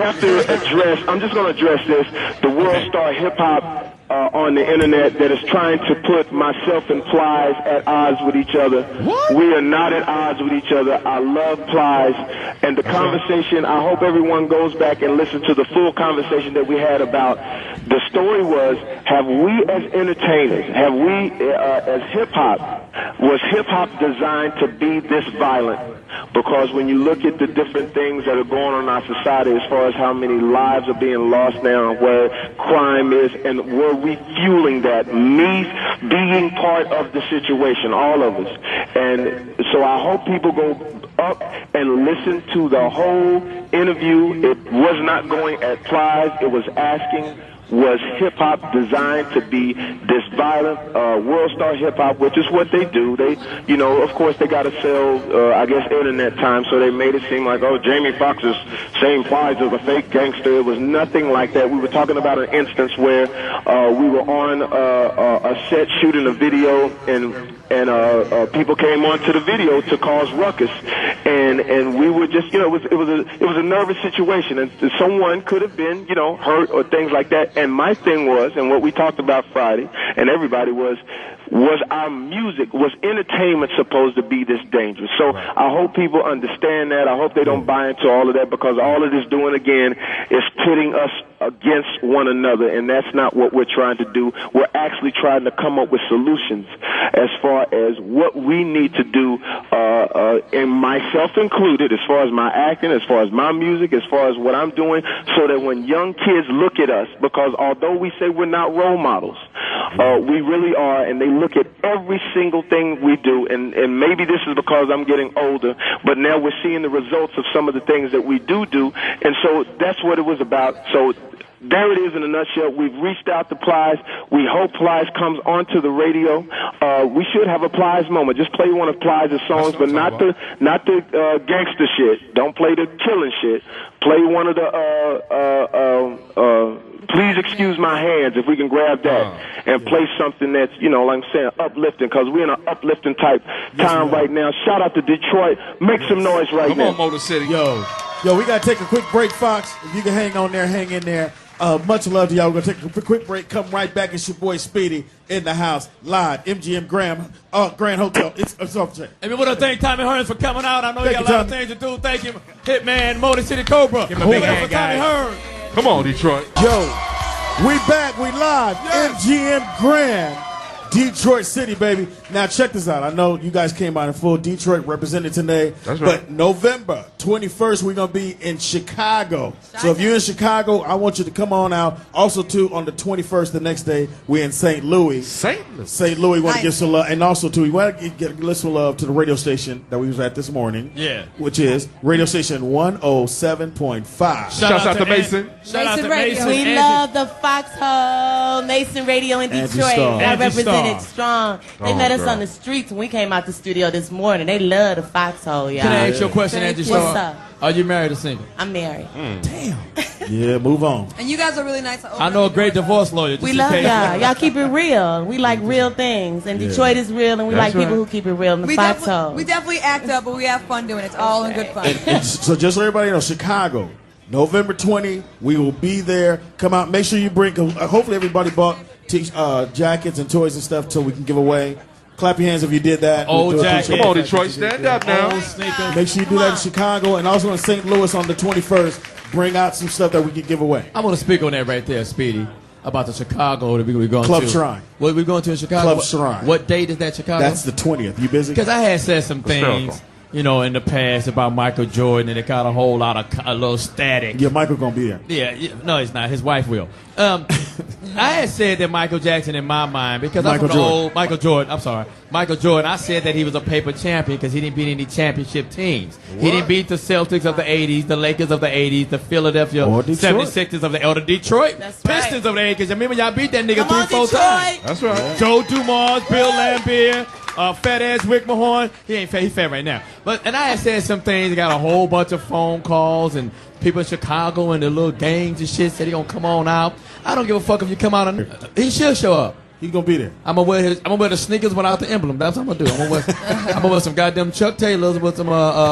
have to address, I'm just going to address this, the World Star Hip Hop on the internet that is trying to put myself and Plies at odds with each other. What? We are not at odds with each other. I love Plies. And the conversation, I hope everyone goes back and listens to the full conversation that we had about, the story was, have we as entertainers, have we as hip-hop, was hip-hop designed to be this violent? Because when you look at the different things that are going on in our society as far as how many lives are being lost now and where crime is, and were we fueling that? Me being part of the situation, all of us. And so I hope people go up and listen to the whole interview. It was not going at Plies. It was asking, was hip-hop designed to be this violent World Star hip-hop, which is what they do. They, you know, of course they got to sell, I guess, internet time, so they made it seem like, oh, Jamie Foxx is saying Plies is a fake gangster. It was nothing like that. We were talking about an instance where we were on a set shooting a video, and people came onto the video to cause ruckus, and we were just, you know, it was a nervous situation, and someone could have been, you know, hurt or things like that. And my thing was, and what we talked about Friday, and everybody was our music, was entertainment supposed to be this dangerous? So I hope people understand that. I hope they don't buy into all of that, because all it is doing, again, is pitting us against one another, and that's not what we're trying to do. We're actually trying to come up with solutions as far as what we need to do, and myself included, as far as my acting, as far as my music, as far as what I'm doing, so that when young kids look at us, because although we say we're not role models, we really are, and they look at every single thing we do, and maybe this is because I'm getting older, but now we're seeing the results of some of the things that we do, and so that's what it was about. So there it is in a nutshell. We've reached out to Plies. We hope Plies comes onto the radio. We should have a Plies moment. Just play one of Plies' songs, but not the gangster shit. Don't play the killing shit. Play one of the Please Excuse My Hands, if we can grab that, and play something that's, you know, like I'm saying, uplifting, because we're in an uplifting type time right now. Shout out to Detroit. Make some noise right now. Come on, Motor City. Yo, we got to take a quick break, Fox. If you can hang on there, hang in there. Much love to y'all. We're going to take a quick break. Come right back. It's your boy Speedy in the house, live, MGM Grand Hotel. It's off, Jay. And we want to thank Tommy Hearns for coming out. I know you got a lot of things to do. Thank you, Hitman, Motor City Cobra. Give him a big hand, Tommy Hearns. Come on, Detroit. Yo, we back. We live. MGM Grand. Detroit City, baby. Now, check this out. I know you guys came out in full Detroit represented today. That's right. But November 21st, we're going to be in Chicago. So if you're in Chicago, I want you to come on out. Also, too, on the 21st, the next day, we're in St. Louis. St. Louis, want to give some love. And also, too, we want to give some love to the radio station that we was at this morning. Yeah. Which is radio station 107.5. Shout out to Mason. Shout out to Mason. We love the Foxxhole Mason Radio in Detroit. I represent it strong. They met us on the streets when we came out the studio this morning. They love the Foxxhole, y'all. Can I ask you a question, Angie Starr? What's up? Are you married or single? I'm married. Damn. Yeah, move on. And you guys are really nice. I know a great divorce lawyer. We love y'all. Y'all keep it real. We like real things. And Detroit is real, and we like people who keep it real in the Foxxhole. We definitely act up, but we have fun doing it. It's all in good fun. And so just so everybody knows, Chicago, November 20, we will be there. Come out. Make sure you bring, hopefully everybody bought jackets and toys and stuff so we can give away. Clap your hands if you did that. Old jacket. Come on, Detroit, stand up now. Make sure you do that in Chicago, and also in St. Louis on the 21st. Bring out some stuff that we can give away. I want to speak on that right there, Speedy, about the Chicago that we're going Club to. Shrine. What are we going to in Chicago? Club Shrine. What date is that, Chicago? That's the 20th. You busy? Because I had said some things, you know, in the past about Michael Jordan, and it got a whole lot of a little static. Yeah, Michael gonna be there. Yeah, no, he's not. His wife will. I had said that Michael Jackson, in my mind, because I'm from the old Michael Jordan. I'm sorry, Michael Jordan. I said that he was a paper champion because he didn't beat any championship teams. What? He didn't beat the Celtics of the '80s, the Lakers of the '80s, the Philadelphia 76ers of the Detroit Pistons of the '80s. Because remember, y'all beat that nigga 3-4 times. That's right. Joe Dumars, Bill Laimbeer, Fat ass Rick Mahorn. He ain't fat. He's fat right now. And I had said some things. I got a whole bunch of phone calls and people in Chicago and the little gangs and shit said he gonna come on out. I don't give a fuck if you come out. He should show up. He's gonna be there. I'm gonna wear the sneakers without the emblem. That's what I'm gonna do. I'm gonna wear some goddamn Chuck Taylors with some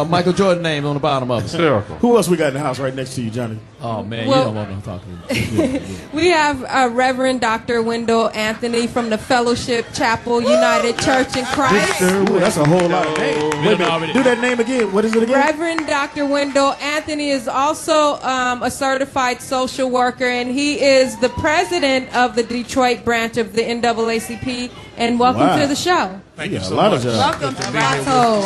Michael Jordan names on the bottom of it. Hysterical. Who else we got in the house right next to you, Johnny? Oh man, Well- you don't want to talk to me. We have Reverend Dr. Wendell Anthony from the Fellowship Chapel United Church in Christ. Ooh, that's a whole lot of names. Wait a minute. Do that name again. What is it again? Reverend Dr. Wendell Anthony is also a certified social worker, and he is the president of the Detroit branch of the NAACP. And welcome Wow. to the show. Thank you so a lot much. of Welcome to Foxxhole.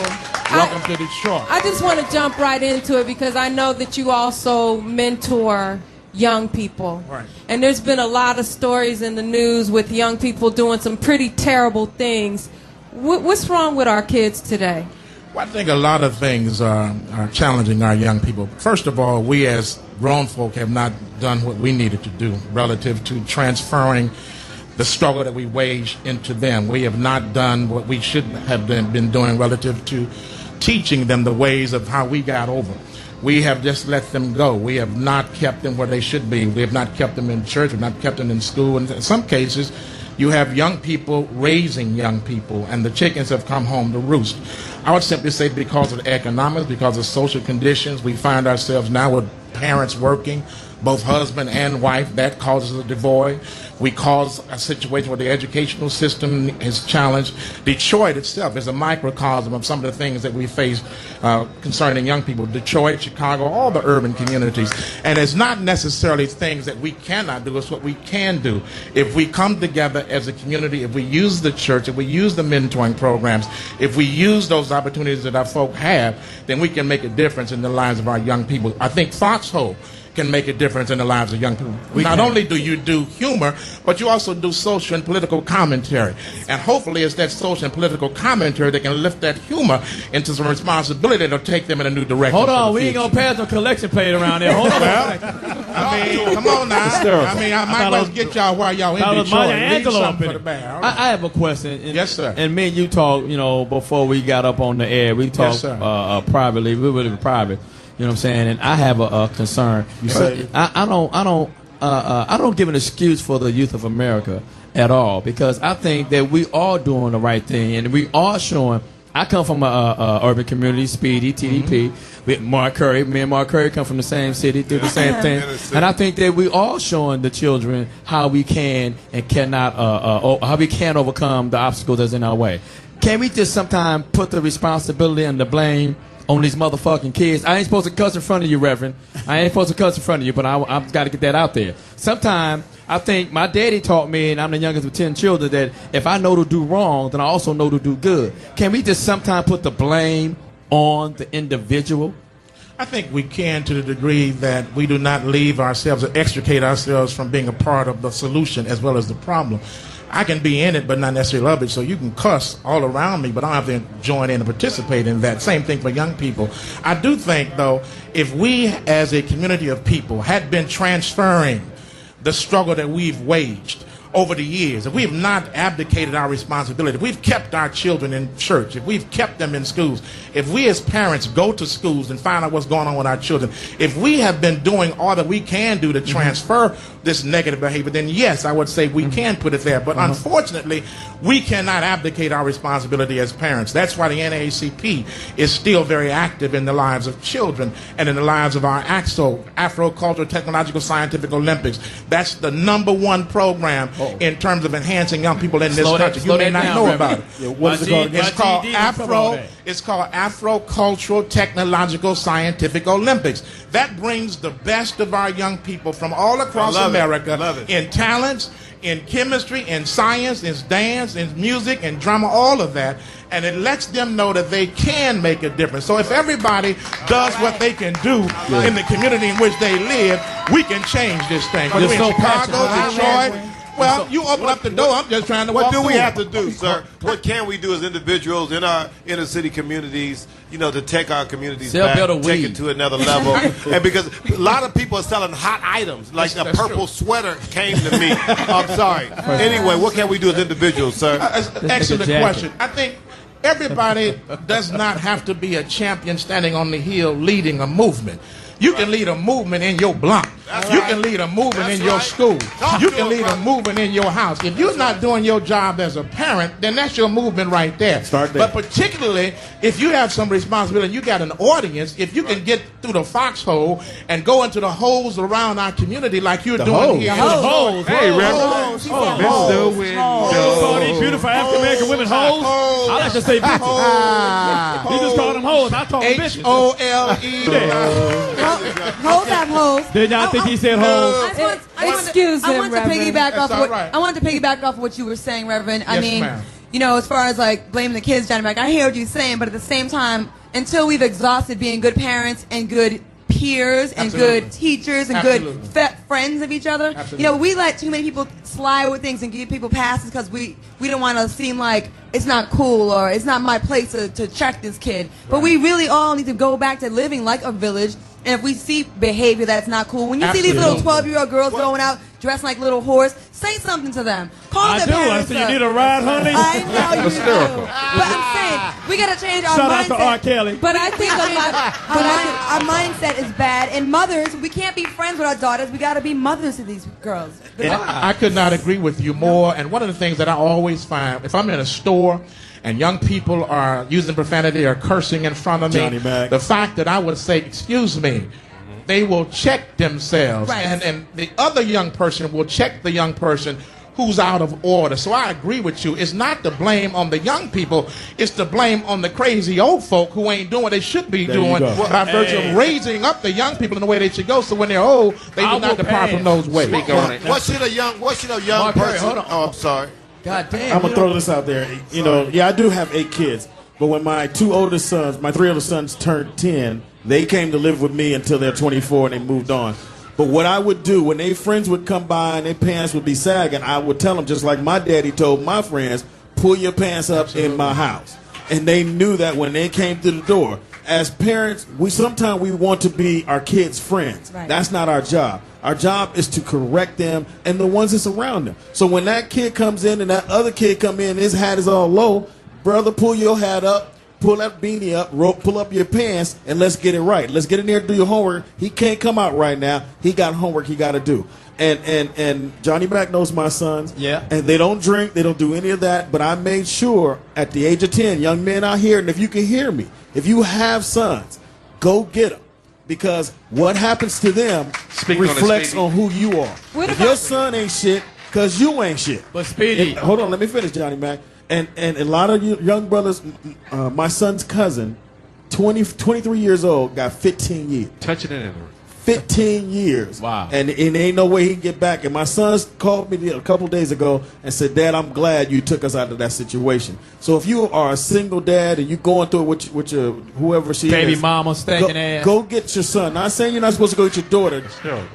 Welcome to Detroit. I just want to jump right into it because I know that you also mentor young people. Right. And there's been a lot of stories in the news with young people doing some pretty terrible things. What's wrong with our kids today? Well, I think a lot of things are challenging our young people. First of all, we as grown folk have not done what we needed to do relative to transferring the struggle that we wage into them. We have not done what we should have been doing relative to teaching them the ways of how we got over. We have just let them go. We have not kept them where they should be. We have not kept them in church. We have not kept them in school. And in some cases, you have young people raising young people, and the chickens have come home to roost. I would simply say because of the economics, because of social conditions, we find ourselves now with parents working, both husband and wife. That causes a divide. We cause a situation where the educational system is challenged. Detroit itself is a microcosm of some of the things that we face concerning young people. Detroit, Chicago, all the urban communities. And it's not necessarily things that we cannot do, it's what we can do. If we come together as a community, if we use the church, if we use the mentoring programs, if we use those opportunities that our folk have, then we can make a difference in the lives of our young people. I think Foxxhole can make a difference in the lives of young people. Not only do you do humor, but you also do social and political commentary. And hopefully it's that social and political commentary that can lift that humor into some responsibility that'll take them in a new direction. Hold on, we ain't gonna pass no collection plate around there. Hold on. I mean, come on now. I mean, I might well get y'all while y'all in Detroit. Leave something for the band. I have a question. And, yes, sir. And me and you talked, before we got up on the air. We talked privately. We were private. You know what I'm saying? And I have a concern. I don't give an excuse for the youth of America at all, because I think that we are doing the right thing and we are showing. I come from a urban community, Speedy, TDP, with Mark Curry. Me and Mark Curry come from the same city, do the same thing. And I think that we are showing the children how we can and cannot, how we can overcome the obstacles that's in our way. Can we just sometimes put the responsibility and the blame on these motherfucking kids? I ain't supposed to cuss in front of you, Reverend. I ain't supposed to cuss in front of you, but I've got to get that out there. Sometimes I think my daddy taught me, and I'm the youngest of 10 children, that if I know to do wrong, then I also know to do good. Can we just sometimes put the blame on the individual? I think we can, to the degree that we do not leave ourselves or extricate ourselves from being a part of the solution as well as the problem. I can be in it, but not necessarily love it. So you can cuss all around me, but I don't have to join in and participate in that. Same thing for young people. I do think, though, if we as a community of people had been transferring the struggle that we've waged over the years, if we have not abdicated our responsibility, if we've kept our children in church, if we've kept them in schools, if we as parents go to schools and find out what's going on with our children, if we have been doing all that we can do to transfer this negative behavior, then yes, I would say we can put it there. But unfortunately, we cannot abdicate our responsibility as parents. That's why the NAACP is still very active in the lives of children and in the lives of our Afro-Cultural Technological Scientific Olympics. That's the #1 program in terms of enhancing young people in this country. You may not know about it. What is it called again? It's called Afro-Cultural Technological Scientific Olympics. That brings the best of our young people from all across America in talents, in chemistry, in science, in dance, in music, in drama, all of that. And it lets them know that they can make a difference. So if everybody does what they can do in the community in which they live, we can change this thing. Whether we're in Chicago, Detroit. Well, you open up the door. I'm just trying to walk through. What do we have to do, sir? What can we do as individuals in our inner city communities, to take our communities back, take it to another level? And because a lot of people are selling hot items, like a purple sweater came to me. I'm sorry. Anyway, what can we do as individuals, sir? Excellent question. I think everybody does not have to be a champion standing on the hill leading a movement. You can lead a movement in your block. You can lead a movement in your school. You can lead a movement in your house. If you're not doing your job as a parent, then that's your movement right there. Start there. But particularly, if you have some responsibility and you got an audience, if you can get through the foxhole and go into the holes around our community like you're doing here. The holes. Hey, Reverend. Mr. Window. All these beautiful African American women hoes. I like to say bitches. You just call them hoes. I call them bitches. H-O-L-E. Hoes have hoes. Did y'all think he said hoes? Excuse him, I want to Reverend. piggyback off. That's all right. I wanted to piggyback off what you were saying, Reverend. I Yes, mean, ma'am. you know, as far as like blaming the kids, Johnny Mack, I hear what you're saying, but at the same time, until we've exhausted being good parents and good peers and Absolutely. good teachers and Absolutely. good friends of each other, Absolutely. you know, we let too many people slide with things and give people passes because we don't want to seem like it's not cool or it's not my place to check this kid. But we really all need to go back to living like a village. And if we see behavior that's not cool, when you see these little 12-year-old girls going out dressed like little whores, say something to them. Call their parents I see you up. need a ride, honey. I know you Hysterical. do. But I'm saying, we got to change our Shout mindset. out to R. Kelly. But I think our mindset is bad. And mothers, we can't be friends with our daughters. We got to be mothers to these girls. I could not agree with you more. And one of the things that I always find, if I'm in a store and young people are using profanity or cursing in front of me, Johnny Mack. the fact that I would say, excuse me, they will check themselves. Right. And the other young person will check the young person who's out of order. So I agree with you. It's not the blame on the young people. It's the blame on the crazy old folk who ain't doing what they should be There you doing go. by virtue of raising up the young people in the way they should go. So when they're old, they do not depart from those ways. Speak on it. What should a young Mark Perry, person? hold on. Oh, I'm sorry. God damn. I'm gonna throw this out there. You know, yeah, I do have 8 kids, but when my 3 older sons turned 10, they came to live with me until they're 24 and they moved on. But what I would do when their friends would come by and their pants would be sagging, I would tell them, just like my daddy told my friends, pull your pants up in my house. And they knew that when they came through the door. As parents, sometimes we want to be our kids' friends. Right. That's not our job. Our job is to correct them and the ones that's around them. So when that kid comes in and that other kid come in, his hat is all low, brother, pull your hat up. Pull that beanie up, pull up your pants, and let's get it right. Let's get in there and do your homework. He can't come out right now. He got homework he got to do. And Johnny Mack knows my sons. Yeah. And they don't drink. They don't do any of that. But I made sure at the age of 10, young men out here, and if you can hear me, if you have sons, go get them. Because what happens to them reflects on who you are. If your son ain't shit, because you ain't shit. But Speedy. Hold on, let me finish, Johnny Mack. And a lot of you young brothers, my son's cousin, 23 years old, got 15 years. Touching it in 15 years. Wow. And ain't no way he can get back. And my son called me a couple days ago and said, Dad, I'm glad you took us out of that situation. So if you are a single dad and you going through it with your whoever she Baby is, mama stinking ass. go get your son. Not saying you're not supposed to go get your daughter.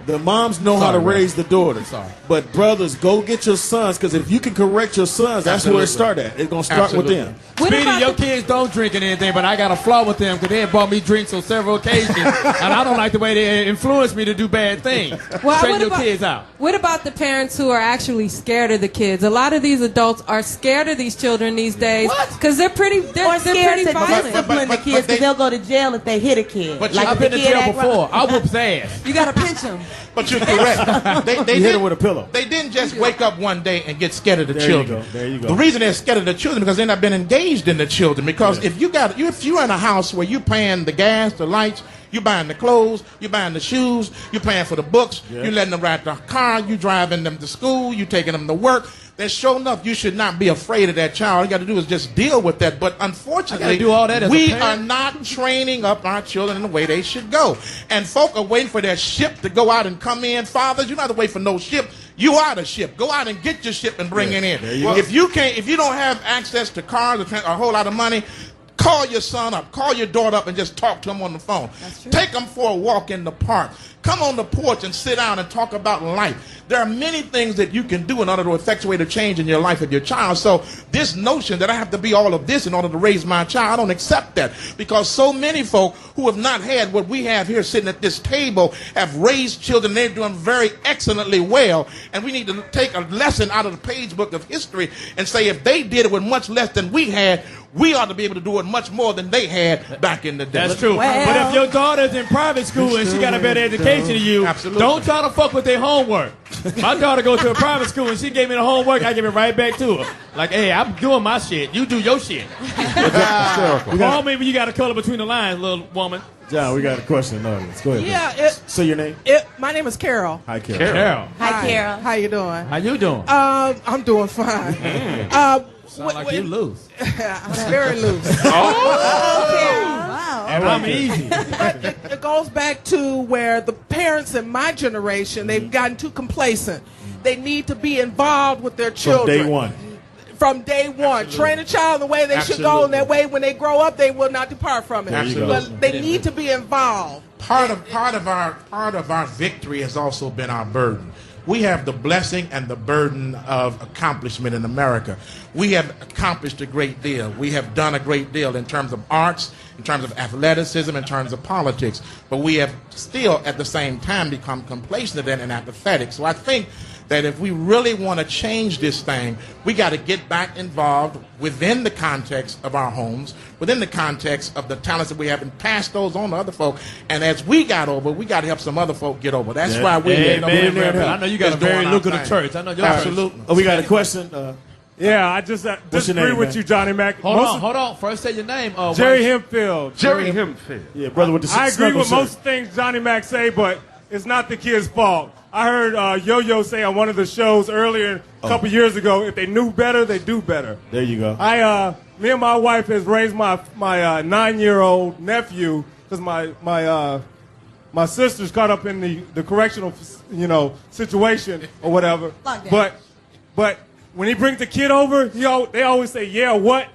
The moms know how to raise the daughters. Sorry. But brothers, go get your sons, because if you can correct your sons, that's where it starts at. It's going to start with them. Speedy, your kids don't drink and anything, but I got a flaw with them because they have bought me drinks on several occasions, and I don't like the way they influence me to do bad things. Straighten your kids out. What about the parents who are actually scared of the kids? A lot of these adults are scared of these children these days because they're pretty violent. Discipline the kids because they'll go to jail if they hit a kid. But like I've been to jail before. I whoop his ass. You got to pinch them. But you're correct. They hit him with a pillow. They didn't just wake up one day and get scared of the There children. you go. There you go. The reason they're scared of the children because they've not been engaged in the children. Because if you're in a house where you're paying the gas, the lights, you're buying the clothes, you're buying the shoes, you're paying for the books, you're letting them ride the car, you're driving them to school, you're taking them to work. Then sure enough, you should not be afraid of that child. All you got to do is just deal with that. But unfortunately, do all that as a we parent. are not training up our children in the way they should go. And folk are waiting for their ship to go out and come in. Fathers, you're not to wait for no ship. You are the ship. Go out and get your ship and bring it in. If you don't have access to cars or a whole lot of money, call your son up, call your daughter up, and just talk to them on the phone. Take them for a walk in the park. Come on the porch and sit down and talk about life. There are many things that you can do in order to effectuate a change in your life of your child. So this notion that I have to be all of this in order to raise my child, I don't accept that. Because so many folk who have not had what we have here sitting at this table have raised children. They're doing very excellently well. And we need to take a lesson out of the page book of history and say if they did it with much less than we had, we ought to be able to do it much more than they had back in the day. That's true. But if your daughter's in private school and she got a better education than you, don't try to fuck with their homework. My daughter goes to a private school and she gave me the homework, I give it right back to her. Like, hey, I'm doing my shit. You do your shit. Or maybe you got to color between the lines, little woman. John, we got a question in the audience. Go ahead. Yeah. Say your name. My name is Carol. Hi, Carol. Carol. Hi, Carol. How you doing? How you doing? I'm doing fine. Sound like you loose. I'm very loose. Wow. And I'm easy. It goes back to where the parents in my generation, they've gotten too complacent. They need to be involved with their children. From day one. From day one. Absolutely. Train a child in the way they should go, and that way when they grow up, they will not depart from it. But they need to be involved. Part of our victory has also been our burden. We have the blessing and the burden of accomplishment in America. We have accomplished a great deal. We have done a great deal in terms of arts, in terms of athleticism, in terms of politics. But we have still, at the same time, become complacent and apathetic. So I think that if we really want to change this thing, we got to get back involved within the context of our homes, within the context of the talents that we have, and pass those on to other folk. And as we got over, we got to help some other folk get over. That's why we're I know you got a very lucrative church. I know your absolutely. Oh, we got a question. Yeah, I just disagree with you, Johnny Mack. Hold on. First, say your name. Jerry Hempfield. Jerry Hempfield. Yeah, brother with the I agree with shirt. most things Johnny Mack say, but it's not the kid's fault. I heard Yo-Yo say on one of the shows earlier, a couple years ago, if they knew better, they do better. There you go. Me and my wife has raised my 9-year-old nephew because my sister's caught up in the correctional situation or whatever. But when he brings the kid over, they always say, yeah, what?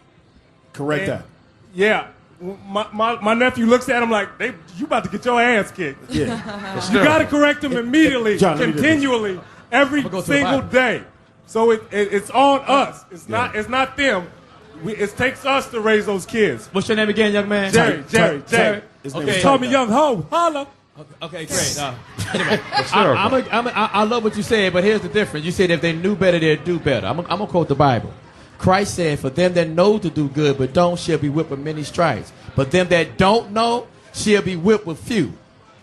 Correct that. Yeah. My nephew looks at him like, you about to get your ass kicked. Yeah. You got to correct him immediately, continually, every single day. So it's on us. It's not them. It takes us to raise those kids. What's your name again, young man? Jerry. Okay. Call me Young Ho. Holla. Okay, great. Anyway, I love what you said, but here's the difference. You said if they knew better, they'd do better. I'm going to quote the Bible. Christ said, for them that know to do good but don't shall be whipped with many stripes. But them that don't know shall be whipped with few.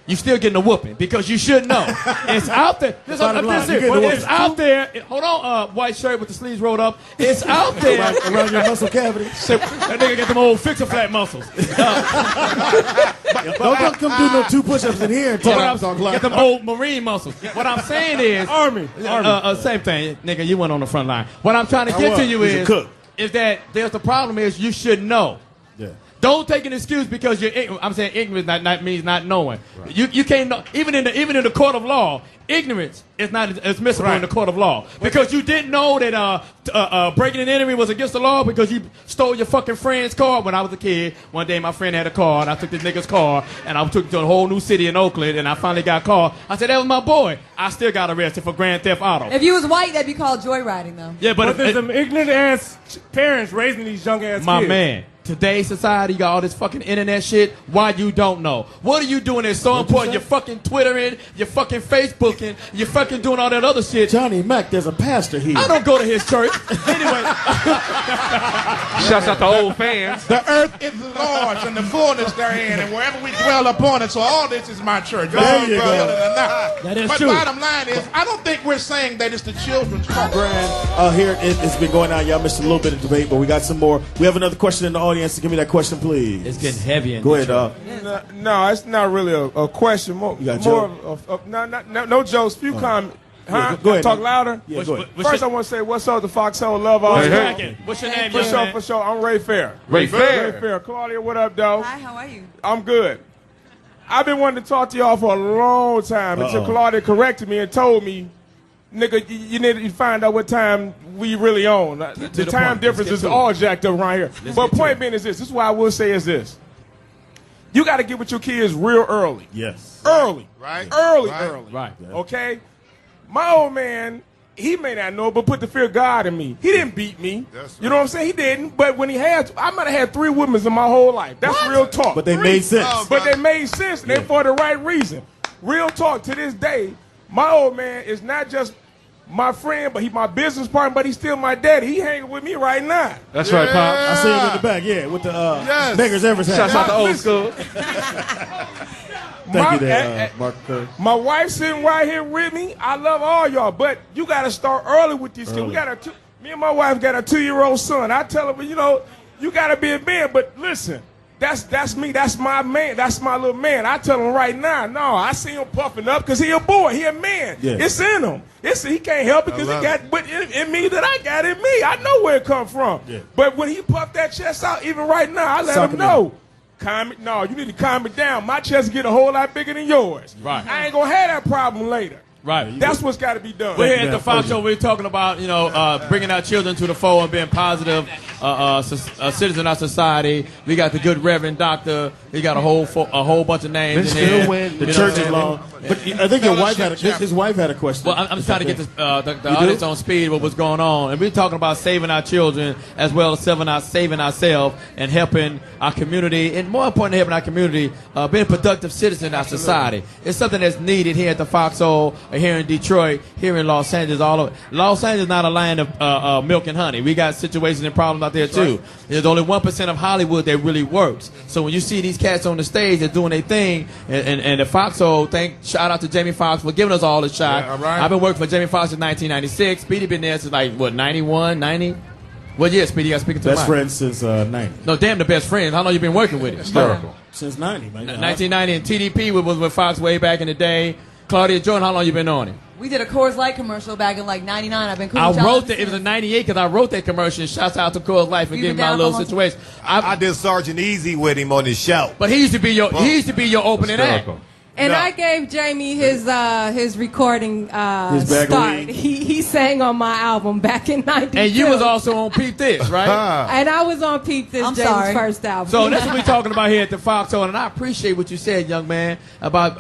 You still getting a whooping because you should know. It's out there. It's out there. Hold on, white shirt with the sleeves rolled up. It's out there. Around your muscle cavity. That nigga got them old fix-a-flat muscles. Don't come do no 2 push-ups in here and talk. Get them old Marine muscles. What I'm saying is... Army. Same thing. Nigga, you went on the front line. What I'm trying to get to you is that there's the problem is you should know. Yeah. Don't take an excuse because you're ignorant. I'm saying ignorance not means not knowing. Right. You can't know. Even in the court of law, ignorance is not admissible in the court of law because you didn't know that breaking an enemy was against the law because you stole your fucking friend's car. When I was a kid, one day my friend had a car and I took this nigga's car and I took it to a whole new city in Oakland and I finally got caught. I said that was my boy. I still got arrested for grand theft auto. If you was white, that'd be called joyriding, though. Yeah, but there's some ignorant ass parents raising these young ass kids. My man. Today's society got all this fucking internet shit. Why you don't know? What are you doing that's so important? You're fucking Twittering, you're fucking Facebooking, you're fucking doing all that other shit. Johnny Mack, there's a pastor here. I don't go to his church. Anyway. Shouts out to old fans. The earth is the Lord's and the fullness therein, and wherever we dwell upon it. So all this is my church. There you go. That is but true. bottom line is, I don't think we're saying that it's the children's fault. Here it's been going on. Y'all missed a little bit of debate, but we got some more. We have another question in the audience. Give me that question, please. It's getting heavy. Go ahead, dog. No, it's not really a question. More no jokes. Few comments. Yeah, go ahead. Talk louder. Yeah, go ahead. First, I want to say what's up to Foxxhole Love all. What's your name, For sure. I'm Ray Fair. Ray Fair. Claudia, what up, though? Hi, how are you? I'm good. I've been wanting to talk to y'all for a long time until Claudia corrected me and told me, nigga, you need to find out what time we really on. The time difference is all jacked up around here. But point being is this. This is what I will say is this. You got to get with your kids real early. Yes. Early. Right. Early. Right. Okay? My old man, he may not know, but put the fear of God in me. He didn't beat me. That's right. You know what I'm saying? He didn't. But when he had, I might have had 3 women in my whole life. That's real talk. But they made sense. But they made sense, and they for the right reason. Real talk, to this day, my old man is not just my friend, but he my business partner, but he's still my daddy. He hanging with me right now. That's right, Pop. I see him in the back, with the Beggars Everest hat. Shouts out to old school. Thank you there, Mark Curry. My wife sitting right here with me. I love all y'all, but you got to start early with these kids. Me and my wife got a 2-year-old son. I tell her, you got to be a man, but listen. That's me. That's my man. That's my little man. I tell him right now, no, I see him puffing up because he a boy. He a man. Yeah. It's in him. He can't help it because he got but in me that I got in me. I know where it come from. Yeah. But when he puffed that chest out, even right now, I let him know. No, you need to calm it down. My chest get a whole lot bigger than yours. Right. I ain't gonna have that problem later. Right. That's what's got to be done. We're here at the Foxxhole. We're talking about, bringing our children to the fore and being positive citizens in our society. We got the good Reverend Dr. He got a whole bunch of names in here. The church is long. But I think his wife had a question. Well, I'm just trying to get the audience on speed with what's going on. And we're talking about saving our children as well as saving ourselves and helping our community. And more importantly, helping our community being a productive citizen in our society. It's something that's needed here at the Foxxhole, here in Detroit, here in Los Angeles, all over. Los Angeles is not a land of milk and honey. We got situations and problems out there too. There's only 1% of Hollywood that really works. So when you see these cats on the stage, they're doing their thing, and the Foxxhole, shout out to Jamie Foxx for giving us all the shot. Yeah, right. I've been working for Jamie Foxx since 1996. Speedy been there since 91, 90? What year, Speedy? You got speaking to best friend since 90. No, damn, the best friend. How long you been working with him? Historical. Since 90, man. 1990, and TDP was with Fox way back in the day. Claudia Jordan, how long you been on it? We did a Coors Light commercial back in 99. I've been cool. I wrote that. It was in 98 because I wrote that commercial. Shouts out to Coors Light for giving my little situation. I did Sergeant Easy with him on his show. But he used to be your opening act. And I gave Jamie his recording start. He sang on my album back in 92. And you was also on Peep This, right? And I was on Peep This, Jamie's first album. So that's what we're talking about here at the Foxxhole. And I appreciate what you said, young man, about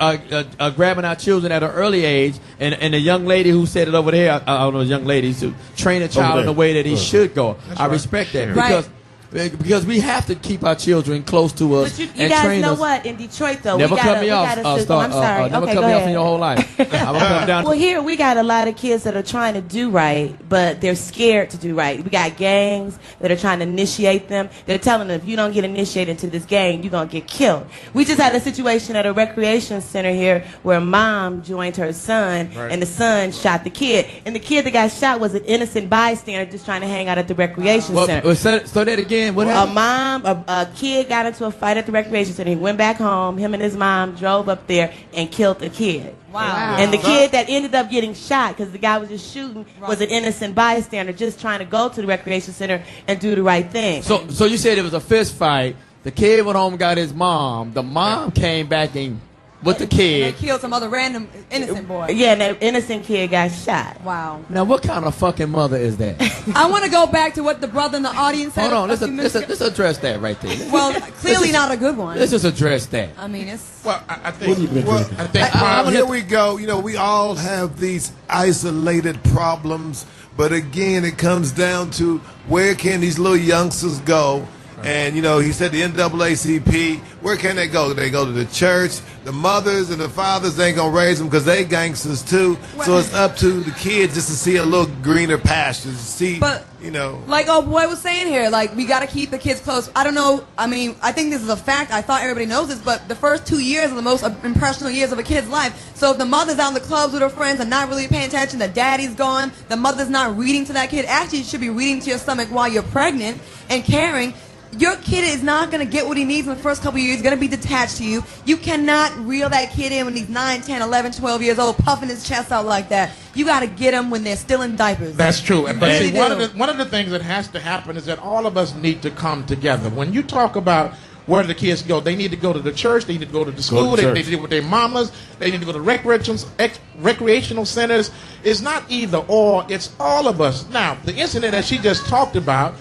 grabbing our children at an early age. And the young lady who said it over there, I don't know, young ladies, to train a child in the way that he should go. I respect that because we have to keep our children close to us. But you guys know what? In Detroit, though, never cut me off. I'm sorry. Never cut me off in your whole life. Well, here we got a lot of kids that are trying to do right, but they're scared to do right. We got gangs that are trying to initiate them. They're telling them if you don't get initiated into this gang, you're gonna get killed. We just had a situation at a recreation center here where a mom joined her son, and the son shot the kid, and the kid that got shot was an innocent bystander just trying to hang out at the recreation center. So that again. What happened? A kid got into a fight at the recreation center. He went back home. Him and his mom drove up there and killed the kid. Wow. And the kid that ended up getting shot because the guy was just shooting was an innocent bystander just trying to go to the recreation center and do the right thing. So you said it was a fist fight. The kid went home and got his mom. The mom came back and with the kid. And they killed some other random innocent boy. Yeah, and the innocent kid got shot. Wow. Now, what kind of fucking mother is that? I want to go back to what the brother in the audience said. Hold on, let's address that right there. Well, clearly not a good one. Let's just address that. I mean, it's... Well, I think here we go. We all have these isolated problems, but again, it comes down to where can these little youngsters go? And, he said the NAACP, where can they go? They go to the church. The mothers and the fathers ain't going to raise them because they gangsters too. So it's up to the kids just to see a little greener pastures. See, like old boy was saying here, like, we got to keep the kids close. I don't know. I mean, I think this is a fact. I thought everybody knows this, but the first 2 years are the most impressionable years of a kid's life. So if the mother's out in the clubs with her friends and not really paying attention, the daddy's gone, the mother's not reading to that kid. Actually, you should be reading to your stomach while you're pregnant and caring. Your kid is not going to get what he needs in the first couple of years. He's going to be detached to you. You cannot reel that kid in when he's 9, 10, 11, 12 years old, puffing his chest out like that. You got to get him when they're still in diapers. That's true. But see, one of the things that has to happen is that all of us need to come together. When you talk about where the kids go, they need to go to the church, they need to go to the school, they need to go with their mamas, they need to go to recreational centers. It's not either or, it's all of us. Now, the incident that she just talked about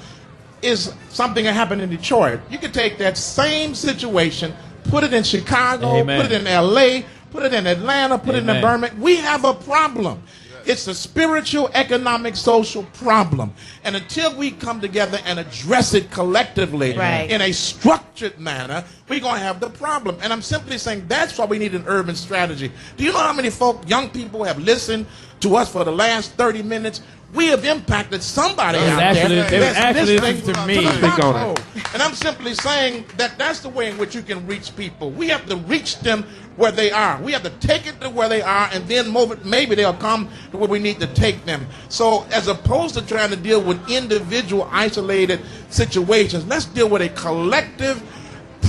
is something that happened in Detroit. You could take that same situation, put it in Chicago, put it in L.A., put it in Atlanta, put it in Birmingham. We have a problem. It's a spiritual, economic, social problem. And until we come together and address it collectively in a structured manner, we're going to have the problem. And I'm simply saying that's why we need an urban strategy. Do you know how many folk, young people, have listened to us for the last 30 minutes? We have impacted somebody out there. That's listening to me. Speak on it. And I'm simply saying that that's the way in which you can reach people. We have to reach them where they are. We have to take it to where they are, and then maybe they'll come to where we need to take them. So as opposed to trying to deal with individual isolated situations, let's deal with a collective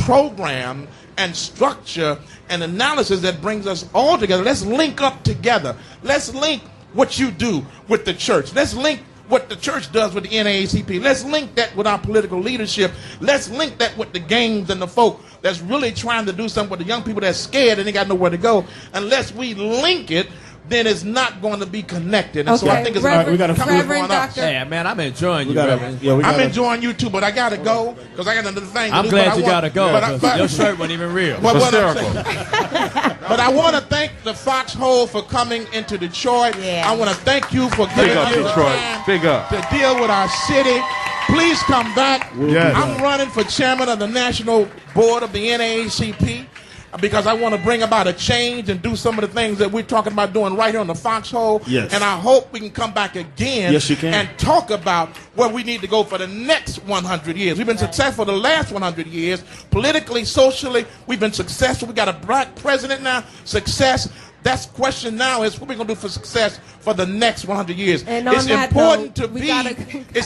program and structure and analysis that brings us all together. Let's link up together. Let's link what you do with the church. Let's link what the church does with the NAACP. Let's link that with our political leadership. Let's link that with the gangs and the folk that's really trying to do something with the young people that's scared and they got nowhere to go. Unless we link it, then it's not going to be connected. And so I think it's Reverend Dr. Hey, man, I'm enjoying you, Reverend. I'm enjoying you too, but I got to go because I got another thing to do. I'm glad you got to go because your shirt wasn't even real. But I want to thank the Foxxhole for coming into Detroit. I want to thank you for giving us the time to deal with our city. Please come back. I'm running for chairman of the National Board of the NAACP. Because I want to bring about a change and do some of the things that we're talking about doing right here on the Foxxhole. And I hope we can come back again and talk about where we need to go for the next 100 years. We've been successful the last 100 years. Politically, socially, we've been successful. We got a black president now. Success. That's the question now is what we're going to do for success for the next 100 years. And it's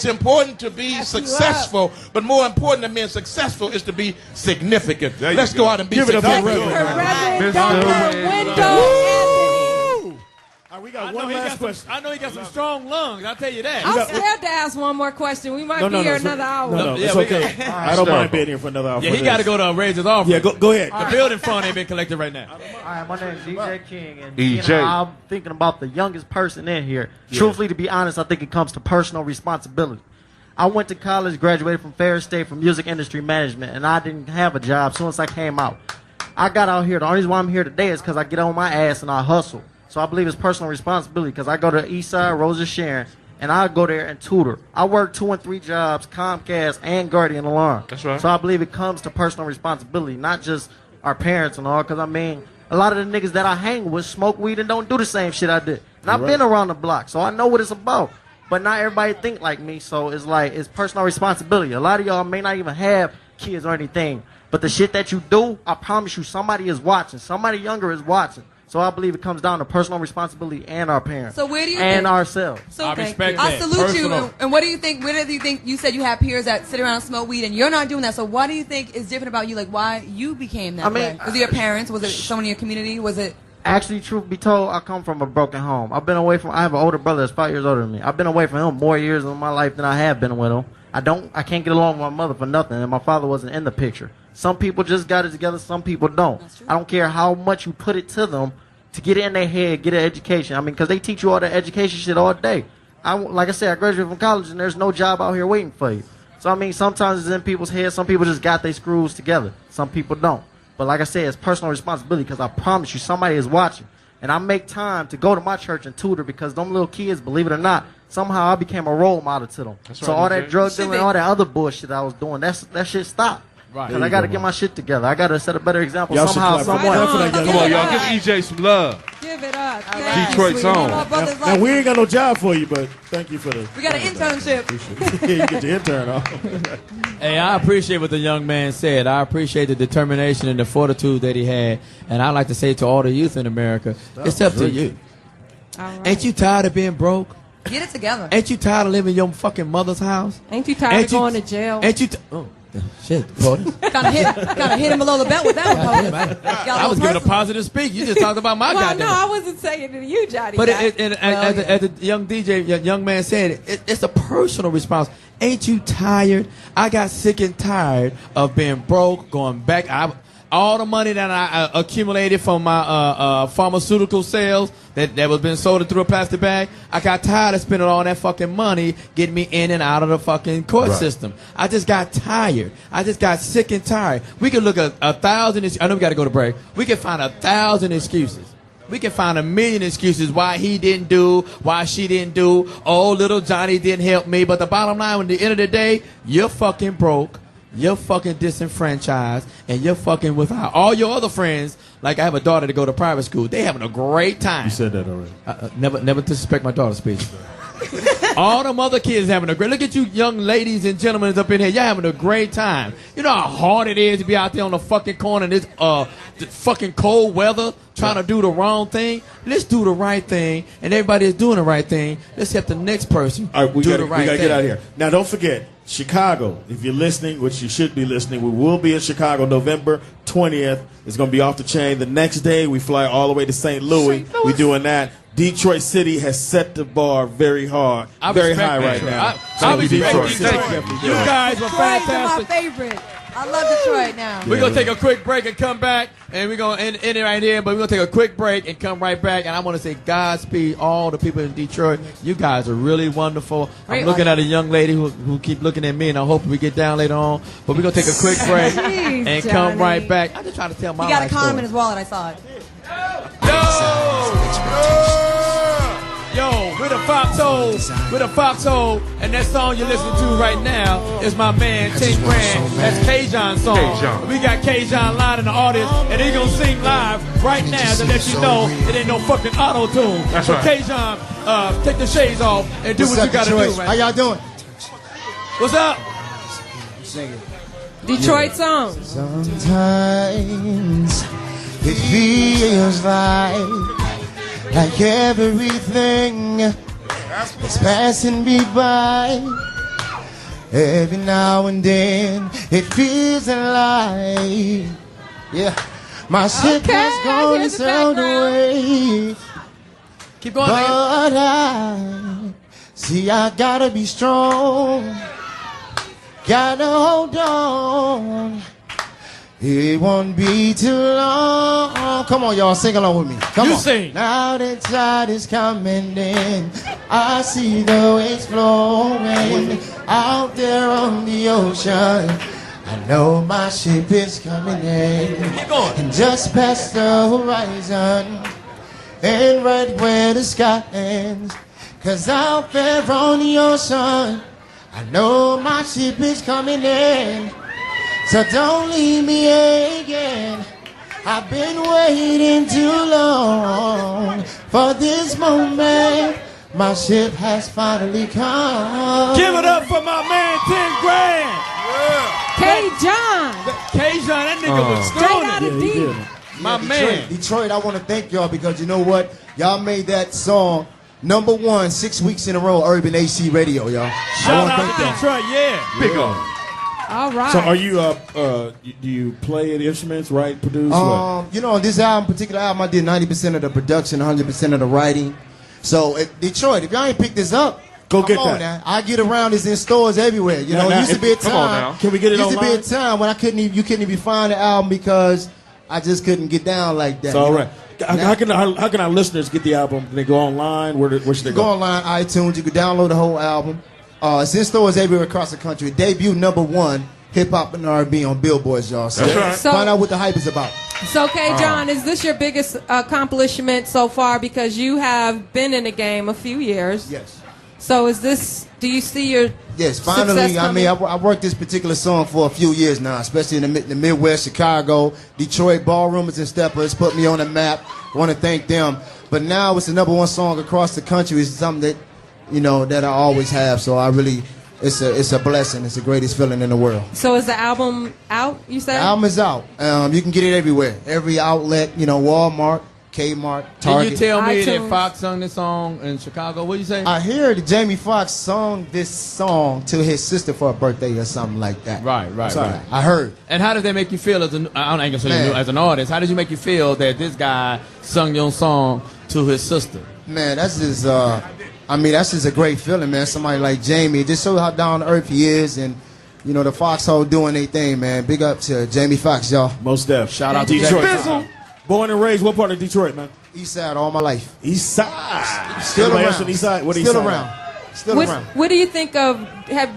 important to be successful, but more important than being successful is to be significant. Let's go out and be successful. Reverend Dr. Wendell Anthony. We got one last question. I know he got some strong lungs. I'll tell you that. I'm scared to ask one more question. We might be here another hour. No, it's okay. I don't mind being here for another hour. Yeah, he got to go to raise his offering. Yeah, go ahead. The building fund ain't been collected right now. All right, my name is DJ King, and you know, I'm thinking about the youngest person in here. Truthfully, to be honest, I think it comes to personal responsibility. I went to college, graduated from Ferris State for music industry management, and I didn't have a job as soon as I came out. I got out here. The only reason why I'm here today is because I get on my ass and I hustle. So I believe it's personal responsibility because I go to East Side, Rosa Sharon, and I go there and tutor. I work 2 and 3 jobs, Comcast and Guardian Alarm. That's right. So I believe it comes to personal responsibility, not just our parents and all, because, I mean, a lot of the niggas that I hang with smoke weed and don't do the same shit I did. And I've been around the block, so I know what it's about. But not everybody think like me, so it's like it's personal responsibility. A lot of y'all may not even have kids or anything, but the shit that you do, I promise you, somebody is watching. Somebody younger is watching. So I believe it comes down to personal responsibility and our parents. So where do you and think, ourselves. So I respect that. I salute you. And what do you think? Where do you think you said you have peers that sit around and smoke weed, and you're not doing that? So what do you think is different about you? Like why you became that way? Was it your parents? Was it someone in your community? Was it? Actually, truth be told, I come from a broken home. I've been away from. I have an older brother that's 5 years older than me. I've been away from him more years in my life than I have been with him. I can't get along with my mother for nothing, and my father wasn't in the picture. Some people just got it together. Some people don't. I don't care how much you put it to them to get it in their head, get an education. I mean, because they teach you all that education shit all day. Like I said, I graduated from college, and there's no job out here waiting for you. So, I mean, sometimes it's in people's heads. Some people just got their screws together. Some people don't. But like I said, it's personal responsibility because I promise you somebody is watching. And I make time to go to my church and tutor because them little kids, believe it or not, somehow I became a role model to them. So all that drug dealing, all that other bullshit I was doing, that shit stopped. Right. Because I got to get my shit together. I got to set a better example somehow, somewhere. Come on, y'all. Give EJ some love. Give it up. Detroit's own. Now, we ain't got no job for you, but thank you for the... We got an internship. Yeah, you get your intern off. Hey, I appreciate what the young man said. I appreciate the determination and the fortitude that he had. And I like to say to all the youth in America, it's up to you. Right. Ain't you tired of being broke? Get it together. Ain't you tired of living in your fucking mother's house? Ain't you tired of going to jail? Ain't you... Shit, Claudia. kind of hit him below the belt with that one. I was giving a positive speak. You just talked about my goddamn. No, I wasn't saying it to you, Johnny. But as the young DJ, young man said, it's a personal response. Ain't you tired? I got sick and tired of being broke, going back. All the money that I accumulated from my pharmaceutical sales that was being sold through a plastic bag, I got tired of spending all that fucking money getting me in and out of the fucking court system. I just got tired. I just got sick and tired. We could look at 1,000. I know we got to go to break. We could find 1,000 excuses We can find a million excuses why he didn't do, why she didn't do. Oh, little Johnny didn't help me. But the bottom line, at the end of the day, you're fucking broke. You're fucking disenfranchised, and you're fucking without all your other friends. Like I have a daughter to go to private school. They having a great time. You said that already. Never disrespect my daughter's speech. All them other kids having a great. Look at you, young ladies and gentlemen up in here. Y'all having a great time. You know how hard it is to be out there on the fucking corner in this fucking cold weather trying to do the wrong thing. Let's do the right thing, and everybody is doing the right thing. Let's help the next person All right, we do gotta, the right we gotta thing. get out of here. Now, don't forget, Chicago. If you're listening, which you should be listening, we will be in Chicago November 20th. It's going to be off the chain. The next day, we fly all the way to St. Louis. We're doing that. Detroit City has set the bar very hard, very high right now. I respect Detroit. You guys were Detroit is my fantastic. favorite. I love Detroit now. We're going to take a quick break and come back, and we're going to end it right here, but we're going to take a quick break and come right back, and I want to say Godspeed all the people in Detroit. You guys are really wonderful. I'm looking at a young lady who keep looking at me, and I hope we get down later on, but we're going to take a quick break Jeez, and Johnny. come right back. I'm just trying to tell my He got a life condom story. in his wallet. I saw it. Yo, we're the Foxxhole. We're the Foxxhole, and that song you're listening to right now is my man Tim Grand. That's K-John's song. K-John. We got K-John live in the audience, and he's gonna sing live right now to let you know it ain't no fucking auto tune. That's so right. K-John, take the shades off and do What's what up, you gotta Detroit? do, man. How y'all doing? What's up? Sing it. Detroit song. Sometimes it feels like everything is passing me by. Every now and then it feels like, my ship has gone its own way. Keep going, but I gotta be strong. Gotta hold on. It won't be too long. Come on, y'all, sing along with me. Come on. Sing. Now the tide is coming in. I see the waves flowing out there on the ocean. I know my ship is coming in. Keep going. And just past the horizon, and right where the sky ends. 'Cause out there on the ocean, I know my ship is coming in. So don't leave me again. I've been waiting too long for this moment. My ship has finally come. Give it up for my man 10 grand. K-John. K-John, that nigga was Straight out of stoned. deep. My man. Detroit, I want to thank y'all because you know what? Y'all made that song #1 6 weeks in a row, Urban AC Radio, y'all. Shout out to Detroit, yeah. Big on. All right. So are you, do you play any instruments, write, produce, what? You know, on this particular album, I did 90% of the production, 100% of the writing. So, Detroit, if y'all ain't picked this up, Go come get on that. Now. I get around this in stores everywhere. You know, Now, used to be a come on time. now. Can we get it Used to be online? a time when you couldn't even find the album because I just couldn't get down like that. It's all you know? right. How can our listeners get the album? Can they go online? Where should they Go go? online, iTunes. You can download the whole album. It's in stores everywhere across the country. Debut #1, hip hop and R&B on Billboards, y'all. So That's right. find out what the hype is about. So, K-John, is this your biggest accomplishment so far? Because you have been in the game a few years. Yes. So do you see your Yes, finally, success I mean, coming? I worked this particular song for a few years now, especially in the Midwest, Chicago, Detroit, Ballroomers and Steppers put me on the map. I want to thank them. But now it's the #1 song across the country. It's something that, you know, that I always have. So I really, it's a blessing. It's the greatest feeling in the world. So is the album out, you said? The album is out. You can get it everywhere. Every outlet, you know, Walmart, Kmart, Target. Did you tell me that iTunes. Fox sung this song in Chicago? What did you say? I hear that Jamie Foxx sung this song to his sister for a birthday or something like that. Right. I heard. And how did that make you feel as an as an artist? How did you make you feel that this guy sung your song to his sister? Man, that's just that's just a great feeling, man. Somebody like Jamie, just show how down to earth he is, and you know the Foxxhole doing their thing, man. Big up to Jamie Foxx, y'all. Most def. Shout out to Detroit. Jamie. Born and raised, what part of Detroit, man? East Side all my life. East Side. Still Everybody around. else on East Side? What Still East Side? around. Still around. What do you think of?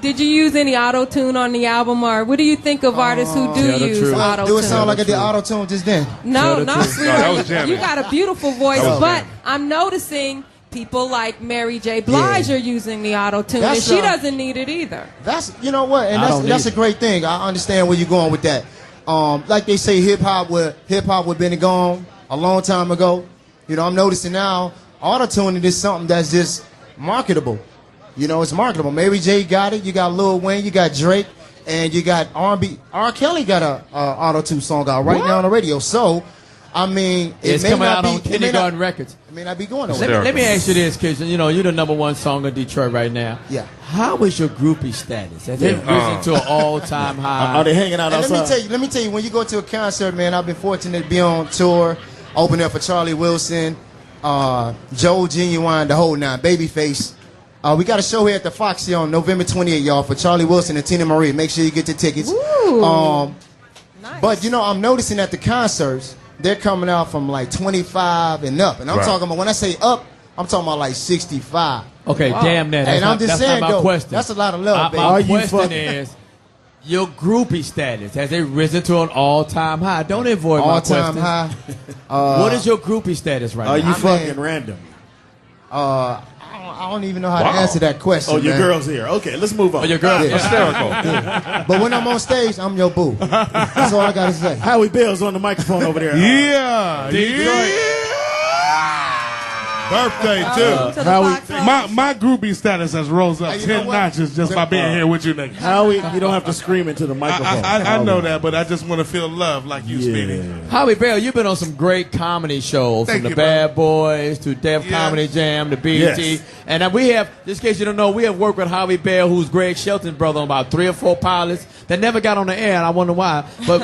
Did you use any auto tune on the album, or what do you think of artists who do use auto tune? Do it sound like I did auto tune just then? No, sweetheart. that was jamming. You got a beautiful voice, but I'm noticing people like Mary J. Blige are using the auto tune, and she doesn't need it either. That's you know what, and that's a great thing. I understand where you're going with that. Like they say, hip hop would been gone a long time ago. You know, I'm noticing now auto tuning is something that's just marketable. You know, it's marketable. Mary J. got it. You got Lil Wayne. You got Drake, and you got R&B. R. Kelly got a auto tune song out right now on the radio. So, I mean, it's coming out on Kindergarten Records. It may not be going over. Let me ask you this, because you know you're the #1 song in Detroit right now. Yeah. How is your groupie status? Has it risen to an all-time high? Are they hanging out outside? Let me tell you, when you go to a concert, man, I've been fortunate to be on tour, open up for Charlie Wilson, Joe Genuine, the whole nine, Babyface. We got a show here at the Foxxhole on November 28th, y'all, for Charlie Wilson and Tina Marie. Make sure you get your tickets. Nice. But, you know, I'm noticing at the concerts, they're coming out from like 25 and up. And I'm talking about, when I say up, I'm talking about like 65. Okay, damn that. And I'm just saying, not my though, question. that's a lot of love, baby. My question is, your groupie status, has it risen to an all-time high? Don't avoid my question. All-time high. What is your groupie status right now? Are you fucking random? I don't even know how to answer that question. Oh, your girl's here. Okay, let's move on. Oh, your girl's hysterical. Yeah. But when I'm on stage, I'm your boo. That's all I got to say. Howie Bell's on the microphone over there. Birthday, too. My groupie status has rose up 10 notches just by being here with you niggas. Howie, you don't have to scream into the microphone. I know that, but I just want to feel love like you, Speedy. Howie Bell, you've been on some great comedy shows, from the Bad Boys to Def Comedy Jam to BET. Yes. And we have, just in case you don't know, we have worked with Howie Bell, who's Greg Shelton's brother, on about 3 or 4 pilots that never got on the air, and I wonder why. But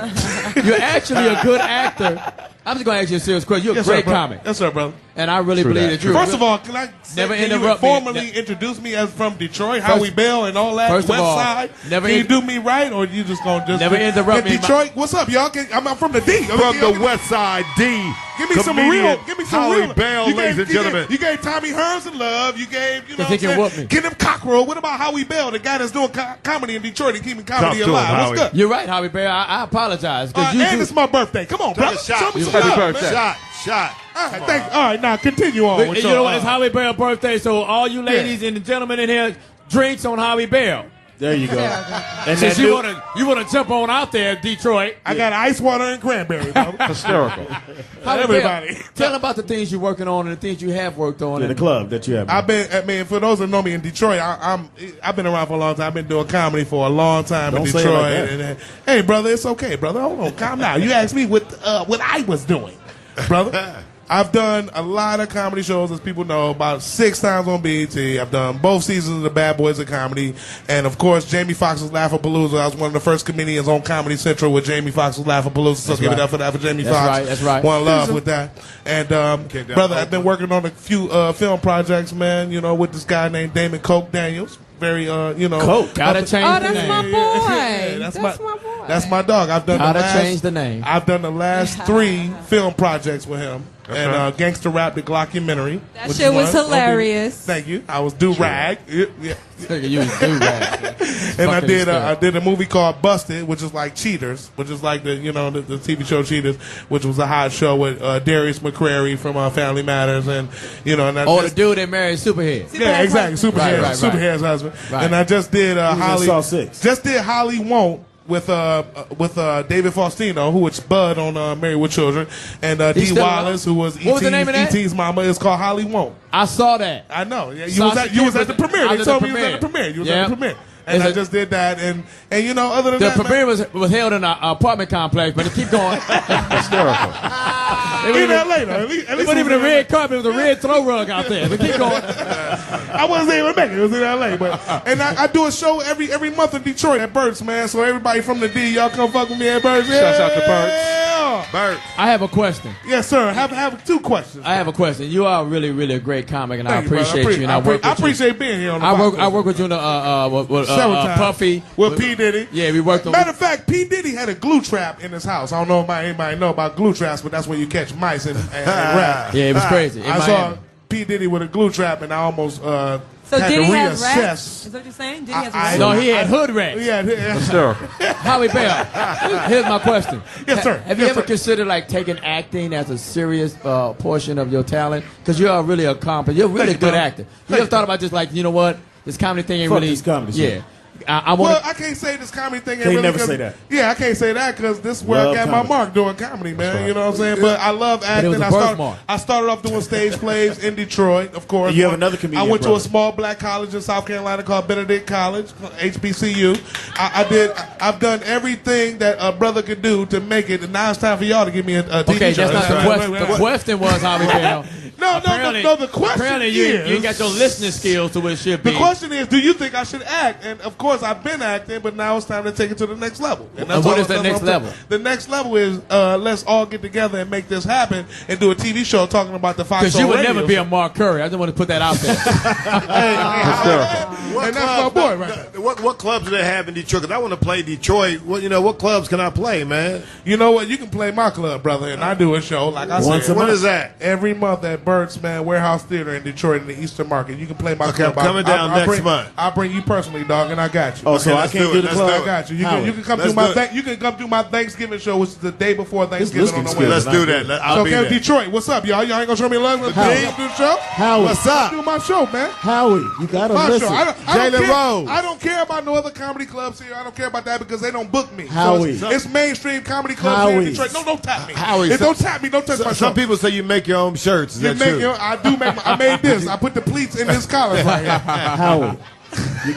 you're actually a good actor. I'm just going to ask you a serious question. You're a great comic. Yes, sir, brother. And I really believe that you're First of all, can I interrupt you formally introduce me as from Detroit, Howie Bell and all that, West Side? Can you do me right, or you just going to just... Never interrupt me. Detroit, what's up, y'all? I'm from the D. From the West Side, D. Give me some real. Howie Bell, ladies and gentlemen. You gave Tommy Hearns and love. You gave, you know what I'm saying? Get him Cockrell. What about Howie Bell, the guy that's doing comedy in Detroit and keeping comedy alive? What's good? You're right, Howie Bell. I apologize. And it's my birthday. Come on, bro. Show me some love, man. Shot. All right, thanks. All right, now continue on. You know what? It's Howie Bell's birthday, so all you ladies and the gentlemen in here, drinks on Howie Bell. There you go. And since you wanna jump on out there, Detroit. I got ice water and cranberry, bro. Hysterical. Everybody. Tell them about the things you're working on and the things you have worked on. In the club that you have. For those that know me in Detroit, I've been around for a long time. I've been doing comedy for a long time Don't in say Detroit. it like that. Hey, brother, it's okay, brother. Hold on, calm down. You asked me what I was doing, brother. I've done a lot of comedy shows, as people know, about 6 times on BET. I've done both seasons of the Bad Boys of Comedy. And, of course, Jamie Foxx's Laugh-A-Palooza. I was one of the first comedians on Comedy Central with Jamie Foxx's Laugh-A-Palooza. So give it up for that for Jamie Foxx. That's right. One love with that. And, brother, I've been working on a few film projects, man, you know, with this guy named Damon Coke Daniels. Very, Coke. Gotta change the name. That's my boy. That's my boy. That's my dog. I've done change the name. I've done the last 3 film projects with him. And Gangster Rap, the Glockumentary. That shit was hilarious. Thank you. I was Do-Rag. You was Do-Rag. And I did a movie called Busted, which is like Cheaters, which is like the TV show Cheaters, which was a hot show with Darius McCrary from Family Matters, and and the dude that married Superhead. Yeah, exactly. Superhead's husband. Right. And I just did Holly. Saw 6. Just did Holly Won't. With David Faustino, who was Bud on Married with Children, and Dee Wallace, who was E.T.'s mama. It's called Holly Won't. I saw that. I know. Yeah, you was at the premiere. They told me you was at the premiere. You was at the premiere. And I just did that, and other than that, the premiere was held in an apartment complex, but it keep going. Hysterical. In L.A. though. It wasn't even a red carpet; it was a red throw rug out there. But keep going. I wasn't even making it. It was in L.A. But I do a show every month in Detroit at Burt's, man. So everybody from the D, y'all come fuck with me at Burt's. Shouts out to Burt's. Burt's. I have a question. Yes, sir. I have 2 questions. I have a question. You are really, really a great comic, and I appreciate you. And I appreciate being here on the podcast. I work with you in several times. Puffy. With P. Diddy. Yeah, we worked on. Matter of fact, P. Diddy had a glue trap in his house. I don't know if anybody know about glue traps, but that's where you catch mice and rap. Yeah, it was crazy. I saw P. Diddy with a glue trap, and I almost So had Diddy to has reassess. rats? Is that what you're saying? Diddy has rats? No, he had hood rats. Yeah. Howie Bell, here's my question. Yes, sir. Have you ever considered like taking acting as a serious portion of your talent? Because you are really accomplished. You're a really good actor. You ever thought about just like, you know what, this comedy thing ain't Fuck really. this comedy shit. Yeah. I can't say this comedy thing. Can't really never say that. Yeah, I can't say that because this is where Love I got comedy. my mark doing comedy, man. You know what I'm saying? But I love acting. was a birthmark. I started off doing stage plays in Detroit, of course. You have another comedian I went to brother. a small black college in South Carolina called Benedict College, HBCU. I've done everything that a brother could do to make it, and now it's time for y'all to give me a TV Okay, show. that's not the question. The question was, Howie Bell. No, the question apparently is... you ain't got your listening skills to what it should be. The question is, do you think I should act? And of course, I've been acting, but now it's time to take it to the next level. And what is that next level? The next level is let's all get together and make this happen and do a TV show talking about the Foxxhole Radio. Because you would never be a Mark Curry. I just want to put that out there. And that's my boy right there. What clubs do they have in Detroit? Because I want to play Detroit. What clubs can I play, man? You know what? You can play my club, brother, and I do a show, like I said. When is that? Every month at Burt's, man, Warehouse Theater in Detroit in the Eastern Market. You can play my club. I'm coming down next month. I'll bring you personally, dog, and I got you. Oh, so I can't do the club? I got you. You can come do my Thanksgiving show, which is the day before Thanksgiving on the Wednesday. Let's do that. I'll be there. Detroit, what's up, y'all? Y'all ain't gonna show me love? Let's do the show. Howie, what's up? Do my show, man. Howie, you gotta My listen. show. Jalen Rose. I don't care about no other comedy clubs here. I don't care about that because they don't book me. Howie. So it's mainstream comedy clubs here in Detroit. No, don't tap me. Don't tap me. Don't touch my show. Some people say you make your own shirts. Is that true? I do make. I made this. I put the pleats in this collar right here. Howie,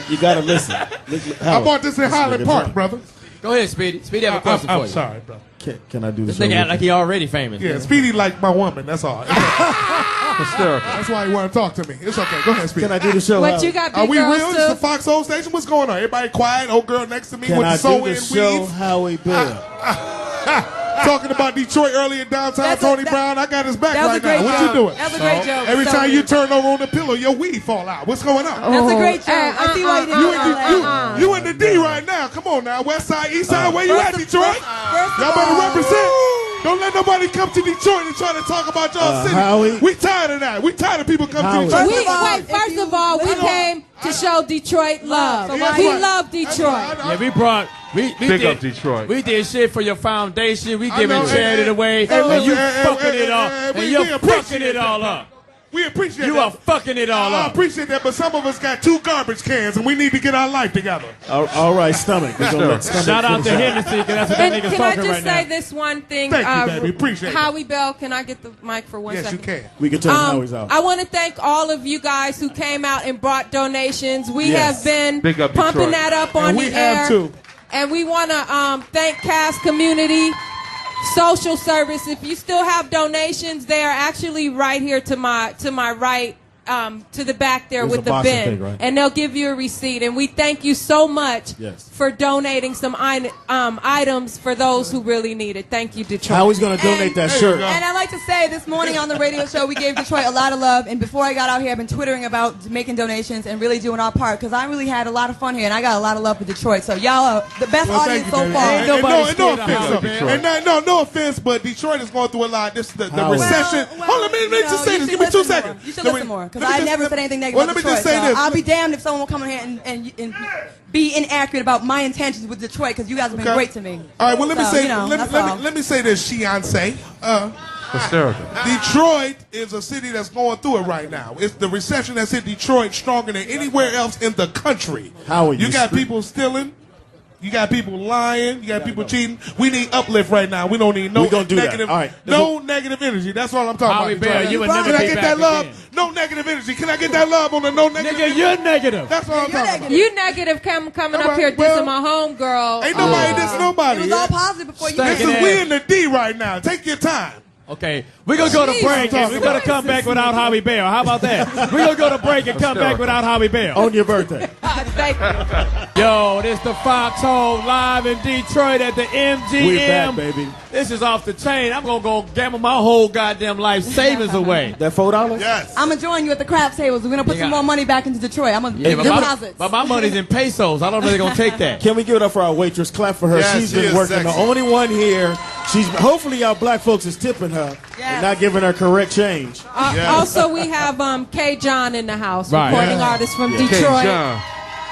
you gotta listen. I bought this in Highland Park, brother. Go ahead, Speedy. Speedy have a question for you. I'm sorry, bro. Can I do the This show? nigga act like he already famous. Yeah, man. Speedy like my woman. That's all. That's why he want to talk to me. It's okay. Go ahead, Speedy. Can I do the show? What Howie? you got, Are big we girls real? too? This is the Foxxhole station. What's going on? Everybody quiet. Old girl next to me Can with I the sew do in the show, weave. Howie Bell? Talking about Detroit earlier downtown, Tony Brown. I got his back that was right a great now. What joke. you doing? That was a great joke. Every So time you weird. turn over on the pillow, your weave fall out. What's going on? That's a great joke. I see why you didn't You in the D right now. Come on now. West side, east side, where you at, Detroit? Y'all better represent. Don't let nobody come to Detroit and try to talk about y'all city. Howie. We tired of that. We tired of people coming to Howie. Detroit. First of all, we came to show Detroit love. So We why- love Detroit. Yeah, we brought. We Big did, up Detroit. We did shit for your foundation. We I giving know, charity away, hey, and you hey, fucking hey, it up, hey, and we you're fucking appreciate it all that. up. We appreciate You that. are fucking it all I up. appreciate that, but some of us got 2 garbage cans, and we need to get our life together. All right, Stomach. We're gonna let Stomach Shout out to finish Hennessy, because that's what that And nigga's can I talking just right say now. this one thing? Thank you, baby. Appreciate it. Howie Bell, can I get the mic for one Yes, second? you can. We can turn Howie's out. I want to thank all of you guys who came out and brought donations. We Yes. have been Big up pumping Detroit. that up on And we the have air. too. And we want to thank Cast Community Social Service. If you still have donations, they are actually right here to my right. To the back there There's with a the boxing bin, thing, right? and they'll give you a receipt. And we thank you so much Yes. for donating some items for those who really need it. Thank you, Detroit. Howie's gonna donate that shirt. And I like to say, this morning on the radio show, we gave Detroit a lot of love. And before I got out here, I've been twittering about making donations and really doing our part because I really had a lot of fun here, and I got a lot of love for Detroit. So y'all are the best audience so far. Ain't nobody scared of Howie Bell. No offense, but Detroit is going through a lot. This the Howard. recession. Hold on, let me just say this. Give me 2 seconds. You should Let me- listen more because let me I just- never said anything negative Well, about let me Detroit. just say So this. I'll be damned if someone will come in here and be inaccurate about my intentions with Detroit because you guys have been Okay. great to me. All right, well, let me So, say, you know, that's all. let me say this, Shiancé. Hysterical. Detroit is a city that's going through it right now. It's the recession that's hit Detroit stronger than anywhere else in the country. How are You you got street- people stealing. You got people lying. You got people cheating. We need uplift right now. We don't need no We gonna do that. negative, All right. no negative energy. That's all I'm talking Howie about. Bell, Detroit. you would Can never I be get back that love? again. No negative energy. Can I get that love on the no negative? Nigga, you're negative. That's what I'm talking about. You negative coming up here Well, dissing my homegirl. Ain't nobody dissing nobody. It was all positive before you. This is we in the D right now. Take your time. Okay, we're going to go to Jeez. break, and we're going to come back without Howie Bell. How about that? We're going to go to break and come back without Howie Bell. On your birthday. Thank you. Yo, this the Foxxhole live in Detroit at the MGM. We back, baby. This is off the chain. I'm going to go gamble my whole goddamn life savings away. That $4? Yes. I'm gonna join you at the craps tables. We're gonna put some more money back into Detroit. I'm gonna deposits. But my money's in pesos. I don't know if they're going to take that. Can we give it up for our waitress? Clap for her. Yes, She's she been is working. sexy. The only one here. Hopefully y'all black folks is tipping her and not giving her correct change. Also, we have K. John in the house, Right. recording artist from Detroit.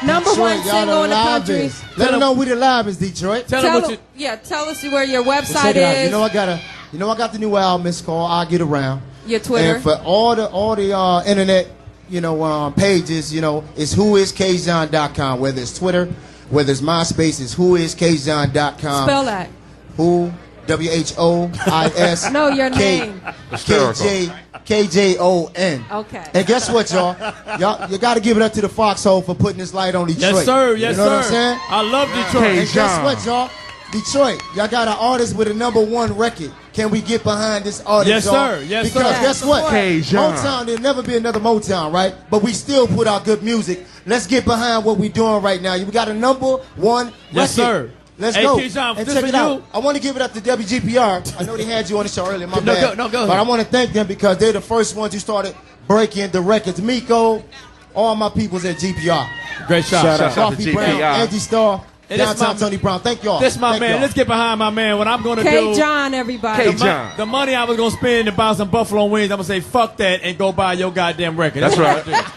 Number one single in the country. Let them know we the live is Detroit. Tell us where your website is. You know I got the new album. It's called "I'll Get Around." Your Twitter. And for all the internet, pages, it's whoiskjon.com. Whether it's Twitter, whether it's MySpace, it's whoiskjon.com. Spell that. Who? WHOIS. No, your name. KJON. Okay. And guess what, y'all? You got to give it up to the Foxxhole for putting this light on Detroit. Yes, sir. Yes, you know sir. what I'm saying? I love Detroit. And guess what, y'all? Detroit, y'all got an artist with a #1 record. Can we get behind this artist, Yes, y'all? sir. Yes, because sir. guess what? K-John. Motown, there'll never be another Motown, right? But we still put out good music. Let's get behind what we're doing right now. We got a #1 record. Yes, sir. Let's Hey, go. K-John, And this check for it out. you. I want to give it up to WGPR. I know they had you on the show earlier, my bad. Go ahead. But I want to thank them because they're the first ones who started breaking the records. Miko, all my peoples at GPR. Great shot. Shout out to Coffee Brown, GPR. Angie Star, And this Downtown my- Tony Brown. Thank y'all. This my Thank man. y'all. Let's get behind my man. What I'm going to do. K. John, everybody. The money I was going to spend to buy some Buffalo wings, I'm going to say, fuck that and go buy your goddamn record. That's what right. I'm gonna do.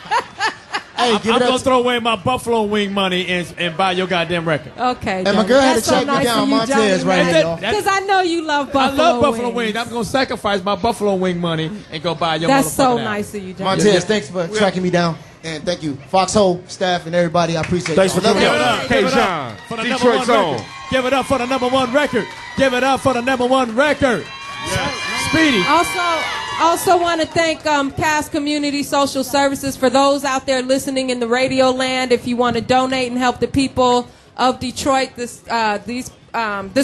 Hey, I'm going to throw away my Buffalo wing money and buy your goddamn record. Okay. And my girl had to check me nice down, of you, Montez, right Johnny, here, y'all. Because I know you love Buffalo I love Buffalo wings. wings. I'm going to sacrifice my Buffalo wing money and go buy your That's so motherfucking nice album. of you, Johnny. Montez, thanks for tracking me down. And thank you, Foxxhole staff and everybody. I appreciate Thanks y'all. for coming Love out. y'all. Give it up K-John, for the Detroit's #1 own. record. Give it up for the #1 record. Give it up for the #1 record. Speedy. Also want to thank Cast Community Social Services for those out there listening in the radio land. If you want to donate and help the people of Detroit, this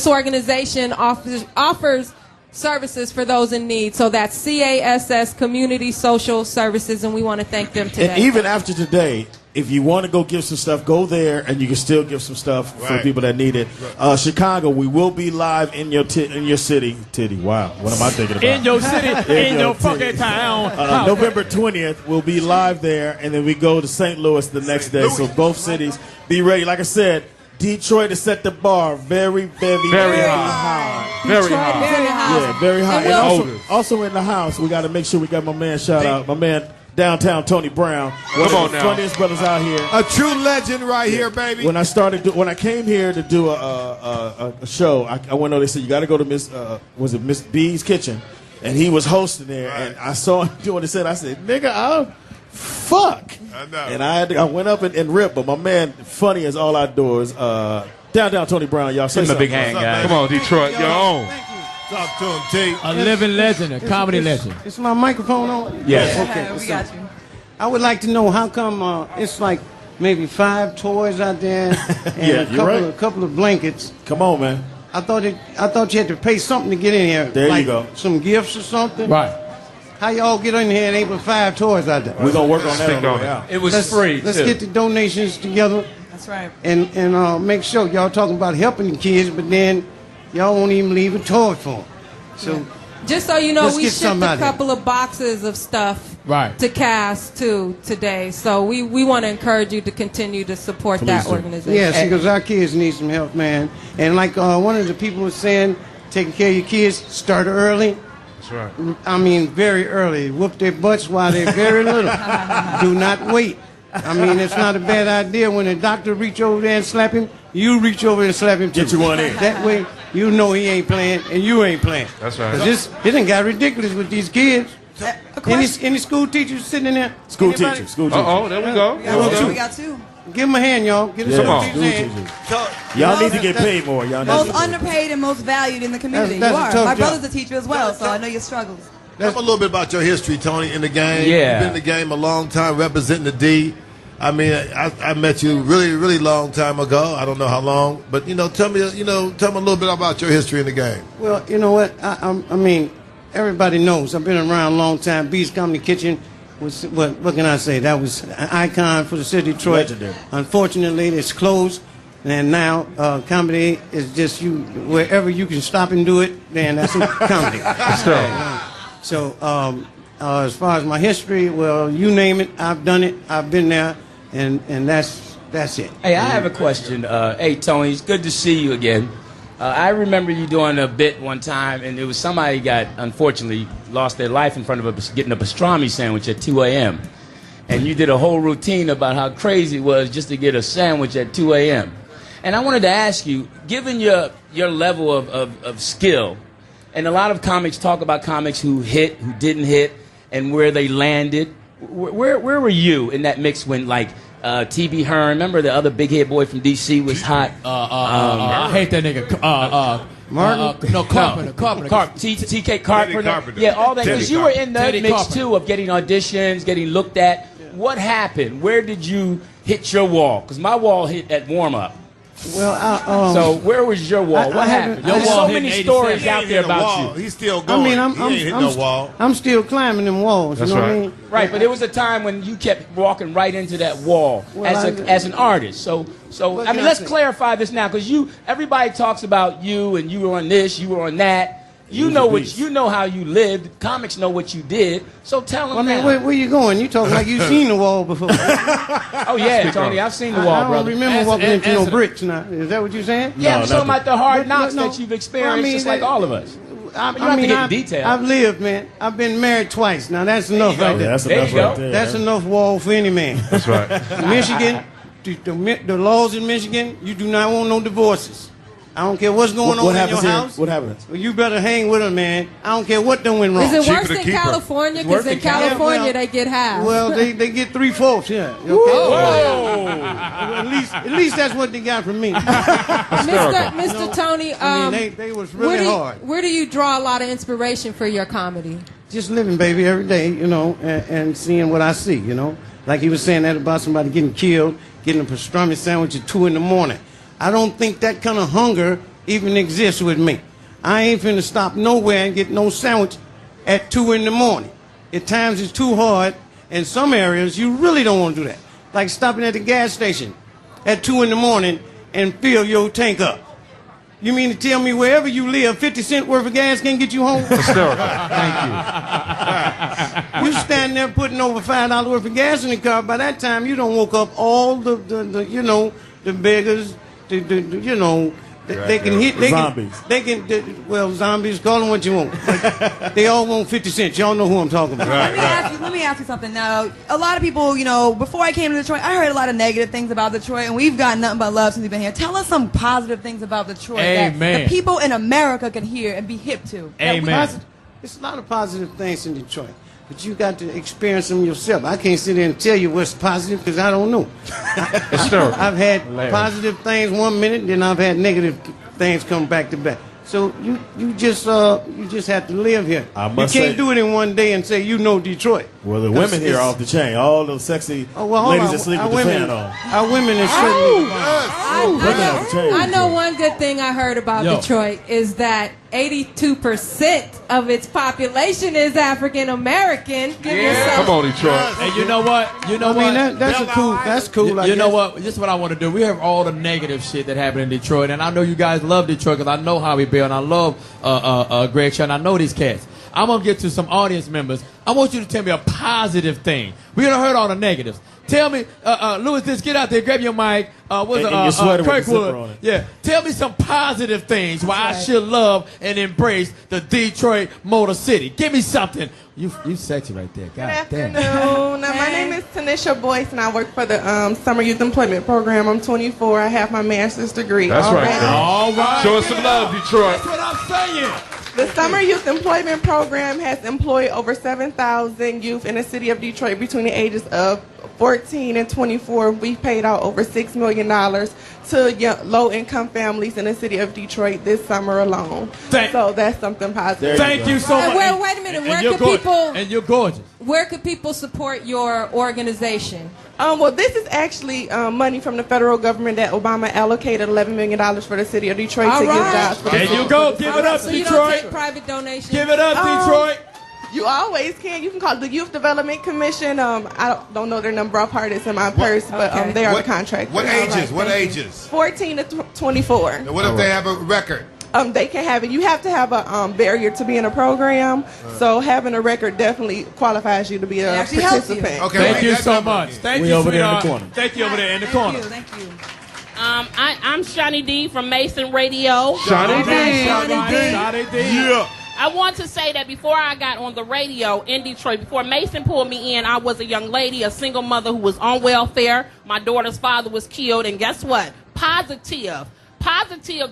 organization offers services for those in need. So that's CASS, Community Social Services, and we want to thank them today. And even after today, if you want to go give some stuff, go there, and you can still give some stuff for people that need it. Chicago, we will be live in your city. Titty, wow. What am I thinking about? In your city, in your fucking town. November 20th, we'll be live there, and then we go to St. Louis the next day. So both cities, be ready. Like I said, Detroit has set the bar very, very, very high. Very high. Very high. Yeah, very high. And And also in the house, we got to make sure we got my man, shout out, my man downtown Tony Brown. One Come of on the now. funniest brothers out here. A true legend right here, baby. When I came here to do a show, I went over. They said you got to go to Miss B's kitchen, and he was hosting there, and I saw him doing it. I said, "Nigga, fuck." I know. And I went up and ripped, but my man, funny as all outdoors. Downtown Tony Brown, y'all say Give him a something. big hand, guys. Come on, Detroit, your own. Talk to him, T. A living legend, a comedy legend. Is my microphone on? Yes. Okay. We got you. I would like to know how come it's like maybe 5 toys out there and Yeah, you're right. a couple of blankets. Come on, man. I thought you had to pay something to get in here. There you like go. Some gifts or something. Right. How y'all get in here and able 5 toys out there? We're gonna work on that on the way out. It was Let's get the donations together. That's right. And make sure y'all talking about helping the kids, but then y'all won't even leave a toy for them. So Just so you know, let's we get shipped something out a of here. couple of boxes of stuff Right. to Cast too today. So we want to encourage you to continue to support that organization. yes, because our kids need some help, man. And like one of the people was saying, taking care of your kids, start early. That's right. I mean, very early. Whoop their butts while they're very little. Do not wait. I mean, it's not a bad idea when a doctor reach over there and slap him, you reach over and slap him too. Get you one in. That way, you know he ain't playing and you ain't playing. That's right. Because it done got ridiculous with these kids. Any school teachers sitting in there? School Anybody? teachers. School teachers. Uh-oh, there we go. We got two. Give them a hand, y'all. Give them Yeah, some school teachers' teachers. hand. Y'all need to get paid more. Y'all need to Most get paid. underpaid and most valued in the community. That's you a are. tough My job. brother's a teacher as well, so I know your struggles. Tell me a little bit about your history, Tony, in the game. Yeah. You've been in the game a long time, representing the D. I mean, I met you really, really long time ago. I don't know how long, but tell me a little bit about your history in the game. Well, you know what? I mean, everybody knows. I've been around a long time. Beast Comedy Kitchen was, what can I say? That was an icon for the city of Detroit. Legendary. Unfortunately, it's closed. And now comedy is just wherever you can stop and do it, then that's comedy. So as far as my history, well, you name it, I've done it. I've been there, and that's it. Hey, I have a question. Hey, Tony, it's good to see you again. I remember you doing a bit one time, and it was somebody got, unfortunately, lost their life in front of getting a pastrami sandwich at 2 a.m. And you did a whole routine about how crazy it was just to get a sandwich at 2 a.m. And I wanted to ask you, given your level of skill, and a lot of comics talk about comics who hit, who didn't hit, and where they landed, where were you in that mix when, like, T.B. Hearn, remember the other big head boy from D.C. was hot? I hate that nigga. Martin? Carpenter. T.K. Carpenter. Yeah, all that. Because you were in that mix, too, of getting auditions, getting looked at. What happened? Where did you hit your wall? Because my wall hit at warm-up. Well, so where was your wall? What happened? There's so many stories out there about you. He's still going. I mean, I'm still climbing them walls. That's you know right. what I mean? Right, but there was a time when you kept walking right into that wall as an artist. So I mean, let's clarify this now, because everybody talks about you, and you were on this, you were on that. You know how you lived. Comics know what you did. So tell them. I mean, where you going? You talk like you've seen the wall before. Oh yeah, Tony, I've seen the wall, I brother. don't remember walking into no bricks. Now, is that what you're saying? Yeah, I'm talking about the hard knocks that you've experienced, just like all of us. I've lived, man. I've been married twice. Now that's enough right there. That's enough right there. That's enough wall for any man. That's right. Michigan, the laws in Michigan, you do not want no divorces. I don't care what's going on in your house. What happens? Well, you better hang with them, man. I don't care what done went wrong. Is it worse in California? Because in California they get half. Well, they get 3/4. Yeah. Okay? Whoa. At least that's what they got from me. Mr. Tony, they was really hard. Where do you draw a lot of inspiration for your comedy? Just living, baby, every day, you know, and seeing what I see, you know. Like he was saying that about somebody getting killed, getting a pastrami sandwich at 2 in the morning. I don't think that kind of hunger even exists with me. I ain't finna stop nowhere and get no sandwich at 2 in the morning. At times it's too hard. In some areas, you really don't want to do that. Like stopping at the gas station at 2 in the morning and fill your tank up. You mean to tell me wherever you live, 50 cents worth of gas can't get you home? Thank you. You stand there putting over $5 worth of gas in the car. By that time, you don't woke up all the beggars. They can hit zombies. Zombies. Call them what you want. They all want 50 cents. Y'all know who I'm talking about. Let me ask you something now. A lot of people, before I came to Detroit, I heard a lot of negative things about Detroit, and we've gotten nothing but love since we've been here. Tell us some positive things about Detroit that the people in America can hear and be hip to. Amen. It's a lot of positive things in Detroit. But you got to experience them yourself. I can't sit there and tell you what's positive because I don't know. I've had positive things 1 minute, then I've had negative things come back to back. So you just have to live here. You can't do it in one day and say you know Detroit. Well, the women here are off the chain. All those sexy ladies that sleep with the fan on. Our women are certainly. I know one good thing I heard about Detroit is that 82% of its population is African American. Come on, Detroit. And you know what? That's cool. You know what? This is what I want to do. We have all the negative shit that happened in Detroit, and I know you guys love Detroit because I know Howie Bell and I love Greg Shaw, and I know these cats. I'm gonna get to some audience members. I want you to tell me a positive thing. We done heard all the negatives. Tell me, Louis, just get out there, grab your mic. Kirkwood. Yeah. Tell me some positive things why I should love and embrace the Detroit Motor City. Give me something. You sexy right there. God damn. Good afternoon. My name is Tanisha Boyce, and I work for the Summer Youth Employment Program. I'm 24. I have my master's degree. That's right. All right. Show us some love, Detroit. That's what I'm saying. The Summer Youth Employment Program has employed over 7,000 youth in the city of Detroit between the ages of 14 and 24. We've paid out over $6 million to low-income families in the city of Detroit this summer alone. So that's something positive. Thank you so much. Well, wait a minute. Where could people? And you're gorgeous. Where could people support your organization? Well, this is actually money from the federal government that Obama allocated $11 million for the city of Detroit to give jobs. There you go. Give it up, so Detroit. You don't take private donations? Give it up, Detroit. You always can. You can call the Youth Development Commission. I don't know their number off heart. It's in my purse, but they are the contract. What ages? What ages? 14 to 24. And what if they have a record? They can have it. You have to have a barrier to be in a program. So having a record definitely qualifies you to be a participant. Okay, thank you so much. Thank you, over there in the sweetheart. corner. Thank you over there in the corner. Thank you. I'm Shawnee D from Mason Radio. Shawnee D. Yeah. I want to say that before I got on the radio in Detroit, before Mason pulled me in, I was a young lady, a single mother who was on welfare. My daughter's father was killed, and guess what? Positive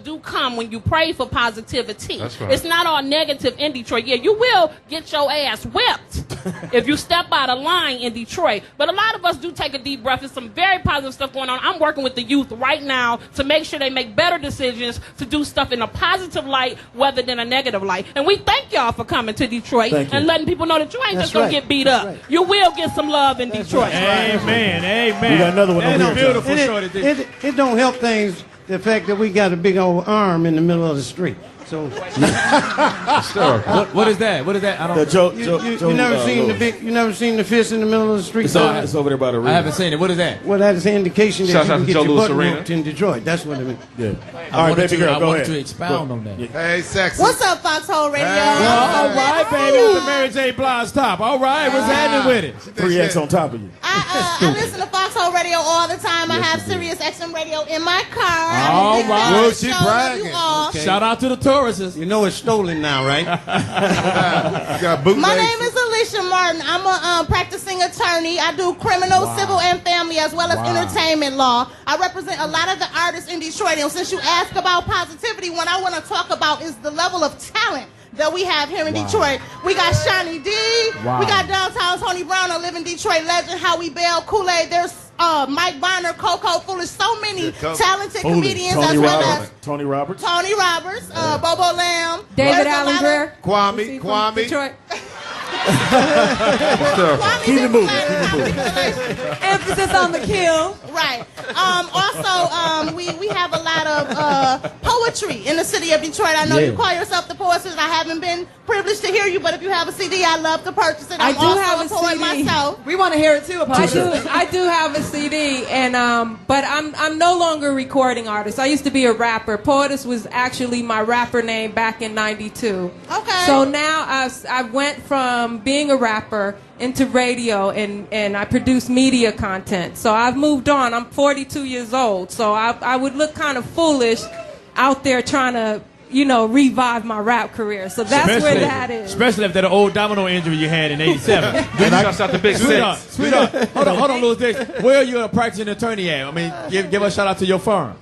do come when you pray for positivity. That's right. It's not all negative in Detroit. Yeah, you will get your ass whipped if you step out of line in Detroit. But a lot of us do take a deep breath. There's some very positive stuff going on. I'm working with the youth right now to make sure they make better decisions, to do stuff in a positive light rather than a negative light. And we thank y'all for coming to Detroit and letting people know that you ain't just going to get beat up. Right. You will get some love in Detroit. Amen. Amen. We got another one over here. Beautiful. It don't help things, the fact that we got a big old arm in the middle of the street. So what is that? What is that? I don't. You never seen the fist in the middle of the street? It's over there by the arena. I haven't seen it. What is that? Well, that's an indication that Shout you out can to get Joe your Louis butt Arena. whooped in Detroit. That's what I mean. Yeah. All right, baby girl, I go wanted ahead. to expound on that. Hey, sexy. What's up, Foxxhole Radio? All right, baby. With the Mary J. Blige top. All right, what's happening with it? 3X on top of you. I listen to Foxxhole Radio all the time. I have Sirius XM Radio in my car. All right. Well, she bragging. Shout out to the tourists. You know it's stolen now, right? My name is Alicia Martin. I'm a practicing attorney. I do criminal, civil, and family, as well as entertainment law. I represent a lot of the artists in Detroit. And since you ask about positivity, what I want to talk about is the level of talent that we have here in Detroit. We got Shawnee D. We got downtown Tony Brown, a living Detroit legend. Howie Bell, Kool-Aid. There's Mike Bonner, Coco Foolish. So many talented comedians as well as Tony Roberts, Bobo Lamb, David Allen Greer, Kwame. Detroit. Keep it moving. Emphasis on the kill. Right. Also, we have a lot of poetry in the city of Detroit. I know you call yourself the poetess. I haven't been privileged to hear you, but if you have a CD, I'd love to purchase it. I'm also have a poet CD. myself. We want to hear it too. I do have a CD, and but I'm no longer a recording artist. I used to be a rapper. Poetess was actually my rapper name back in '92. Okay. So now I went from being a rapper into radio, and I produce media content. So I've moved on. I'm 42 years old, so I would look kind of foolish out there trying to, revive my rap career. So that's where that is. Especially after the old domino injury you had in '87. And I shot the big Sweetheart. Hold on, Louis Dix. Where are you a practicing attorney at? I mean, give a shout out to your firm.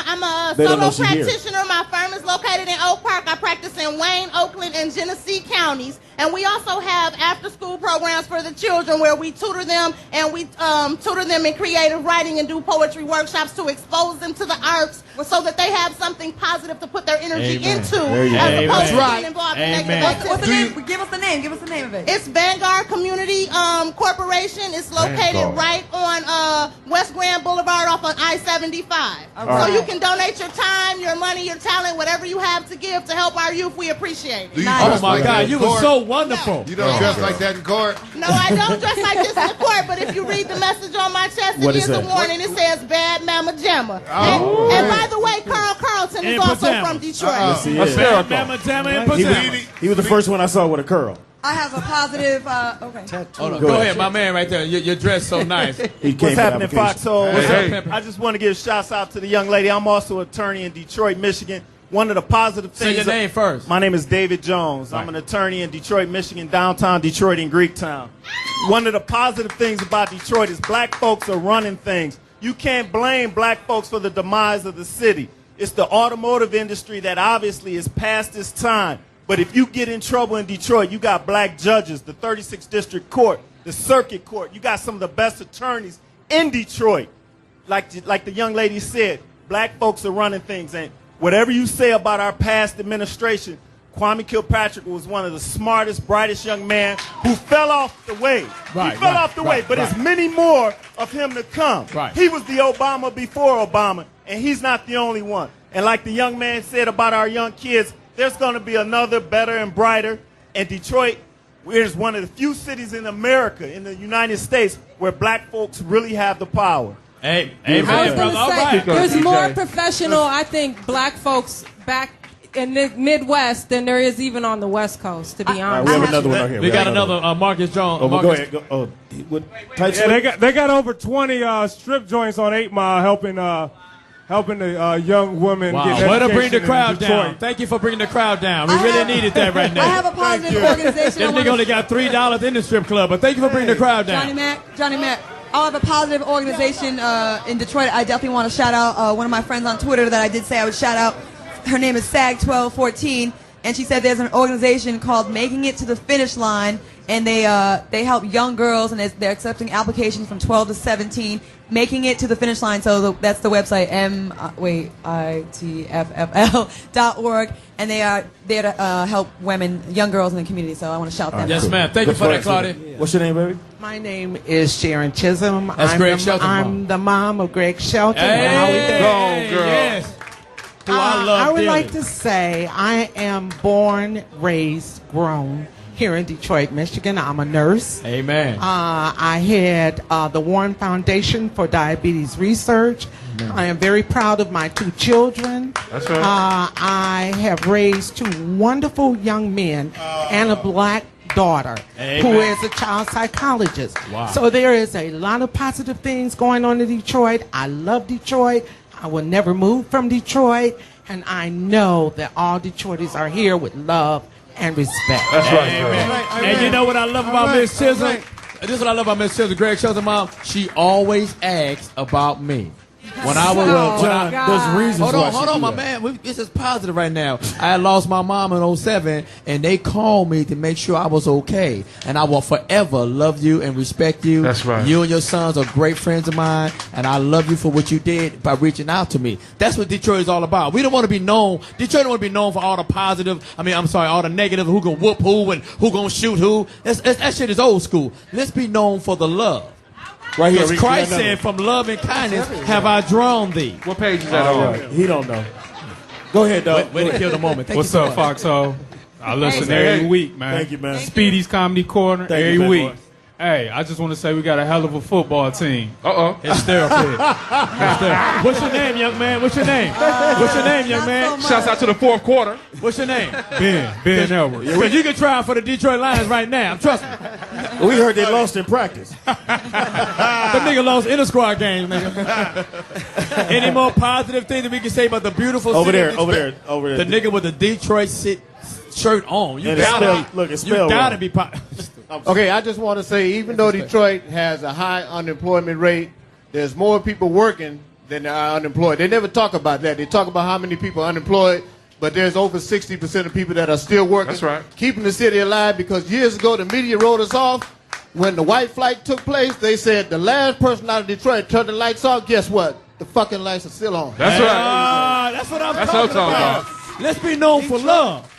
I'm a solo practitioner. My firm is located in Oak Park. I practice in Wayne, Oakland, and Genesee counties. And we also have after-school programs for the children where we tutor them, and we tutor them in creative writing and do poetry workshops to expose them to the arts so that they have something positive to put their energy into as opposed to being involved in negative. What's the name? Give us the name. Give us the name of it. It's Vanguard Community Corporation. It's located right on West Grand Boulevard off on I-75. So you can donate your time, your money, your talent, whatever you have to give to help our youth. We appreciate it. Oh my God, you were so wonderful. You don't dress like that in court? No, I don't dress like this in the court, but if you read the message on my chest, it is a warning. It says Bad Mama Jamma. And by the way, Carl Carlton is also from Detroit. Yes, he is. Mama Jamma and Pajama. He was the first one I saw with a curl. I have a positive. Okay. Hold on. Go ahead, my man right there. You're dressed so nice. What's happening, Foxxhole? Hey. I just want to give shouts out to the young lady. I'm also an attorney in Detroit, Michigan. One of the positive things. Say your name first. My name is David Jones. I'm an attorney in Detroit, Michigan, downtown Detroit and Greektown. One of the positive things about Detroit is black folks are running things. You can't blame black folks for the demise of the city. It's the automotive industry that obviously is past its time. But if you get in trouble in Detroit, you got black judges, the 36th District Court, the Circuit Court. You got some of the best attorneys in Detroit. Like the young lady said, black folks are running things. And whatever you say about our past administration, Kwame Kilpatrick was one of the smartest, brightest young men who fell off the way. He fell off the way, but there's many more of him to come. He was the Obama before Obama, and he's not the only one. And like the young man said about our young kids, there's going to be another better and brighter. And Detroit is one of the few cities in America, in the United States, where black folks really have the power. Hey, I was going to say, there's more professional, I think, black folks back in the Midwest than there is even on the West Coast, to be honest. We have another one out here. We got another Marcus Jones. Oh, Marcus. go ahead. Go, They got over 20 strip joints on 8 Mile helping the young women Wow, get way to bring the education in crowd Detroit. down. Thank you for bringing the crowd down. We really needed that right now. I have a positive organization. This nigga only got $3 in the strip club, but thank you for bringing the crowd down. Johnny Mack. I have a positive organization in Detroit. I definitely want to shout out one of my friends on Twitter that I did say I would shout out. Her name is SAG1214, and she said there's an organization called Making It to the Finish Line, and they help young girls, and they're accepting applications from 12 to 17, making it to the finish line. So that's the website, ITFFL.org, and they are there to help young girls in the community. So I want to shout that out. Yes, ma'am. Thank you for that, Claudia. What's your name, baby? My name is Sharon Chisholm. That's Greg Shelton. I'm the mom of Greg Shelton. Hey, How we doing? go, girl. Yes. Who I love I would dearly. like to say I am born, raised, grown here in Detroit, Michigan. I'm a nurse. Amen. I had the Warren Foundation for Diabetes Research. Amen. I am very proud of my 2 children. That's right. I have raised 2 wonderful young men and a black daughter who is a child psychologist. Wow. So there is a lot of positive things going on in Detroit. I love Detroit. I will never move from Detroit. And I know that all Detroiters are here with love and respect. That's right. And you know what I love about Miss Chisholm? This is what I love about Miss Chisholm, Greg Shelton mom. She always asks about me. When I was, John, there's reasons why hold on, my man. This is positive right now. I had lost my mom in 2007, and they called me to make sure I was okay. And I will forever love you and respect you. That's right. You and your sons are great friends of mine, and I love you for what you did by reaching out to me. That's what Detroit is all about. We don't want to be known. Detroit don't want to be known for all the positive. All the negative. Who gonna whoop who and who gonna shoot who? That shit is old school. Let's be known for the love. Right here. Because Christ said, from love and kindness have I drawn thee. What page is that on? He don't know. Go ahead, dog. Way to kill the moment. Thank What's you up, Foxxhole? I listen every week, man. Thank you, man. Speedy's Comedy Corner Thank every you, week. boy. Hey, I just want to say we got a hell of a football team. Hysterical. What's your name, young man? What's your name? What's your name, young man? Shouts out to the 4th quarter. What's your name? Ben Edwards. Because you can try for the Detroit Lions right now. Trust me. We heard they lost in practice. The nigga lost inter-squad games, nigga. Any more positive things that we can say about the beautiful Over city? there. The nigga with the Detroit shirt on. You gotta be positive. Okay, I just want to say, even though Detroit has a high unemployment rate, there's more people working than there are unemployed. They never talk about that. They talk about how many people are unemployed, but there's over 60% of people that are still working. That's right. Keeping the city alive, because years ago the media wrote us off. When the white flight took place, they said the last person out of Detroit turned the lights off. Guess what? The fucking lights are still on. That's right. That's what I'm talking about. Let's be known for love.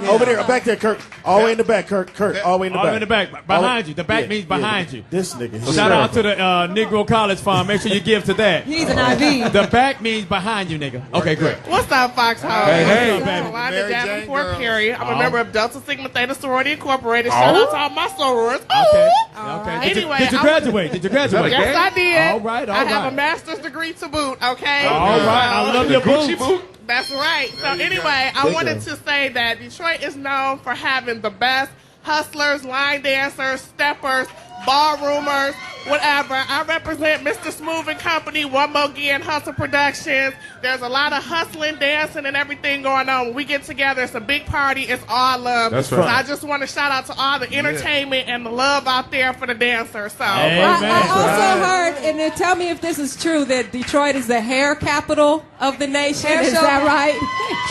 Over there, back there, Kurt. All the way in the back, Kurt. All the way in the back. All in the back. Behind you. The back means behind you. This nigga. Shout out to the Negro College Fund. Make sure you give to that. He needs an IV. The back means behind you, nigga. Okay, great. What's up, Foxxhole? Hey, Wanda Davenport Perry. I'm a member of Delta Sigma Theta Sorority Incorporated. Shout out to all my sorors. Okay. Anyway, Did you graduate? Yes, I did. All right. I have a master's degree to boot, okay? All right. I love your boots. That's right. So anyway, I wanted to say that Detroit is known for having the best hustlers, line dancers, steppers, ballroomers, whatever. I represent Mr. Smooth and Company, One More Again, Hustle Productions. There's a lot of hustling, dancing, and everything going on. When we get together, it's a big party. It's all love. That's right. So I just want to shout out to all the entertainment and the love out there for the dancers. So I also heard, and then tell me if this is true, that Detroit is the hair capital of the nation. Is that right?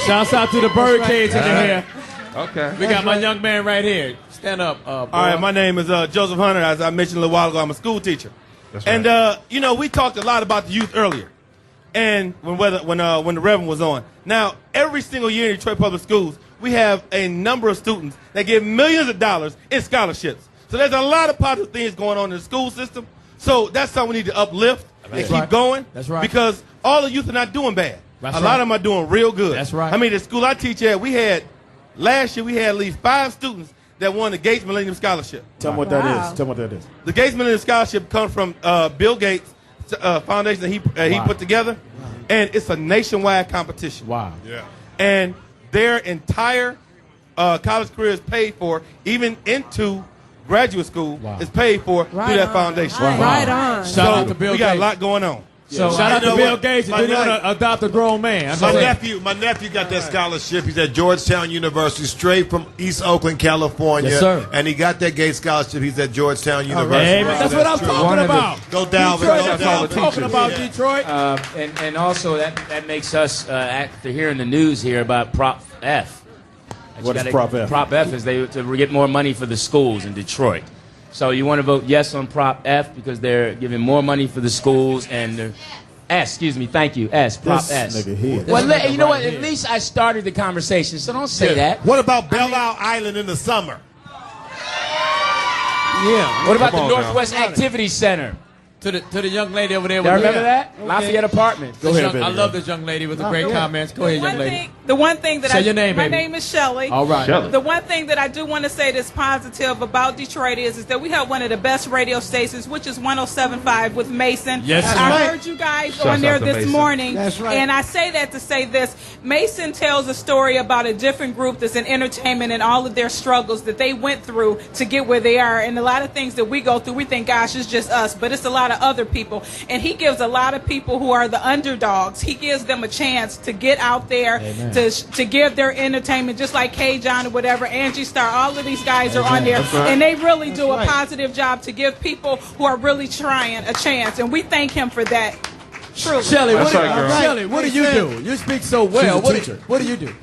Shouts out to the birdcage in the hair. Okay. We got my young man right here. Stand up. All right, my name is Joseph Hunter. As I mentioned a little while ago, I'm a school teacher. That's right. And, we talked a lot about the youth earlier. And when the Reverend was on. Now, every single year in Detroit Public Schools, we have a number of students that get millions of dollars in scholarships. So there's a lot of positive things going on in the school system. So that's something we need to uplift and keep going. That's right. Because all the youth are not doing bad. That's a lot of them are doing real good. That's right. I mean, the school I teach at, last year we had at least 5 students that won the Gates Millennium Scholarship. Tell me what that is. The Gates Millennium Scholarship comes from Bill Gates Foundation that he put together, and it's a nationwide competition. Wow. Yeah. and their entire college career is paid for, even into graduate school is paid for through that foundation. Right on. So Shout out to Bill we got a Gates. lot going on. So shout out to Bill Gates. He didn't want to adopt a grown man. My nephew got that scholarship. He's at Georgetown University, straight from East Oakland, California. Yes, sir. And he got that Gates scholarship. He's at Georgetown University. Hey, that's what I'm talking about. Go Dalvin. Detroit, that's what I'm talking about, Detroit. And also that makes us after hearing the news here about Prop F. What is Prop F? Prop F is to get more money for the schools in Detroit. So you want to vote yes on Prop F because they're giving more money for the schools and they're thank you, Prop S. Well, you know what? At least I started the conversation, so don't say that. What about Belle Isle Island in the summer? Yeah. What about the Northwest Activity Center? To the young lady over there. Y'all remember that? Lafayette Apartment. Go ahead, I love this young lady with the great comments. Go ahead, young lady. The one thing that Say your name, my baby. name is Shelly. All right. Shelley. The one thing that I do want to say that's positive about Detroit is that we have one of the best radio stations, which is 107.5 with Mason. Yes, I right. heard you guys Shouts on there out to this Mason. morning. That's right. And I say that to say this. Mason tells a story about a different group that's in entertainment and all of their struggles that they went through to get where they are. And a lot of things that we go through, we think, gosh, it's just us. But it's a lot of other people. And he gives a lot of people who are the underdogs, he gives them a chance to get out there, to give their entertainment, just like K. John or whatever, Angie Starr, all of these guys are on there. That's right. And they really do a positive job to give people who are really trying a chance. And we thank him for that. Truly. Shelly, what do you do? You speak so well. What do you do?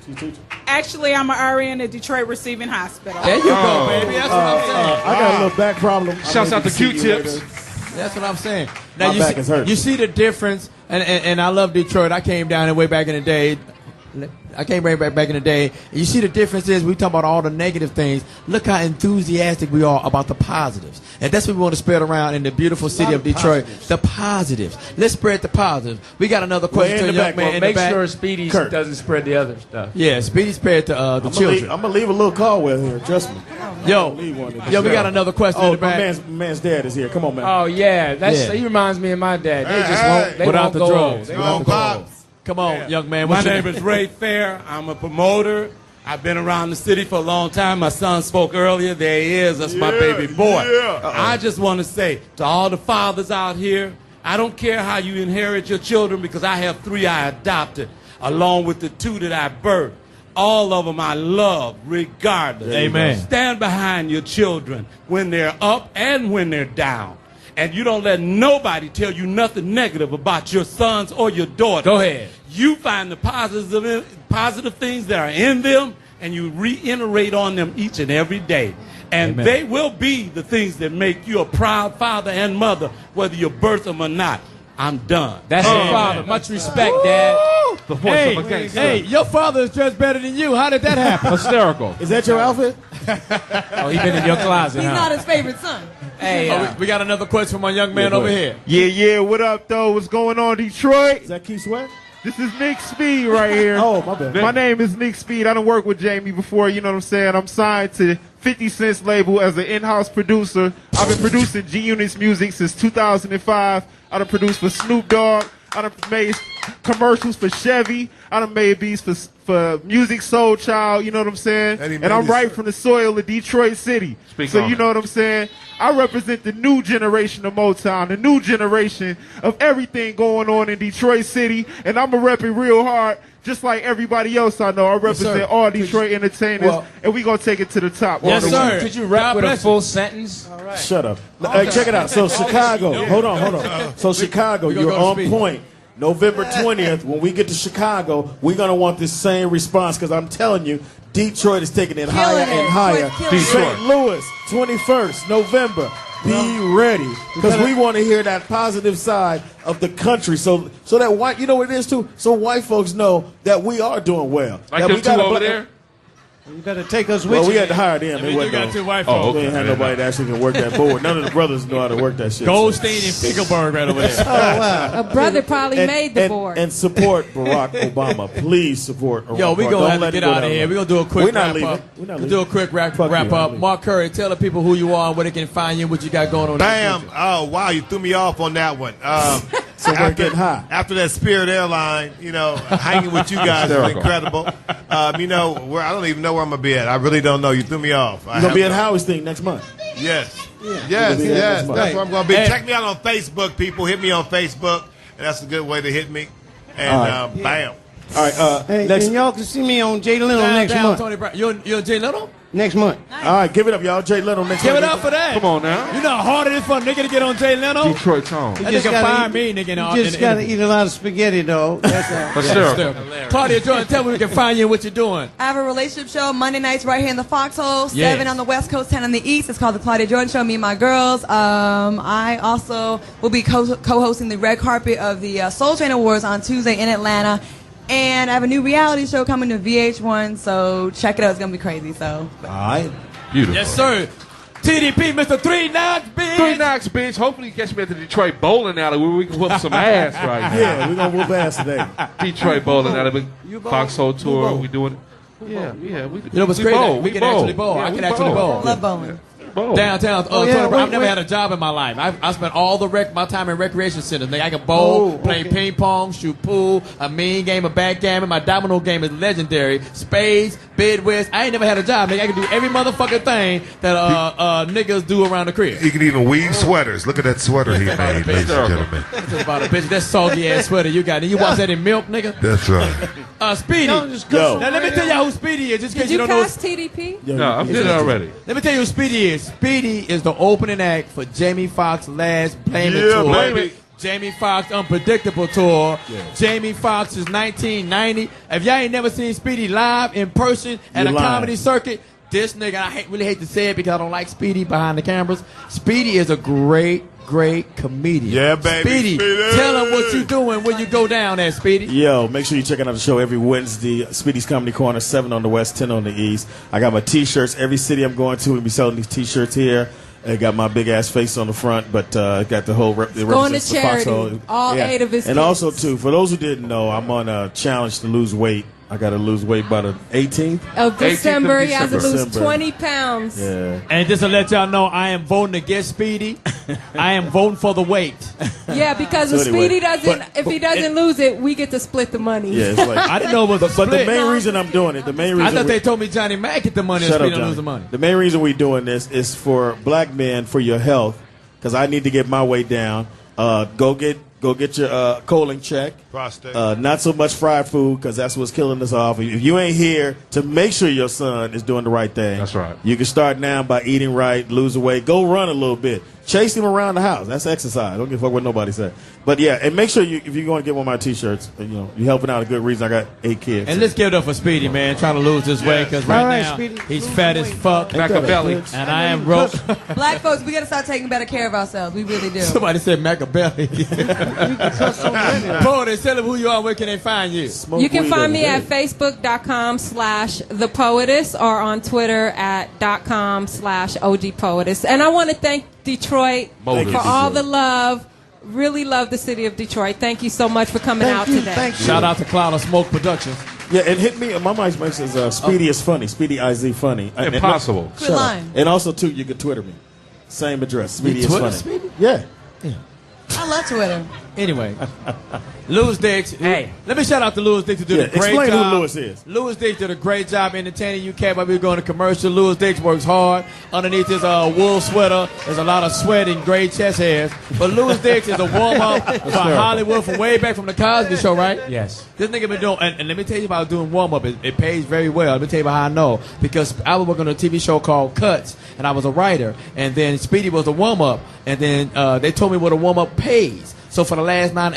Actually, I'm an RN at Detroit Receiving Hospital. There you go, baby. That's what I'm saying. I got a little back problem. Shouts out to Q-tips. That's what I'm saying. Now My back is hurt. You see the difference, and I love Detroit. I came down there way back in the day. Back in the day. You see the difference is we talk about all the negative things. Look how enthusiastic we are about the positives. And that's what we want to spread around in the beautiful city of Detroit. The positives. Let's spread the positives. We got another question to a young man in the Make back. sure Speedy Kurt. doesn't spread the other stuff. Yeah, Speedy spread to the children. I'm going to leave a little Caldwell here. Trust me. Yo, we got another question in the back. My man's dad is here. Come on, man. Oh, yeah. He reminds me of my dad. They just won't. They Without won't the go drugs. on. They Without won't the go drugs. on. Come on, young man. My What's your name is Ray Fair. I'm a promoter. I've been around the city for a long time. My son spoke earlier. There he is. That's my baby boy. I just want to say to all the fathers out here, I don't care how you inherit your children because I have 3 I adopted along with the 2 that I birthed. All of them I love regardless. Amen. Stand behind your children when they're up and when they're down. And you don't let nobody tell you nothing negative about your sons or your daughters. Go ahead. You find the positive things that are in them, and you reiterate on them each and every day. And Amen. they will be the things that make you a proud father and mother, whether you birth them or not. I'm done. That's your father. Much respect, Dad. The voice of a gangster. Hey, your father is dressed better than you. How did that happen? Hysterical. Is that your outfit? Oh, he been in your closet, He's huh? not his favorite son. Hey, we got another question from my young man over here. Yeah, what up, though? What's going on, Detroit? Is that Keith Sweat? This is Nick Speed right here. Oh, my bad. My name is Nick Speed. I done worked with Jamie before, you know what I'm saying? I'm signed to 50 Cent's label as an in-house producer. I've been producing G-Unit's music since 2005. I done produced for Snoop Dogg. I done made commercials for Chevy. I done made beats for Music Soul Child, you know what I'm saying? And I'm right from the soil of Detroit City. So you know what I'm saying? I represent the new generation of Motown, the new generation of everything going on in Detroit City, and I'm going to rep it real hard, just like everybody else I know. I represent all Detroit entertainers, and we going to take it to the top. Yes, all the way. sir. Could you rap with a full sentence? All right. Shut up. Hey, check it out. So Chicago. Hold on. So Chicago, you're on point. November 20th, when we get to Chicago, we're going to want this same response because I'm telling you, Detroit is taking it higher and higher. St. Louis, 21st, November. Be ready because we want to hear that positive side of the country so that white, you know what it is too? So white folks know that we are doing well. Like that them we got two over there? You better take us with you. Well, we had to hire them. I mean, you got two white folks. We ain't had nobody that actually can work that board. None of the brothers know how to work that shit. Goldstein and Pickelberg right over there. Oh, wow. A brother probably made the board. And support Barack Obama. Please support Barack. Yo, we Don't going to have let to it get go out of down here. low. We're going to do a quick We're not wrap leaving. up. We're not We'll leaving. do a quick wrap up. Mark Curry, tell the people who you are and where they can find you and what you got going on. Bam. Oh, wow. You threw me off on that one. Somewhere getting high. After that Spirit Airline, hanging with you guys is incredible. I don't even know where I'm going to be at. I really don't know. You threw me off. You're going to be at Howie's thing next month. Yes. Yeah. Yes. That's where I'm going to be. Check me out on Facebook, people. Hit me on Facebook. And that's a good way to hit me. And bam. All right. And y'all can see me on Jay Leno next month. Tony Brown. You're Jay Leno? Next month. Nice. All right, give it up, y'all. Jay Leno next month. Give it up for that. Come on now. You know how hard it is for a nigga to get on Jay Leno? Detroit Tone. You can find me, nigga. You just got to eat a lot of spaghetti, though. That's all. For sure. Claudia Jordan, tell me where we can find you and what you're doing. I have a relationship show Monday nights right here in the Foxxhole, 7 on the West Coast, 10 on the East. It's called the Claudia Jordan Show, me and my girls. I also will be co-hosting the red carpet of the Soul Train Awards on Tuesday in Atlanta. And I have a new reality show coming to VH1, so check it out. It's going to be crazy. So. All right. Beautiful. Yes, sir. TDP, Mr. 3 Knocks, bitch. 3 Knocks, bitch. Hopefully you catch me at the Detroit Bowling Alley where we can whoop some ass right now. Yeah, we're going to whoop ass today. Detroit Bowling Alley. Foxxhole tour. We doing it. Yeah. We what's great? We can actually bowl. Yeah, I can actually bowl. Love bowling. Downtown. I've never had a job in my life. I spent all my time in recreation centers. I can bowl, play ping pong, shoot pool, a mean game of backgammon. My domino game is legendary. Spades, bid whist. I ain't never had a job. I can do every motherfucking thing that niggas do around the crib. He can even weave sweaters. Look at that sweater he made, ladies and gentlemen. That's about a bitch. That soggy ass sweater you got. You wash that in milk, nigga? That's right. Speedy. Now let me tell y'all who Speedy is, just in case you don't know. Did you cast TDP? No, I did it already. Let me tell you who Speedy is. Speedy is the opening act for Jamie Foxx's last Blame It tour. Baby. Jamie Foxx Unpredictable tour. Yeah. Jamie Foxx is 1990. If y'all ain't never seen Speedy live in person at a comedy circuit, this nigga, I really hate to say it because I don't like Speedy behind the cameras. Speedy is a great comedian. Yeah, baby. Speedy, tell him what you doing when you go down there, Speedy. Yo, make sure you're checking out the show every Wednesday. Speedy's Comedy Corner, 7 on the West, 10 on the East. I got my T-shirts. Every city I'm going to, we'll be selling these T-shirts here. I got my big ass face on the front, but got the whole going to charity. All 8 of his and kids. Also, too, for those who didn't know, I'm on a challenge to lose weight. I got to lose weight by the 18th of December. He has to lose 20 pounds. Yeah. And just to let y'all know, I am voting against Speedy. I am voting for the weight. Yeah, because if Speedy doesn't lose it, we get to split the money. Yeah, it's like, I didn't know it was a split. But the main reason I'm doing it, I thought they told me Johnny Mack get the money and Speedy don't lose the money. The main reason we're doing this is for black men, for your health, because I need to get my weight down. Go get your colon checked. Prostate. Not so much fried food, because that's what's killing us off. If you ain't here to make sure your son is doing the right thing, that's right. You can start now by eating right, lose weight, go run a little bit. Chase him around the house. That's exercise. Don't give a fuck what nobody said. But yeah, and make sure if you're going to get one of my T-shirts, you're helping out a good reason. I got 8 kids. And let's give it up for Speedy, man, trying to lose his weight, because right now Speedy, he's fat as fuck. Machiavelli. And I am broke. Black folks, we got to start taking better care of ourselves. We really do. Somebody said Machiavelli. Poetess, tell them who you are. Where can they find you? You can find me at facebook.com/thepoetess or on Twitter at .com/OGPoetess. And I want to thank Detroit for all the love. Really love the city of Detroit. Thank you so much for coming out today. Thank you. Shout out to Cloud of Smoke Productions. Yeah, and hit me. My MySpace is Speedy is funny. Speedy IZ funny. Impossible. Quit lying. And also too, you can Twitter me. Same address. Speedy is funny. Speedy? Yeah. I love Twitter. Anyway, Louis Dix. Hey, let me shout out to Louis Dix who did a great explain job. who Louis is. Louis Dix did a great job entertaining you. While we were going to commercial. Louis Dix works hard. Underneath his wool sweater, there's a lot of sweat and gray chest hairs. But Louis Dix is a warm up for Hollywood from way back from the Cosby Show, right? Yes. This nigga been doing, and let me tell you about doing warm up. It pays very well. Let me tell you about how I know, because I was working on a TV show called Cuts, and I was a writer, and then Speedy was the warm up, and then they told me what a warm up pays. So for the last 9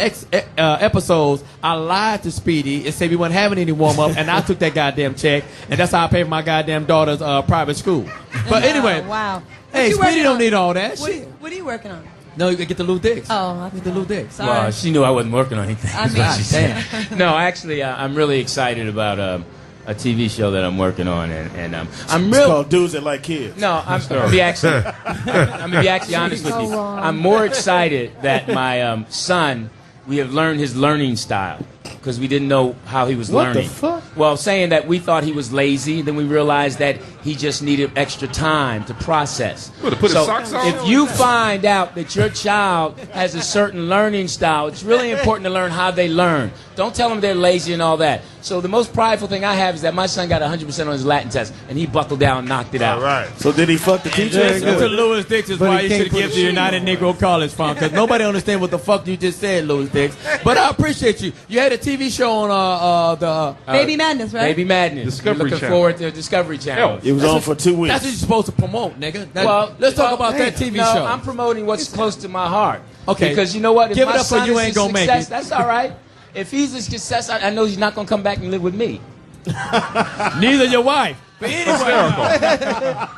episodes, I lied to Speedy and said we weren't having any warm-up, and I took that goddamn check, and that's how I paid for my goddamn daughter's private school. But anyway, wow. Hey, Speedy don't need all that shit. What are you working on? No, you can get the Lou Dix. Oh, I get the Lou Dix. Sorry. Well, she knew I wasn't working on anything. I mean, damn. No, actually, I'm really excited about a TV show that I'm working on, and I'm It's called Dudes That Like Kids. No, I'm gonna be actually honest with you. I'm more excited that my son, we have learned his learning style, because we didn't know how he was learning. What the fuck? Well, saying that we thought he was lazy, then we realized that He just needed extra time to process. What, to put his socks on? If you find out that your child has a certain learning style, it's really important to learn how they learn. Don't tell them they're lazy and all that. So the most prideful thing I have is that my son got 100% on his Latin test, and he buckled down and knocked it out. All right. So did he fuck the teacher? Listen to Louis Dix is why you should give the United Negro College Fund, because nobody understands what the fuck you just said, Louis Dix. But I appreciate you. You had a TV show on the Baby Madness, right? Baby Madness. Discovery You're looking Channel. forward to Discovery Channel. It was on for 2 weeks. That's what you're supposed to promote, nigga. Now, let's talk about that TV no, show. I'm promoting what's close to my heart. Okay. Because you know what? If Give it my up or son you is ain't a gonna make success, it. That's all right. If he's a success, I know he's not going to come back and live with me. Neither your wife. But anyway,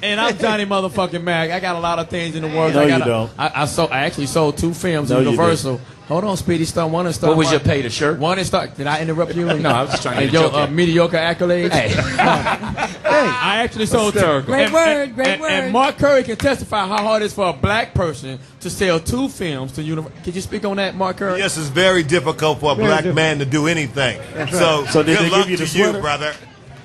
and I'm Johnny motherfucking Mack. I got a lot of things in the works. No, I you don't. I actually sold 2 films No, at you Universal. Hold on, Speedy. One is What was your pay to shirt? One is Did I interrupt you? No, I was just trying to get a your joke in. mediocre accolades. Hey. I actually sold 2. Great word, great word. And Mark Curry can testify how hard it is for a black person to sell 2 films to Universal. Could you speak on that, Mark Curry? Yes, it's very difficult for a black man to do anything. So did they good luck give you the to you, sweater? brother.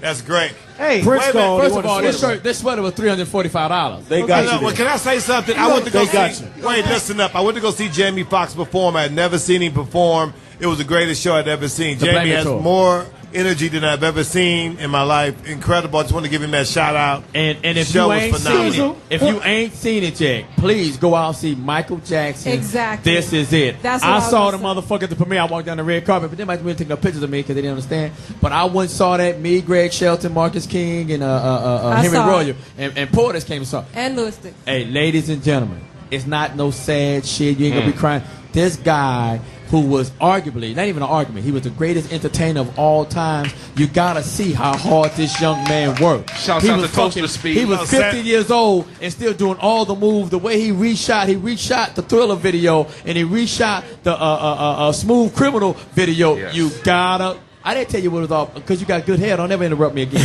That's great. Hey, Prince Wait a minute, called. First He of wanted all, a sweater. this sweater was $345. They got you. Well, there. can I say something? I went to go They got see. you. Wait, listen up. I went to go see Jamie Foxx perform. I had never seen him perform. It was the greatest show I'd ever seen. The Jamie Blame It has Tour. more energy than I've ever seen in my life. Incredible. I just want to give him that shout out. And if Show you was ain't phenomenal. seen it, if you ain't seen it yet, please go out and see Michael Jackson. Exactly. This is it. That's what I I was saw the gonna motherfucker at the premiere. I walked down the red carpet, but they might be taking no pictures of me because they didn't understand. But I went and saw that. Me, Greg Shelton, Marcus King, and Henry saw Royal it. and Poetess came and saw it. And Louis Dix. Hey, ladies and gentlemen, it's not no sad shit. You ain't gonna be crying. This guy who was arguably, not even an argument, he was the greatest entertainer of all time. You gotta see how hard this young man worked. Shouts He out was to Toaster fucking- Speed. He was Well 50 said. years old and still doing all the moves. The way he reshot the Thriller video and he reshot the Smooth Criminal video. Yes. You gotta. I didn't tell you what it was all because you got good hair. Don't ever interrupt me again.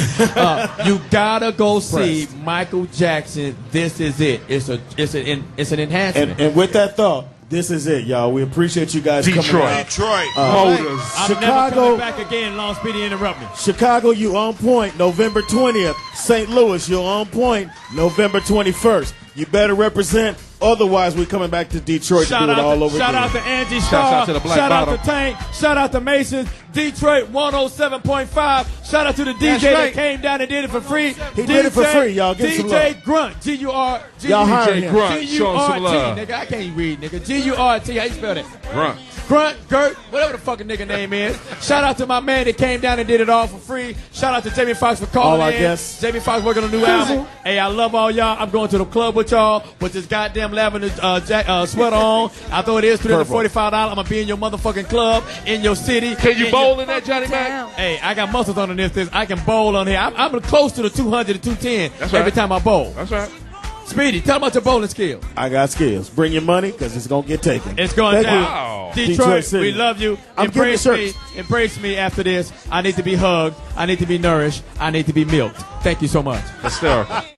You gotta go see Michael Jackson. This is it. It's an enhancement. And with that thought, this is it, y'all. We appreciate you guys coming out. Detroit. Motors. I'm never Chicago, coming back again. Long Speedy interrupt me. Chicago, you on point. November 20th. St. Louis, you're on point. November 21st. You better represent. Otherwise, we're coming back to Detroit to do it all over shout again. out to Angie Shouts Starr. out to the Black Shout out Bottom. to Tank. Shout out to Mason. Detroit 107.5. Shout out to the DJ that right. came down and did it for free. He did it for free, y'all. Give him some DJ love. Grunt. G-U-R. Y'all hire him. Grunt. Show him some love. Nigga, I can't read, nigga. G-U-R-T. How you spell that? Grunt. Grunt, Gert, whatever the fucking nigga name is. Shout out to my man that came down and did it all for free. Shout out to Jamie Foxx for calling All our in. guests. Jamie Foxx working on a new album. Hey, I love all y'all. I'm going to the club with y'all with this goddamn lavender sweater on. Although it is $345, I'm going to be in your motherfucking club, in your city. Can you bowl in that, Johnny Mac? Hey, I got muscles on this. I can bowl on here. I'm close to the 200 to 210 That's every right. time I bowl. That's right. Speedy, tell them about your bowling skill. I got skills. Bring your money because it's going to get taken. It's going Thank down. you. Wow. Detroit, City. we love you. I'm Embrace giving me. shirts. Embrace me after this. I need to be hugged. I need to be nourished. I need to be milked. Thank you so much. Hysterical.